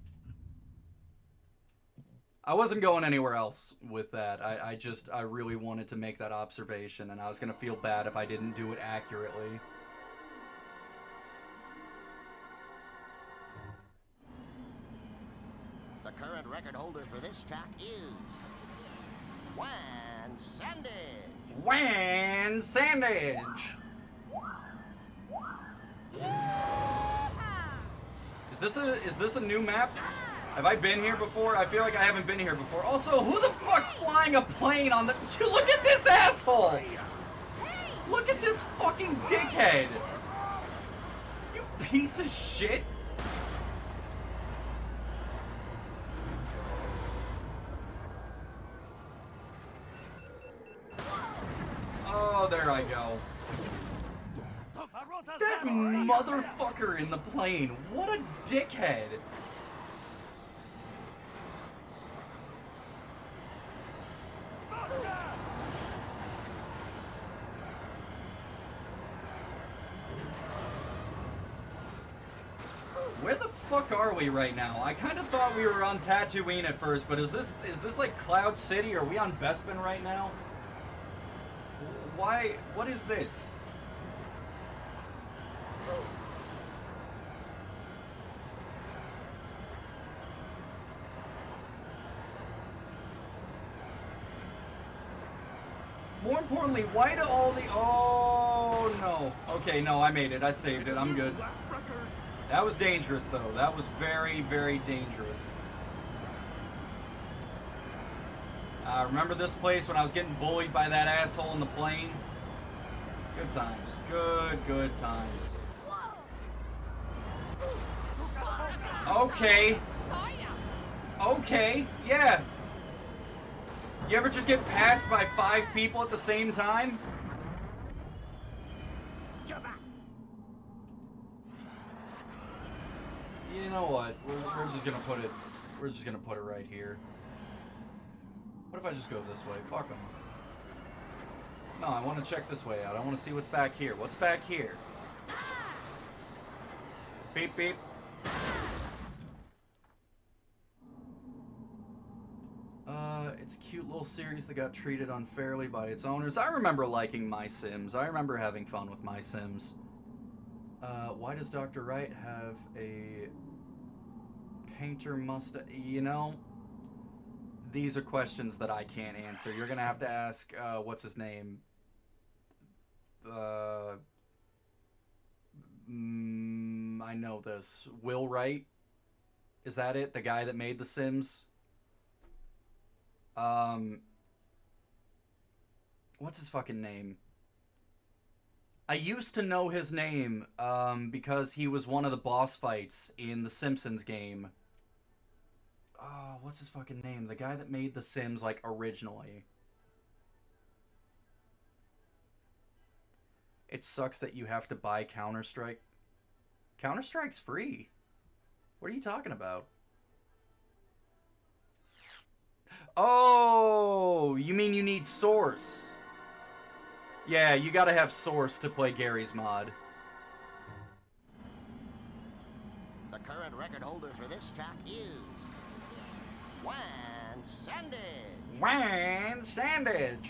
I wasn't going anywhere else with that. I really wanted to make that observation, and I was gonna feel bad if I didn't do it accurately. The current record holder for this track is Juan Sandage. Juan Sandage. Is this a new map? Have I been here before? I feel like I haven't been here before. Also, who the fuck's flying a plane on the... Look at this asshole! Look at this fucking dickhead! You piece of shit! Oh, there I go. That motherfucker in the plane. What a dickhead. Where the fuck are we right now? I kind of thought we were on Tatooine at first, but is this like Cloud City? Are we on Bespin right now? Why? What is this? More importantly, why do all the... Oh, no. Okay, no, I made it. I saved it. I'm good. That was dangerous, though. That was very, very dangerous. Remember this place when I was getting bullied by that asshole in the plane? Good times. Good times. Okay. Okay, yeah. You ever just get passed by 5 people at the same time? You know what? We're just gonna put it. We're just gonna put it right here. What if I just go this way? Fuck them. No, I want to check this way out. I want to see what's back here. What's back here? Beep beep. It's a cute little series that got treated unfairly by its owners. I remember liking My Sims. I remember having fun with My Sims. Why does Dr. Wright have a painter mustache? You know, these are questions that I can't answer. You're gonna have to ask, what's his name? I know this. Will Wright? Is that it? The guy that made The Sims? What's his fucking name? I used to know his name, because he was one of the boss fights in the Simpsons game. Oh, what's his fucking name? The guy that made The Sims, like, originally. It sucks that you have to buy Counter-Strike. Counter-Strike's free. What are you talking about? Oh, you mean you need Source? Yeah, you gotta have Source to play Gary's mod. The current record holder for this track is Juan Sandage. Juan Sandage.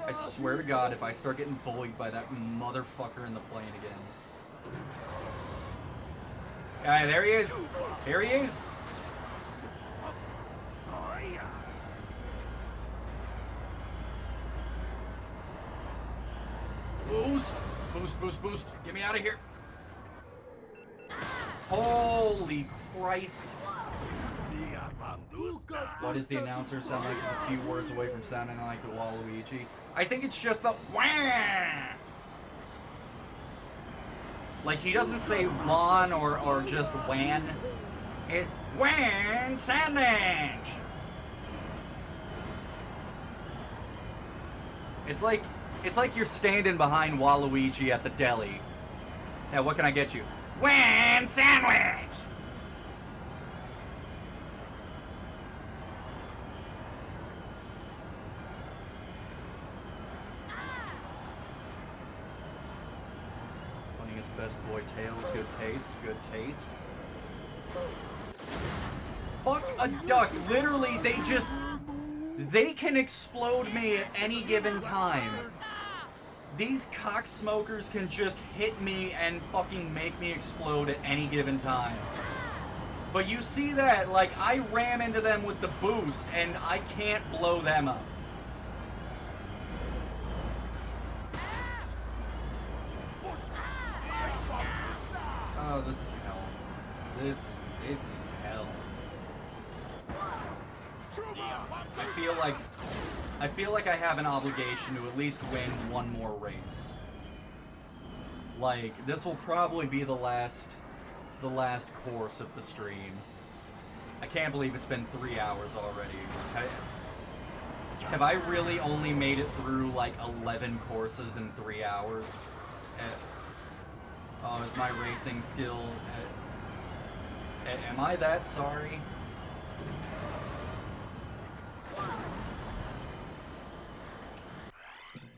I swear to God, if I start getting bullied by that motherfucker in the plane again. Ah, there he is. Here he is. Boost. Boost, boost, boost. Get me out of here. Holy Christ. What does the announcer sound like? He's a few words away from sounding like a Waluigi. I think it's just the wah. Like, he doesn't say Juan or just Wan. It Juan Sandage. It's like you're standing behind Waluigi at the deli. Now, what can I get you? Juan Sandwich. Best boy Tails, good taste, good taste. Fuck a duck. Literally, they can explode me at any given time. These cocksmokers can just hit me and fucking make me explode at any given time. But you see that, like, I ram into them with the boost and I can't blow them up. Oh, this is hell. This is hell. I feel like I have an obligation to at least win one more race. Like, this will probably be the last course of the stream. I can't believe it's been 3 hours already. Have I really only made it through like 11 courses in 3 hours? Oh, is my racing skill... am I that sorry?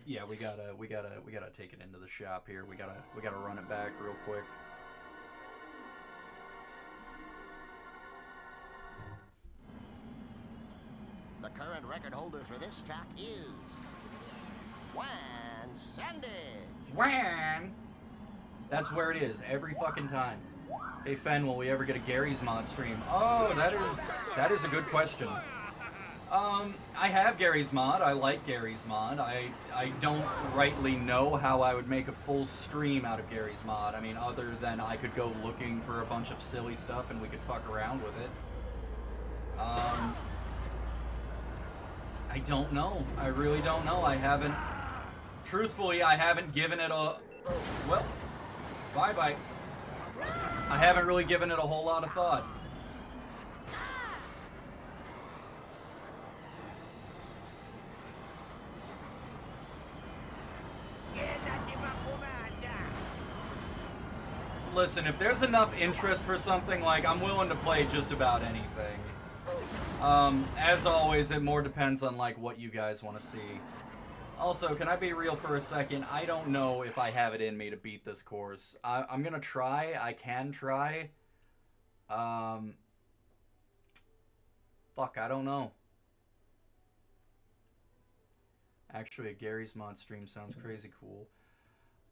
Yeah, we gotta take it into the shop here. We gotta run it back real quick. The current record holder for this track is Juan Sandage. Juan! That's where it is, every fucking time. Hey Fen, will we ever get a Gary's Mod stream? Oh, that is a good question. I have Gary's Mod. I like Gary's Mod. I don't rightly know how I would make a full stream out of Gary's Mod. I mean, other than I could go looking for a bunch of silly stuff and we could fuck around with it. I don't know. I really don't know. I haven't... Truthfully, I haven't given it a... Well, bye-bye. I haven't really given it a whole lot of thought. Listen, if there's enough interest for something, like, I'm willing to play just about anything. As always, it more depends on, like, what you guys want to see. Also, can I be real for a second? I don't know if I have it in me to beat this course. I'm gonna try. I can try. Fuck, I don't know. Actually, a Gary's Mod stream sounds crazy cool.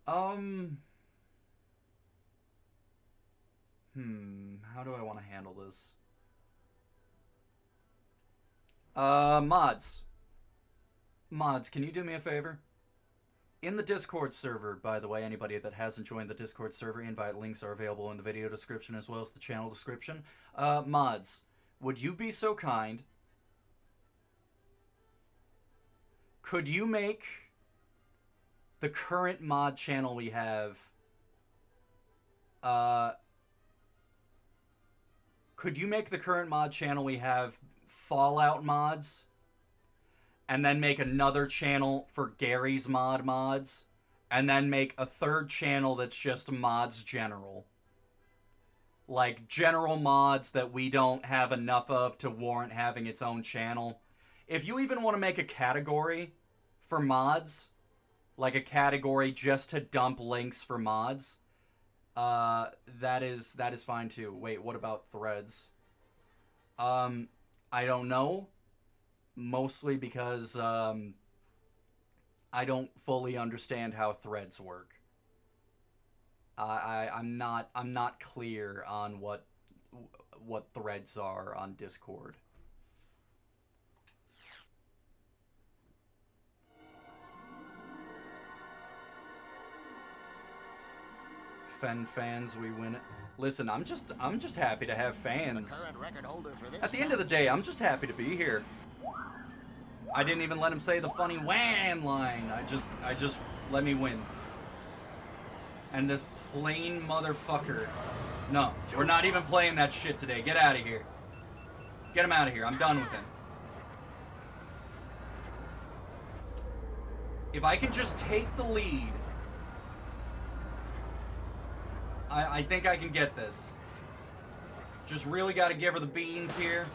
How do I want to handle this? Mods. Mods, can you do me a favor? In the Discord server, by the way, anybody that hasn't joined the Discord server, invite links are available in the video description as well as the channel description. Mods, would you be so kind? Could you make the current mod channel we have, could you make the current mod channel we have Fallout mods? And then make another channel for Gary's Mod mods? And then make a third channel that's just mods general? Like, general mods that we don't have enough of to warrant having its own channel. If you even want to make a category for mods, like a category just to dump links for mods, that is fine too. Wait, what about threads? I don't know. Mostly because I don't fully understand how threads work. I'm not clear on what threads are on Discord. Fen fans, we win it. Listen, I'm just happy to have fans. At the end of the day, I'm just happy to be here. I didn't even let him say the funny "WAN" line. I just let me win. And this plain motherfucker. No, we're not even playing that shit today. Get out of here. Get him out of here. I'm done with him. If I can just take the lead, I think I can get this. Just really got to give her the beans here.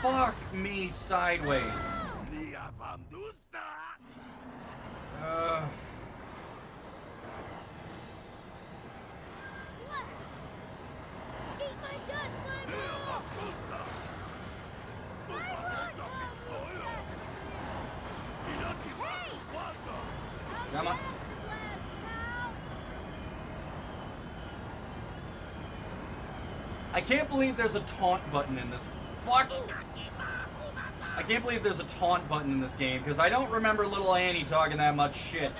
Fuck me sideways. Eat my guts, Slime! Come on. I can't believe there's a taunt button in this. Fuck! I can't believe there's a taunt button in this game, because I don't remember little Annie talking that much shit.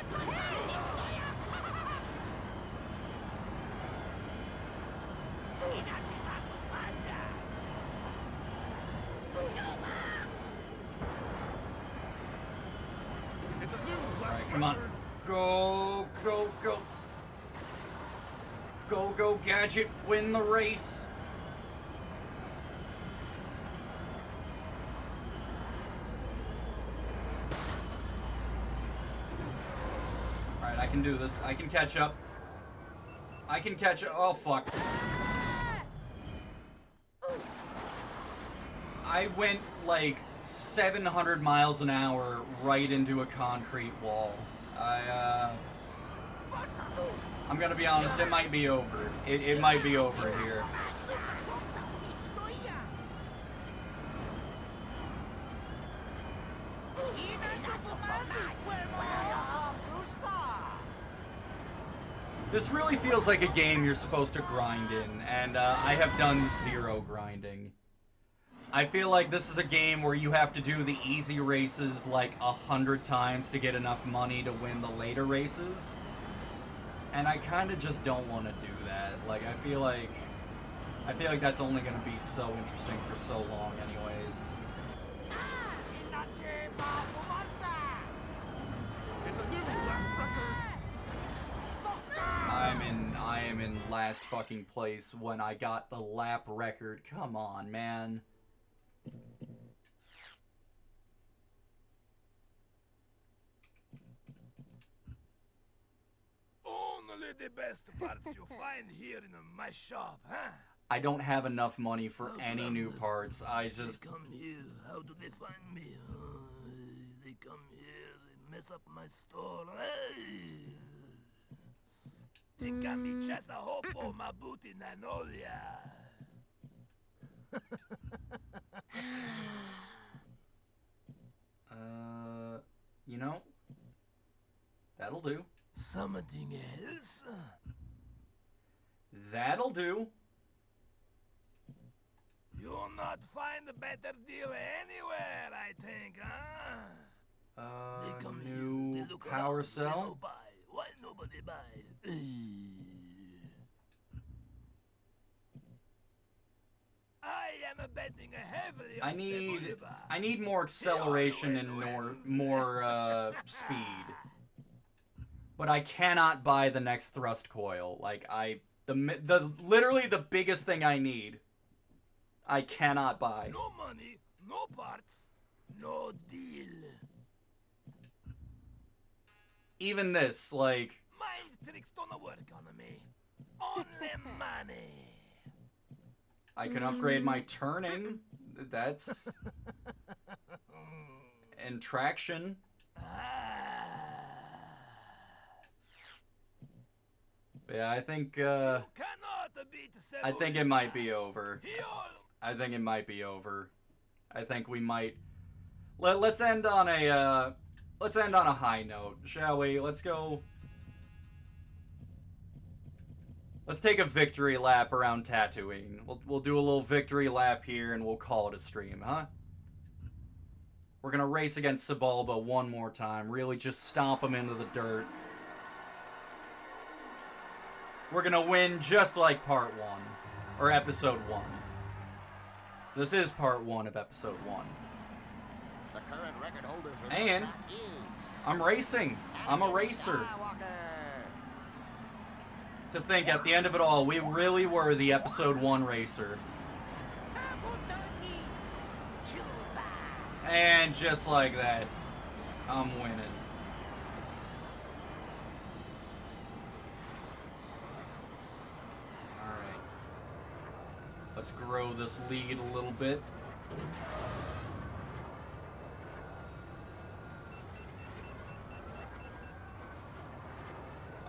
Come on. Go, go, go. Go, go, Gadget. Win the race. Alright, I can do this. I can catch up. I can catch up. Oh, fuck. I went like 700 miles an hour right into a concrete wall. I'm gonna be honest, it might be over. It might be over here. This really feels like a game you're supposed to grind in, and I have done zero grinding. I feel like this is a game where you have to do the easy races like 100 times to get enough money to win the later races. And I kind of just don't want to do that. Like, I feel like that's only going to be so interesting for so long anyways. It's a new lap record. I am in last fucking place when I got the lap record. Come on, man. Only the best parts you find here in my shop, huh? I don't have enough money for any new parts. I just... They come here. How do they find me? They come here. They mess up my store. Hey! They got me just a hopo, my booty, Nanolia. You know, that'll do. Something else? That'll do. You'll not find a better deal anywhere, I think, huh? They come here, New they look power around, they cell. don't buy. Why nobody buy? I am betting heavily on I need more acceleration and more speed. But I cannot buy the next thrust coil. Like literally the biggest thing I need, I cannot buy. No money, no parts, no deal. Even this, like, Mind tricks don't work on me. Only money. I can upgrade my turning. That's and traction. Yeah, I think it might be over. I think it might be over. I think we might. Let's end on a high note, shall we? Let's go. Let's take a victory lap around Tatooine. We'll do a little victory lap here and we'll call it a stream, huh? We're gonna race against Sebulba one more time. Really just stomp him into the dirt. We're gonna win just like part 1. Or episode 1. This is part 1 of episode 1. The current record holder for this And lap is I'm racing. I'm a racer. Skywalker. To think at the end of it all, we really were the episode 1 racer. And just like that, I'm winning. Alright. Let's grow this lead a little bit.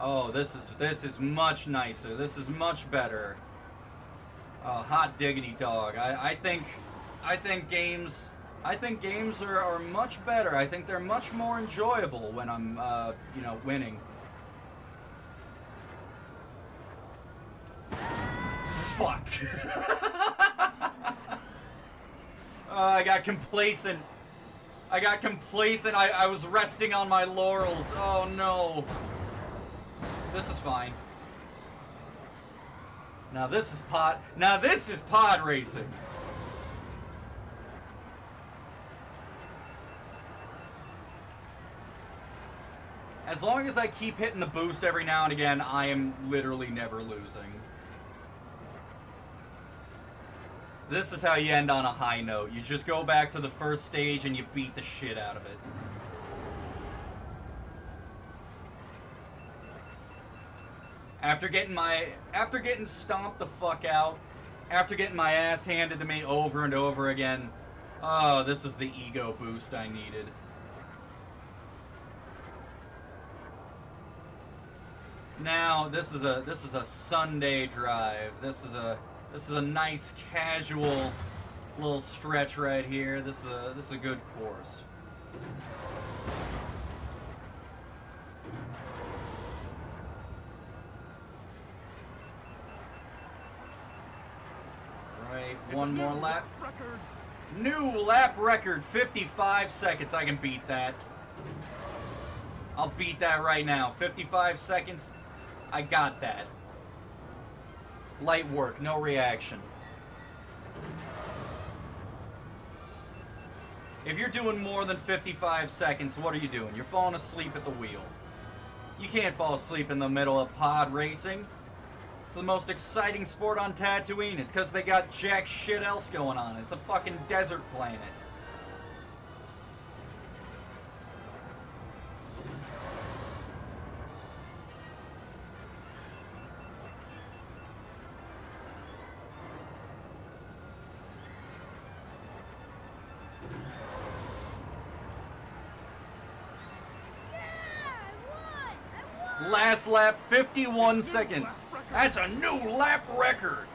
Oh, this is much nicer. This is much better. Hot diggity dog. I think games are much better. I think they're much more enjoyable when I'm winning. Fuck. I got complacent. I was resting on my laurels. Oh no. This is fine. Now this is pod racing. As long as I keep hitting the boost every now and again, I am literally never losing. This is how you end on a high note. You just go back to the first stage and you beat the shit out of it. After getting stomped the fuck out, after getting my ass handed to me over and over again, oh, this is the ego boost I needed. Now, this is a Sunday drive. This is a nice casual little stretch right here. This is a good course. Right, one more lap. New lap record, 55 seconds. I can beat that. I'll beat that right now. 55 seconds. I got that. Light work, no reaction. If you're doing more than 55 seconds, what are you doing? You're falling asleep at the wheel. You can't fall asleep in the middle of pod racing. It's the most exciting sport on Tatooine. It's because they got jack shit else going on. It's a fucking desert planet. Last lap, 51 seconds. That's a new lap record.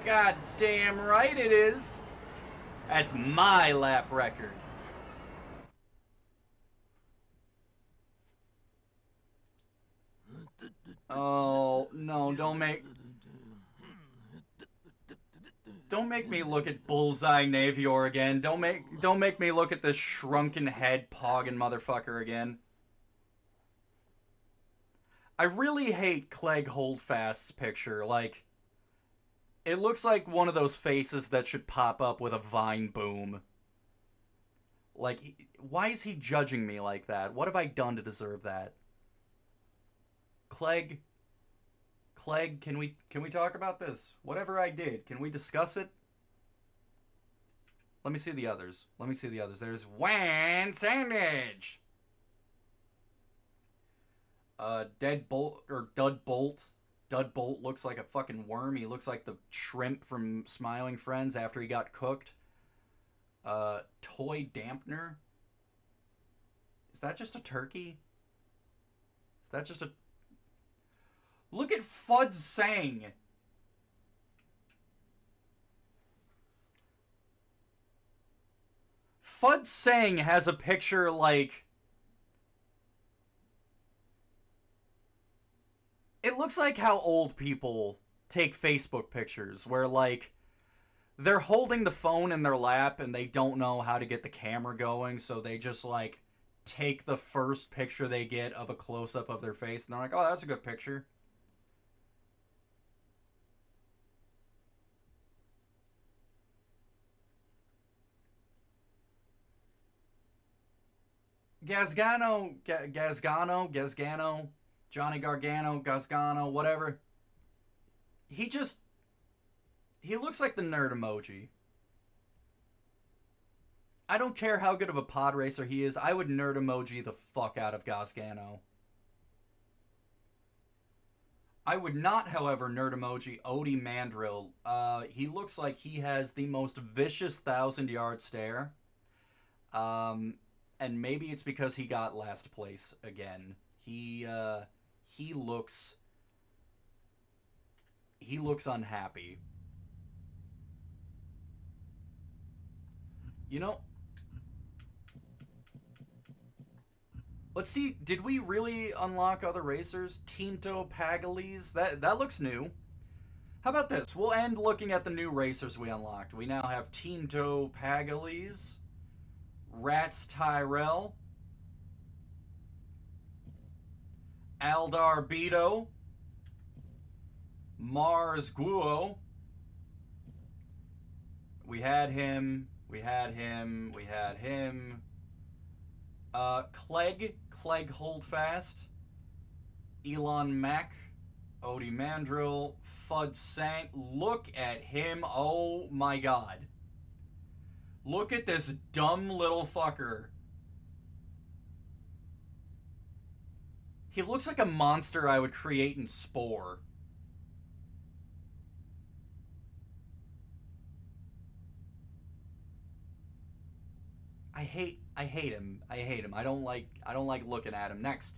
God damn right it is. That's my lap record. Oh, no, don't make me look at Bullseye Navior again. Don't make me look at this shrunken head pogging motherfucker again. I really hate Clegg Holdfast's picture. Like, it looks like one of those faces that should pop up with a Vine boom. Like, why is he judging me like that? What have I done to deserve that? Clegg, can we talk about this? Whatever I did, can we discuss it? Let me see the others. There's Wan Sandage. Deadbolt, or Dudbolt. Dudbolt looks like a fucking worm. He looks like the shrimp from Smiling Friends after he got cooked. Toy Dampener. Is that just a turkey? Is that just a... Look at Fud Sang. Fud Sang has a picture like... It looks like how old people take Facebook pictures, where, like, they're holding the phone in their lap and they don't know how to get the camera going, so they just, like, take the first picture they get of a close-up of their face, and they're like, oh, that's a good picture. Gazgano, Johnny Gargano, Gazgano, whatever. He looks like the nerd emoji. I don't care how good of a pod racer he is, I would nerd emoji the fuck out of Gazgano. I would not, however, nerd emoji Odie Mandrill. He looks like he has the most vicious 1,000-yard stare. And maybe it's because he got last place again. He looks unhappy. You know, let's see, did we really unlock other racers? Tinto Pagales? That looks new. How about this? We'll end looking at the new racers we unlocked. We now have Tinto Pagales, Rats Tyrell, Aldar Beto, Mars Guo. We had him. Clegg Holdfast, Elon Mack, Odie Mandrill, Fud Sank. Look at him. Oh my god. Look at this dumb little fucker. He looks like a monster I would create in Spore. I hate him. I hate him. I don't like looking at him. Next.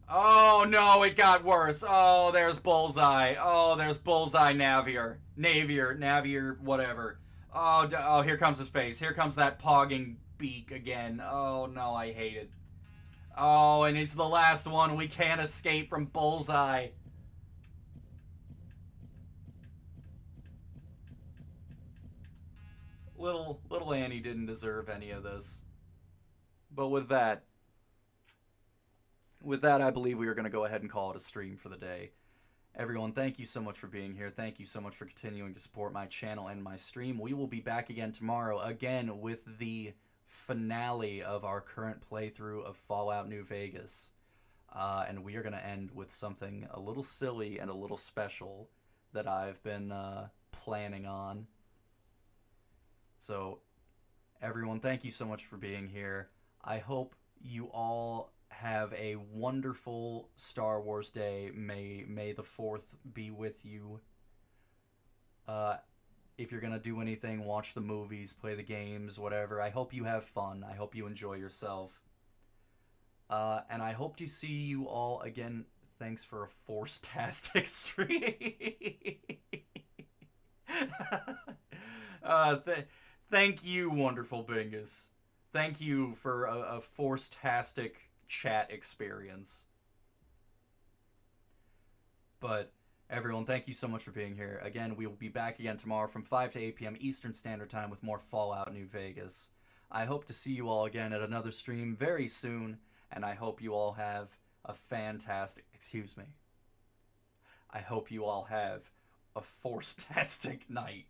Oh no, it got worse. Oh, there's Bullseye. Oh, there's Bullseye Navier, whatever. Oh, here comes his face. Here comes that pogging beak again. Oh no, I hate it. Oh, and it's the last one. We can't escape from Bullseye. Little Annie didn't deserve any of this. But with that, I believe we are going to go ahead and call it a stream for the day. Everyone, thank you so much for being here. Thank you so much for continuing to support my channel and my stream. We will be back again tomorrow, again with the finale of our current playthrough of Fallout New Vegas. And we are going to end with something a little silly and a little special that I've been planning on. So, everyone, thank you so much for being here. I hope you all have a wonderful Star Wars day. May the 4th be with you. If you're going to do anything, watch the movies, play the games, whatever. I hope you have fun. I hope you enjoy yourself. And I hope to see you all again. Thanks for a Force-tastic stream. Thank you, wonderful Bingus. Thank you for a Force-tastic chat experience. But everyone, thank you so much for being here. Again, we will be back again tomorrow from 5 to 8 p.m. Eastern Standard Time with more Fallout New Vegas. I hope to see you all again at another stream very soon, and I hope you all have a fantastic... Excuse me. I hope you all have a Force-tastic night.